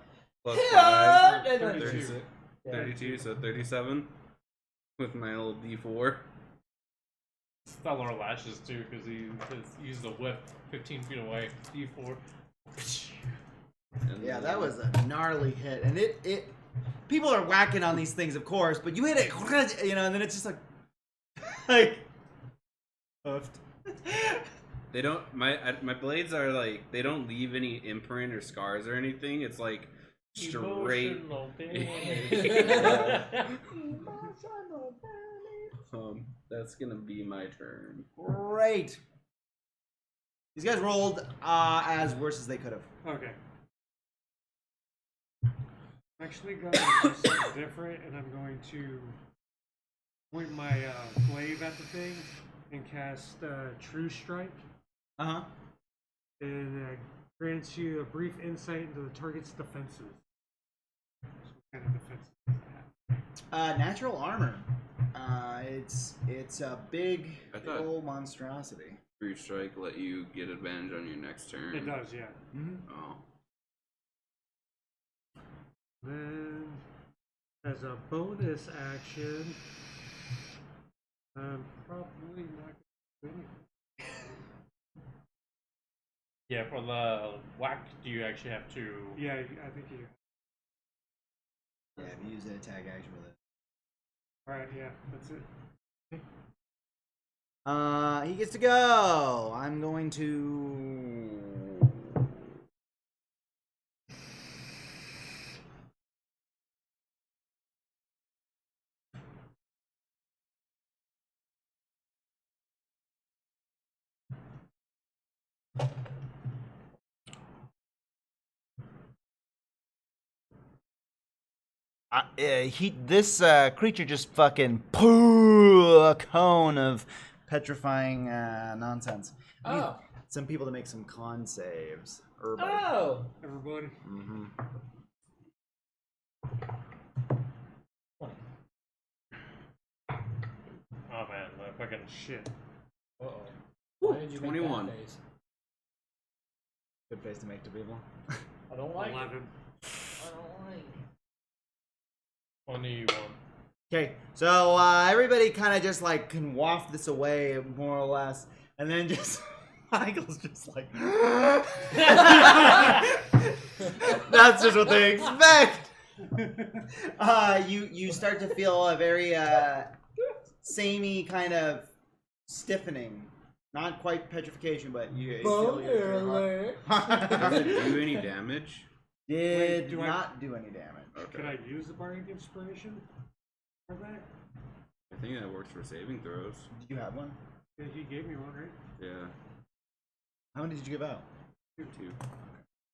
Plus Yeah, 5. 32. 36. 32, so 37. With my little D4. It's not Laurel Lashes too, because he used the whip 15 feet away. D4. And Yeah, then- that was a gnarly hit. And it people are whacking on these things, of course, but you hit it, you know, and then it's just like, like, hoofed. They don't. My blades are like they don't leave any imprint or scars or anything. It's like straight. Emotional Yeah. damage. That's gonna be my turn. Great. These guys rolled as worse as they could have. Okay. I'm actually going to do something different, and I'm going to point my glaive at the thing and cast True Strike. Uh-huh. And grants you a brief insight into the target's defenses. So what kind of defenses does it have? Natural armor. It's a big I thought- old monstrosity. Free strike let you get advantage on your next turn. It does, yeah. Mm-hmm. Oh. Then, as a bonus action, I'm probably not going to do anything. Yeah, for the whack, do you actually have to? Yeah, I think you. Yeah, if you use an attack action with it. Alright, yeah, that's it. He gets to go. I'm going to. This creature just fucking a cone of petrifying nonsense. I need Oh. some people to make some con saves. Everybody. Oh. Everybody. Mm-hmm. 20. Oh man, the fucking shit. Uh oh. Why did you 21. make that face? Good face to make to people. I don't like 11. it. I don't like it. 21. Okay, so everybody kind of just like can waft this away, more or less, and then just Michael's just like, that's just what they expect. You start to feel a very samey kind of stiffening, not quite petrification, but you feel your Does it do any damage? did Wait, do I- not do any damage. Could I use the bardic inspiration for that? I think that works for saving throws. Did you have one? Yeah, he gave me one, right? Yeah, How many did you give out? 2.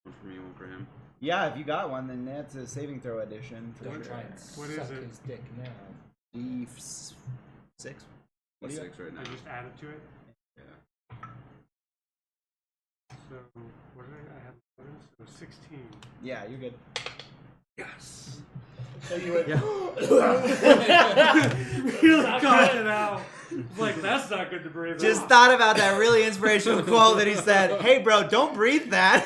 One for me, one for him. Yeah, if you got one, then that's a saving throw addition. For Don't sure. try and What suck is it? his dick now. D6. What do you 6 right now. I just added to it. Yeah. So, what did I have? 11, so 16. Yeah, you're good. Yes! So you went. Really got it out. Like, that's not good to breathe Just out. thought about that really inspirational quote that he said. Hey, bro, don't breathe that.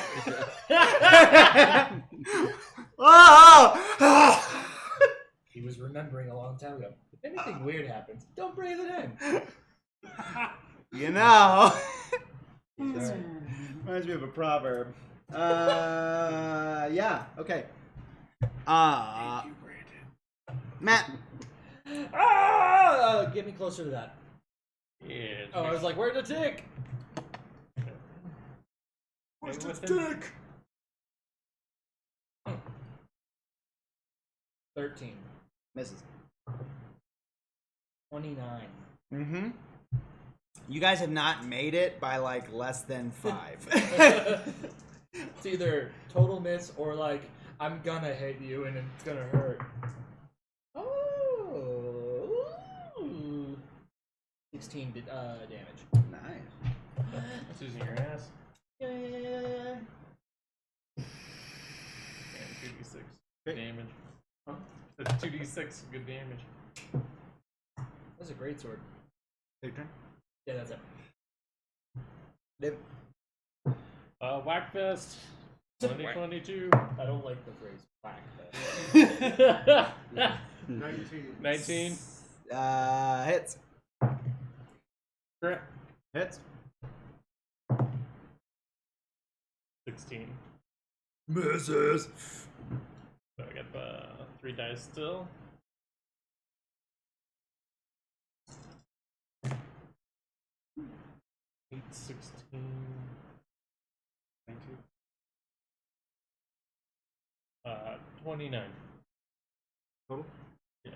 Oh! He was remembering a long time ago. If anything weird happens, don't breathe it in. You know. Alright. Reminds me of a proverb. Yeah, okay. Matt. Get me closer to that. Yeah. Oh, I was like, where'd the tick? Where's the Dick? 13. Misses. 29. Mm-hmm. You guys have not made it by like less than 5. It's either total miss or like, I'm gonna hit you and it's gonna hurt. Oh. Ooh. 16 damage. Nice. That's using your ass. Yeah. And 2d6 Great. damage. Huh? That's 2d6 good damage. That's a great sword. Your turn. Yeah, that's it. David. Whackfest 2022. I don't like the phrase whack. 19. 19. Hits. Correct. Hits. 16. Misses. So I got the 3 dice still. 8, 16, 19. 29. Total? Yeah.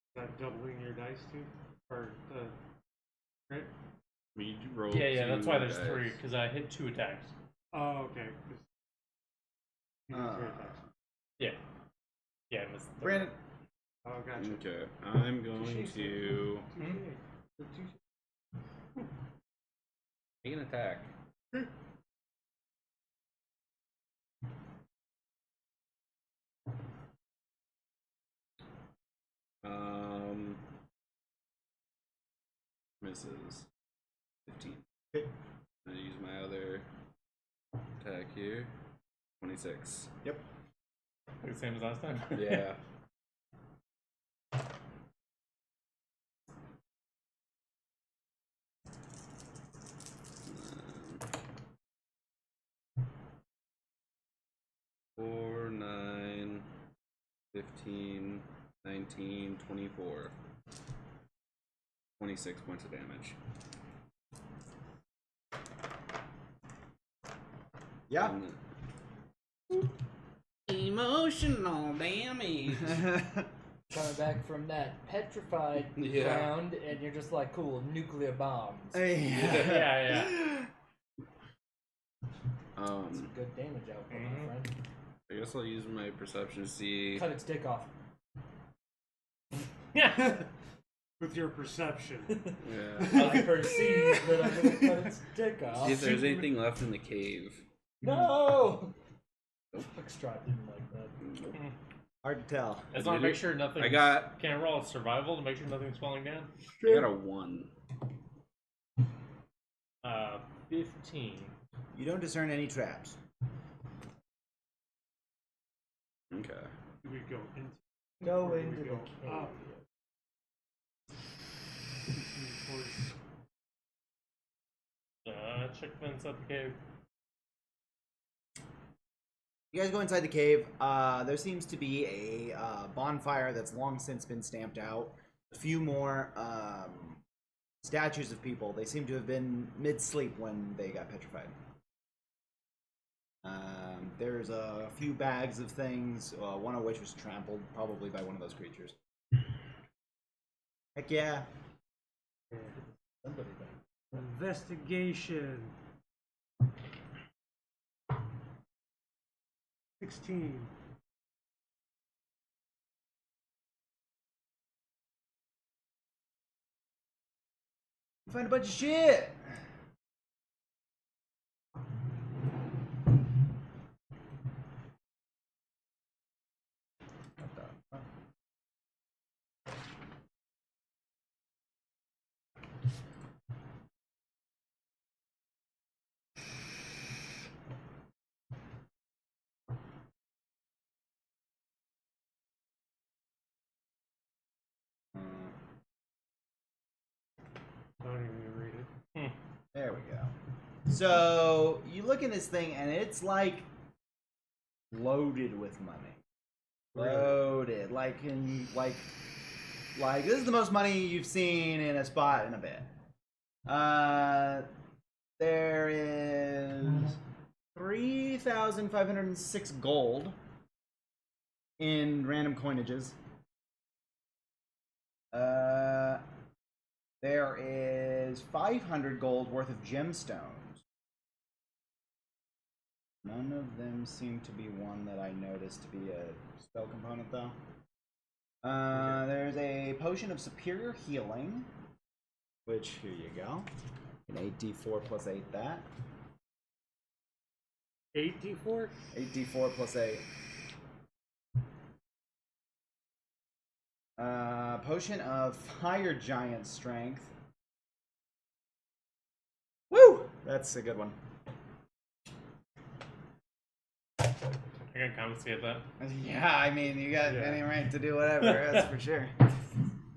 Is that doubling your dice too? Or the. Right? We roll Yeah, that's why there's dice. 3, because I hit 2 attacks. Oh, okay. 'Cause you did 3 attacks. Yeah. Yeah, I missed the Brandon. Oh, gotcha. Okay, I'm going Touche, to Touche. make an attack. Misses 15. Okay. I'm gonna use my other attack here. 26. Yep. The same as last time. Yeah. Four, 9, 15, 19, 24. 26 points of damage. Yeah. Emotional damage. Coming back from that petrified Yeah. round, and you're just like, cool, nuclear bombs. Yeah. Some good damage output, my friend. I guess I'll use my perception to see. Cut its dick off. Yeah. With your perception. Yeah. I perceive that I'm gonna cut its dick off. See if there's anything left in the cave. No! Foxtrot didn't like that. Hard to tell. I just want to make sure nothing. I got- Can I roll a survival to make sure nothing's falling down? I got a 1. 15. You don't discern any traps. Okay. Do we go into Go or do into we the go cave. up? Check the inside the cave. You guys go inside the cave. There seems to be a bonfire that's long since been stamped out. A few more statues of people. They seem to have been mid-sleep when they got petrified. There's a few bags of things, one of which was trampled, probably by one of those creatures. Heck yeah. Somebody done. Investigation. 16. You find a bunch of shit! What the fuck? I don't even read it. There we go. So you look in this thing, and it's like loaded with money. Loaded, like this is the most money you've seen in a spot in a bit. There is 3,506 gold in random coinages. There is 500 gold worth of gemstones. None of them seem to be one that I noticed to be a spell component, though. There's a potion of superior healing, which, here you go. An 8d4 plus 8 that. 8d4? 8d4 plus 8. Potion of fire giant strength. Woo! That's a good one. I can confiscate that. Yeah, I mean, you got any right to do whatever, that's for sure.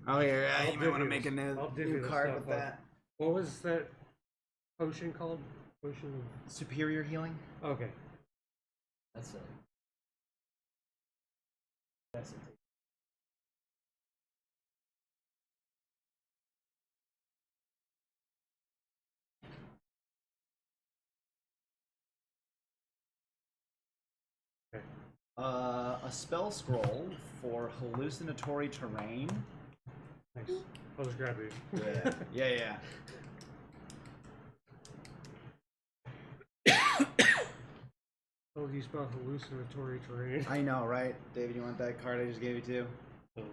Oh, here, you might want to make a I'll divvy new the card stuff with up. that. What was that potion called? Potion Superior healing? of... Okay. That's it. That's it. A spell scroll for hallucinatory terrain. Nice. I'll just grab these. Yeah. Oh, you spell hallucinatory terrain. I know, right? David, you want that card I just gave you too? So,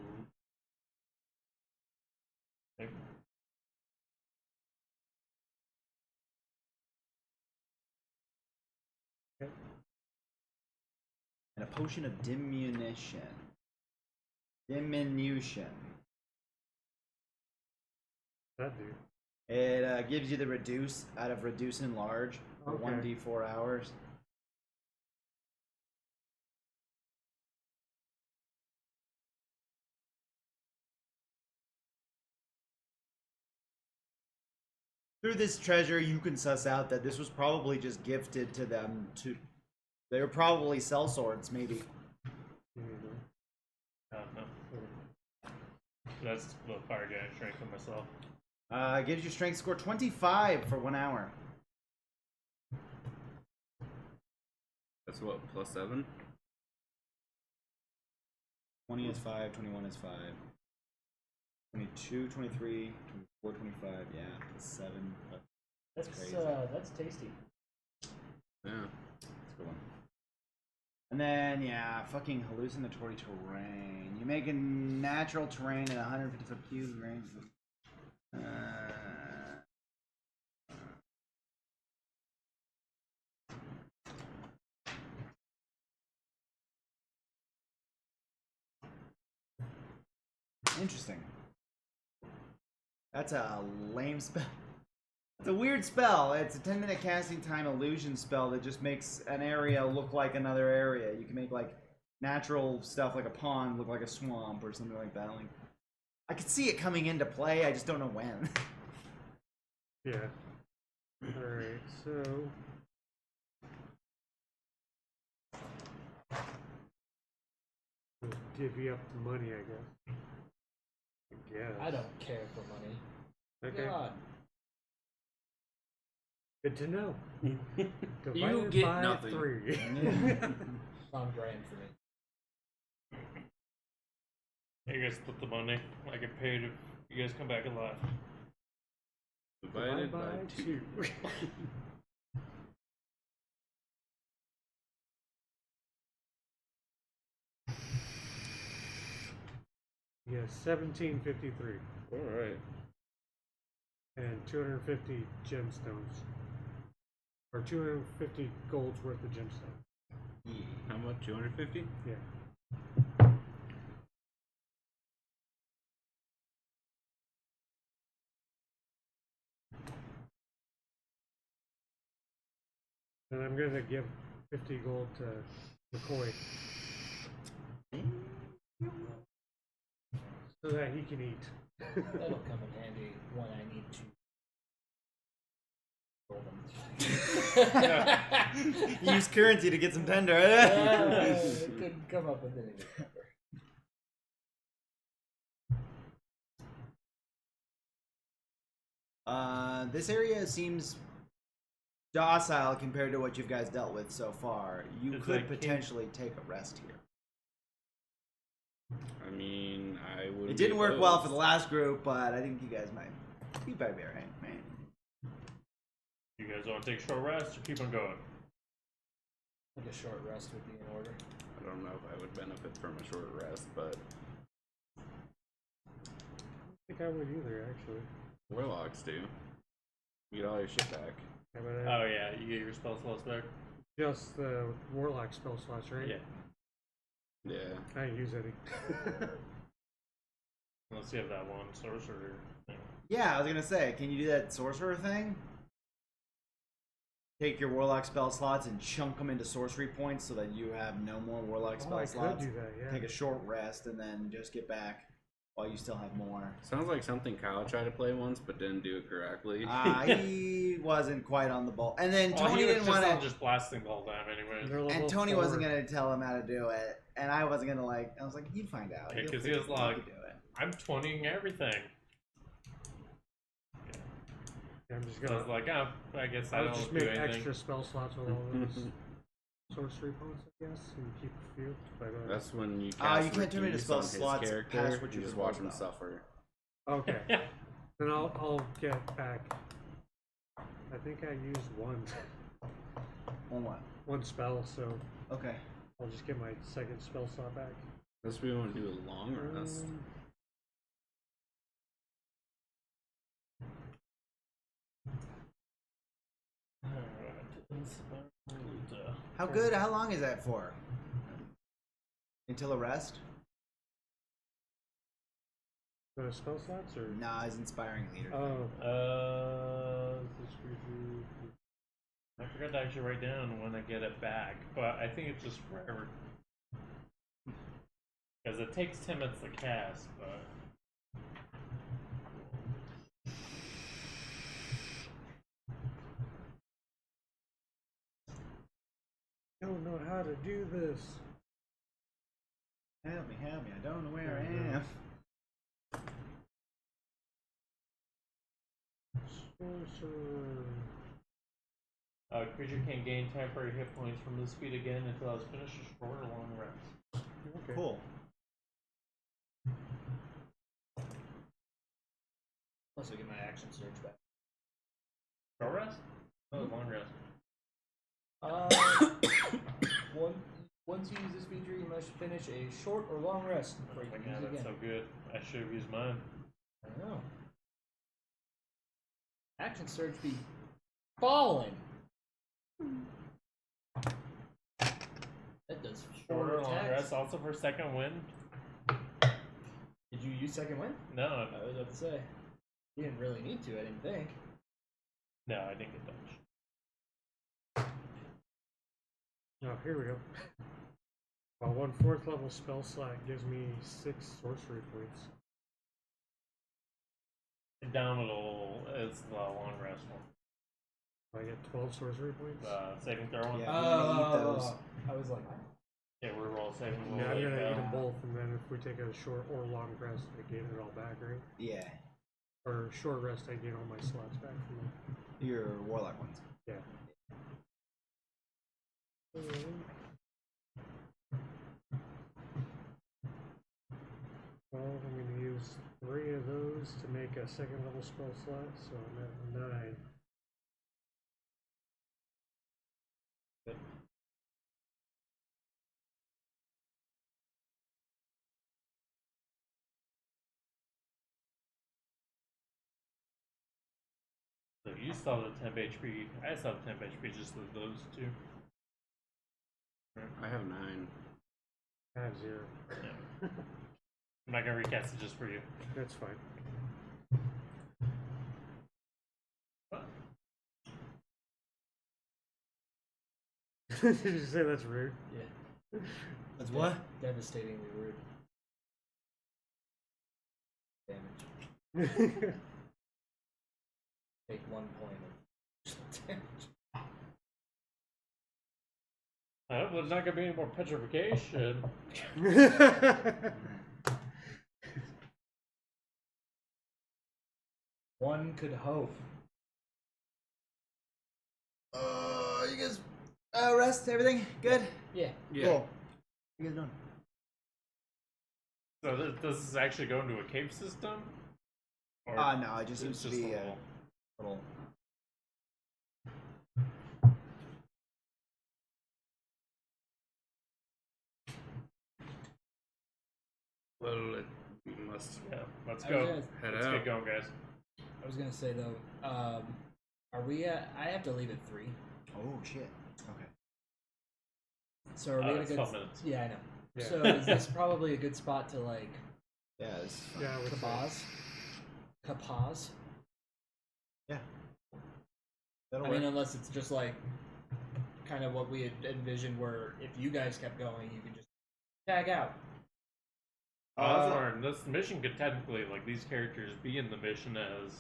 okay. And a potion of diminution. Diminution. That dude. It gives you the reduce out of reduce and large for Okay. 1d4 hours. Through this treasure, you can suss out that this was probably just gifted to them to. They were probably sellswords, maybe. That's the fire giant strength of myself. Gives you strength score 25 for 1 hour. That's what, +7? 20 is 5, 21 is 5. 22, 23, 24, 25, yeah, plus 7. That's crazy. That's tasty. Yeah. That's a good one. And then, yeah, fucking hallucinatory terrain. You make a natural terrain at 150 foot cube range. Interesting. That's a lame spell. It's a weird spell. It's a 10-minute casting time illusion spell that just makes an area look like another area. You can make like natural stuff like a pond look like a swamp or something like that. Like, I could see it coming into play. I just don't know when. Yeah. Alright, so. We'll divvy up the money, I guess. Yeah. I don't care for money. Okay. God. Good to know. You Divided get by nothing. 3. $1 grand for me. You guys split the money. I get paid if you guys come back alive. Divided by 2. Yeah, 1753. Alright. And 250 gemstones. Or 250 gold's worth of gemstones. Yeah. How much? 250? Yeah. And I'm gonna give 50 gold to McCoy. So that he can eat. That'll come in handy when I need to roll them. Use currency to get some tender. Couldn't come up with anything better. This area seems docile compared to what you guys dealt with so far. You It's could like potentially take a rest here. I mean, I would. It didn't work well for the last group, but I think you guys might be alright, man. You guys want to take a short rest or keep on going? I think a short rest would be in order. I don't know if I would benefit from a short rest, but I think I would either, actually. warlocks do. You get all your shit back. How about Oh yeah, you get your spell slots back. just the warlock spell slots, right? Yeah. Yeah. I didn't use any. Unless you have that one sorcerer thing. Yeah, I was gonna say, can you do that sorcerer thing? Take your warlock spell slots and chunk them into sorcery points so that you have no more warlock Oh, spell I slots. could do that, yeah. Take a short rest and then just get back while you still have more. Sounds like something Kyle tried to play once, but didn't do it correctly. He wasn't quite on the ball, and then Well, Tony he was didn't just want on to. just blasting the whole time anyway. They're level And Tony 4. wasn't gonna tell him how to do it, and I wasn't gonna like. I was like, "You find out." Yeah, You'll 'cause he figure was out how to like- do it. I'm 20ing everything. Yeah, I'm just So I gonna. was like, oh, I guess I I'll don't just do make anything. extra spell slots with all those sorcery points, I guess, and keep a few. But, That's when you you cast can't turn into Reduce spell on his slots character. past what You you just can watch roll, him though. suffer. okay. Then I'll get back. I think I used one On what? one spell, so Okay. I'll just get my second spell slot back. Unless we want to do a long rest. How good? How long is that for? Until a rest? The spell slots, or Nah, it's inspiring leader. oh, I forgot to actually write down when I get it back, but I think it's just forever. Because it takes 10 minutes to cast, but. I don't know how to do this. Help me, I don't know where I am. Creature can gain temporary hit points from this feat again until it's finished a short or long rest. Okay. Cool. Also get my action surge back. Short rest? Oh, long rest. Once you use this feature, you must finish a short or long rest before Oh you my can god, use it that's again. so good. I should have used mine. I know. Action surge be falling. That does 4 Short or long attacks. rest, also for second wind. Did you use second wind? No, I was about to say. You didn't really need to, I didn't think. no, I didn't get damage. Oh, here we go. Well, 1 4th level spell slot gives me 6 sorcery points. Down a little is the long rest one. I get 12 sorcery points. Saving throw one. Yeah. You're gonna eat those. I was like, Yeah, we're roll saving. Yeah, I'm gonna eat them yeah. both, and then if we take a short or long rest, I gain it all back, right? Yeah. Or short rest, I gain all my slots back from them. Your warlock ones. Yeah. Well, I'm going to use 3 of those to make a 2nd level spell slot, so I'm at 9. So you still have the temp HP. I still have temp HP, just with those two. I have 9. I have 0. Yeah. I'm not gonna recast it just for you. That's fine. What? Did you say that's rude? yeah. That's what? Devastatingly rude. Damage. Take 1 point of damage. I hope there's not gonna be any more petrification. One could hope. You guys rest, everything? Good? Yeah. Yeah. Cool. What you guys doing? So does this actually go into a cave system? Or No, it just it's seems to just be a a little. Well, we must Yeah, let's I go. was gonna- head Let's out. get going, guys. I was gonna say though, are we at? I have to leave at 3. Oh shit. Okay. So are we in a It's good? 12 minutes. Yeah, I know. Yeah. So is this probably a good spot to like Yeah. It's Yeah, I would say. Kapaz? Yeah. That'll I work. mean, unless it's just like kind of what we had envisioned, where if you guys kept going, you could just tag out. I was wondering, this mission could technically, like, these characters be in the mission as,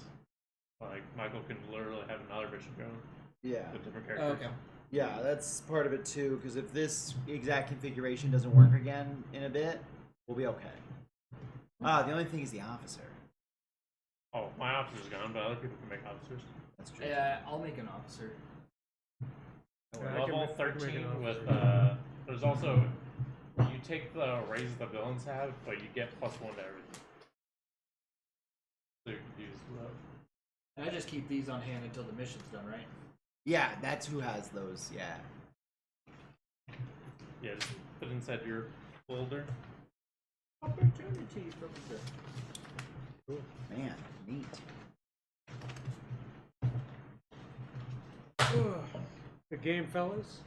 like, Michael can literally have another mission going Yeah. with different Oh, characters. okay. Yeah, that's part of it too. Because if this exact configuration doesn't work again in a bit, we'll be okay. The only thing is the officer. Oh, my officer's gone, but other people can make officers. That's true. Yeah, I'll make an officer. Yeah, I can Level make- I can make 13 an with, officer. there's also, you take the raises the villains have, but you get +1 to everything. So you can use And I just keep these on hand until the mission's done, right? Yeah, that's who has those. Yeah. yeah, just put it inside your folder. Opportunity from the. Man, neat. The game, fellas?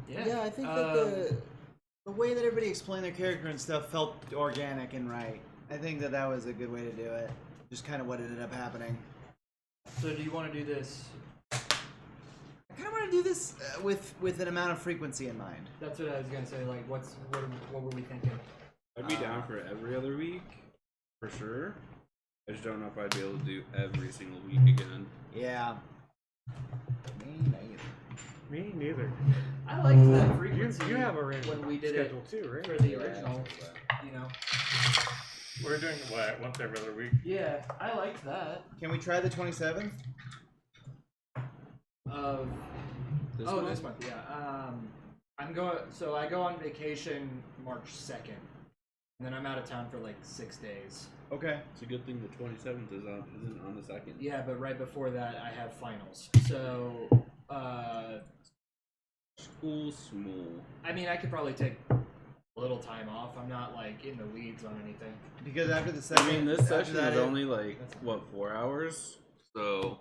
Yeah, I think that the way that everybody explained their character and stuff felt organic and right. I think that that was a good way to do it. Just kind of what ended up happening. So do you want to do this? I kind of want to do this with an amount of frequency in mind. That's what I was gonna say. Like, what were we thinking? I'd be down for every other week, for sure. I just don't know if I'd be able to do every single week again. Yeah. Me neither. Me neither. I liked that You, frequency. you have a random when we did schedule too, right? it for the original. You know. We're doing what, once every other week? Yeah, I liked that. Can we try the 27th? of This oh month? this month, yeah. I'm going. So I go on vacation March 2nd, and then I'm out of town for like 6 days. Okay. It's a good thing the 27th isn't on the 2nd. Yeah, but right before that I have finals. So School small. I mean I could probably take a little time off. I'm not like in the weeds on anything. Because after the I second, mean, this after session that is it- only like, what, 4 hours? So,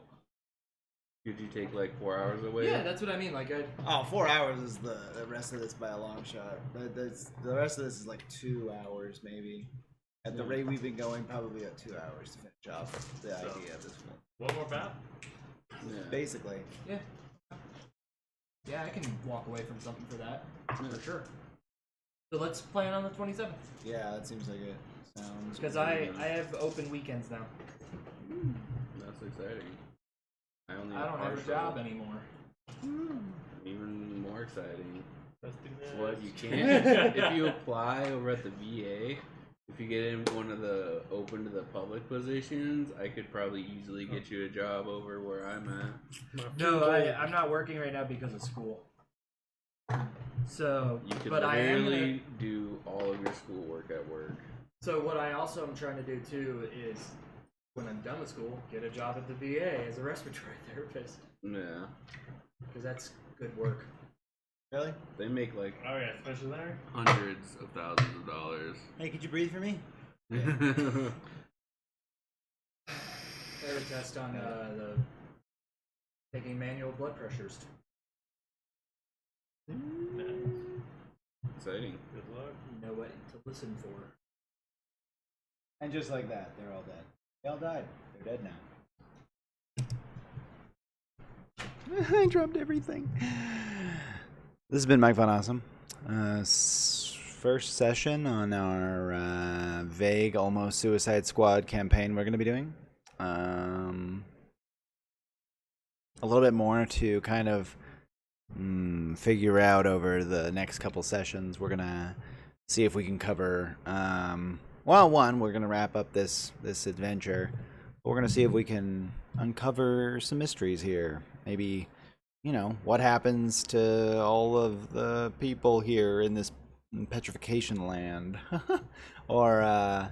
could you take like 4 hours away? Yeah, that's what I mean. Like I 4 hours is the rest of this by a long shot. The rest of this is like 2 hours maybe. At the rate we've been going, probably at 2 hours to finish off the idea of this one. One more battle. Yeah. Basically. yeah. Yeah, I can walk away from something for that. For sure. So let's plan on the 27th. Yeah, that seems like it. Sounds. Because I have open weekends now. That's exciting. I I don't have a job anymore. Even more exciting. Let's do that. What, you can't? If you apply over at the VA, if you get in one of the open to the public positions, I could probably easily get you a job over where I'm at. No, I'm not working right now because of school. So, You could but I am literally gonna, do all of your schoolwork at work. so what I also am trying to do too is when I'm done with school, get a job at the VA as a respiratory therapist Yeah. because that's good work. Really? They make like Oh yeah, especially there. hundreds of thousands of dollars. Hey, could you breathe for me? I have a test on the taking manual blood pressures. Nice. Exciting. Good luck. You know what to listen for. And just like that, they're all dead. They all died. They're dead now. I dropped everything. This has been Mike Von Awesome. First session on our vague, almost Suicide Squad campaign we're going to be doing. A little bit more to kind of figure out over the next couple sessions. We're going to see if we can cover... one, we're going to wrap up this adventure. We're going to see if we can uncover some mysteries here. Maybe... what happens to all of the people here in this petrification land? Or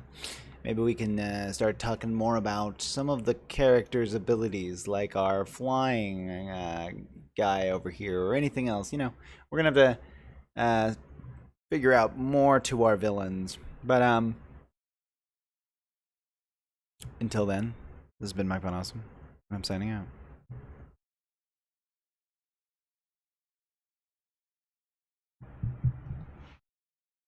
maybe we can start talking more about some of the characters' abilities, like our flying guy over here, or anything else. We're going to have to figure out more to our villains. But until then, this has been Mike Von Awesome, and I'm signing out.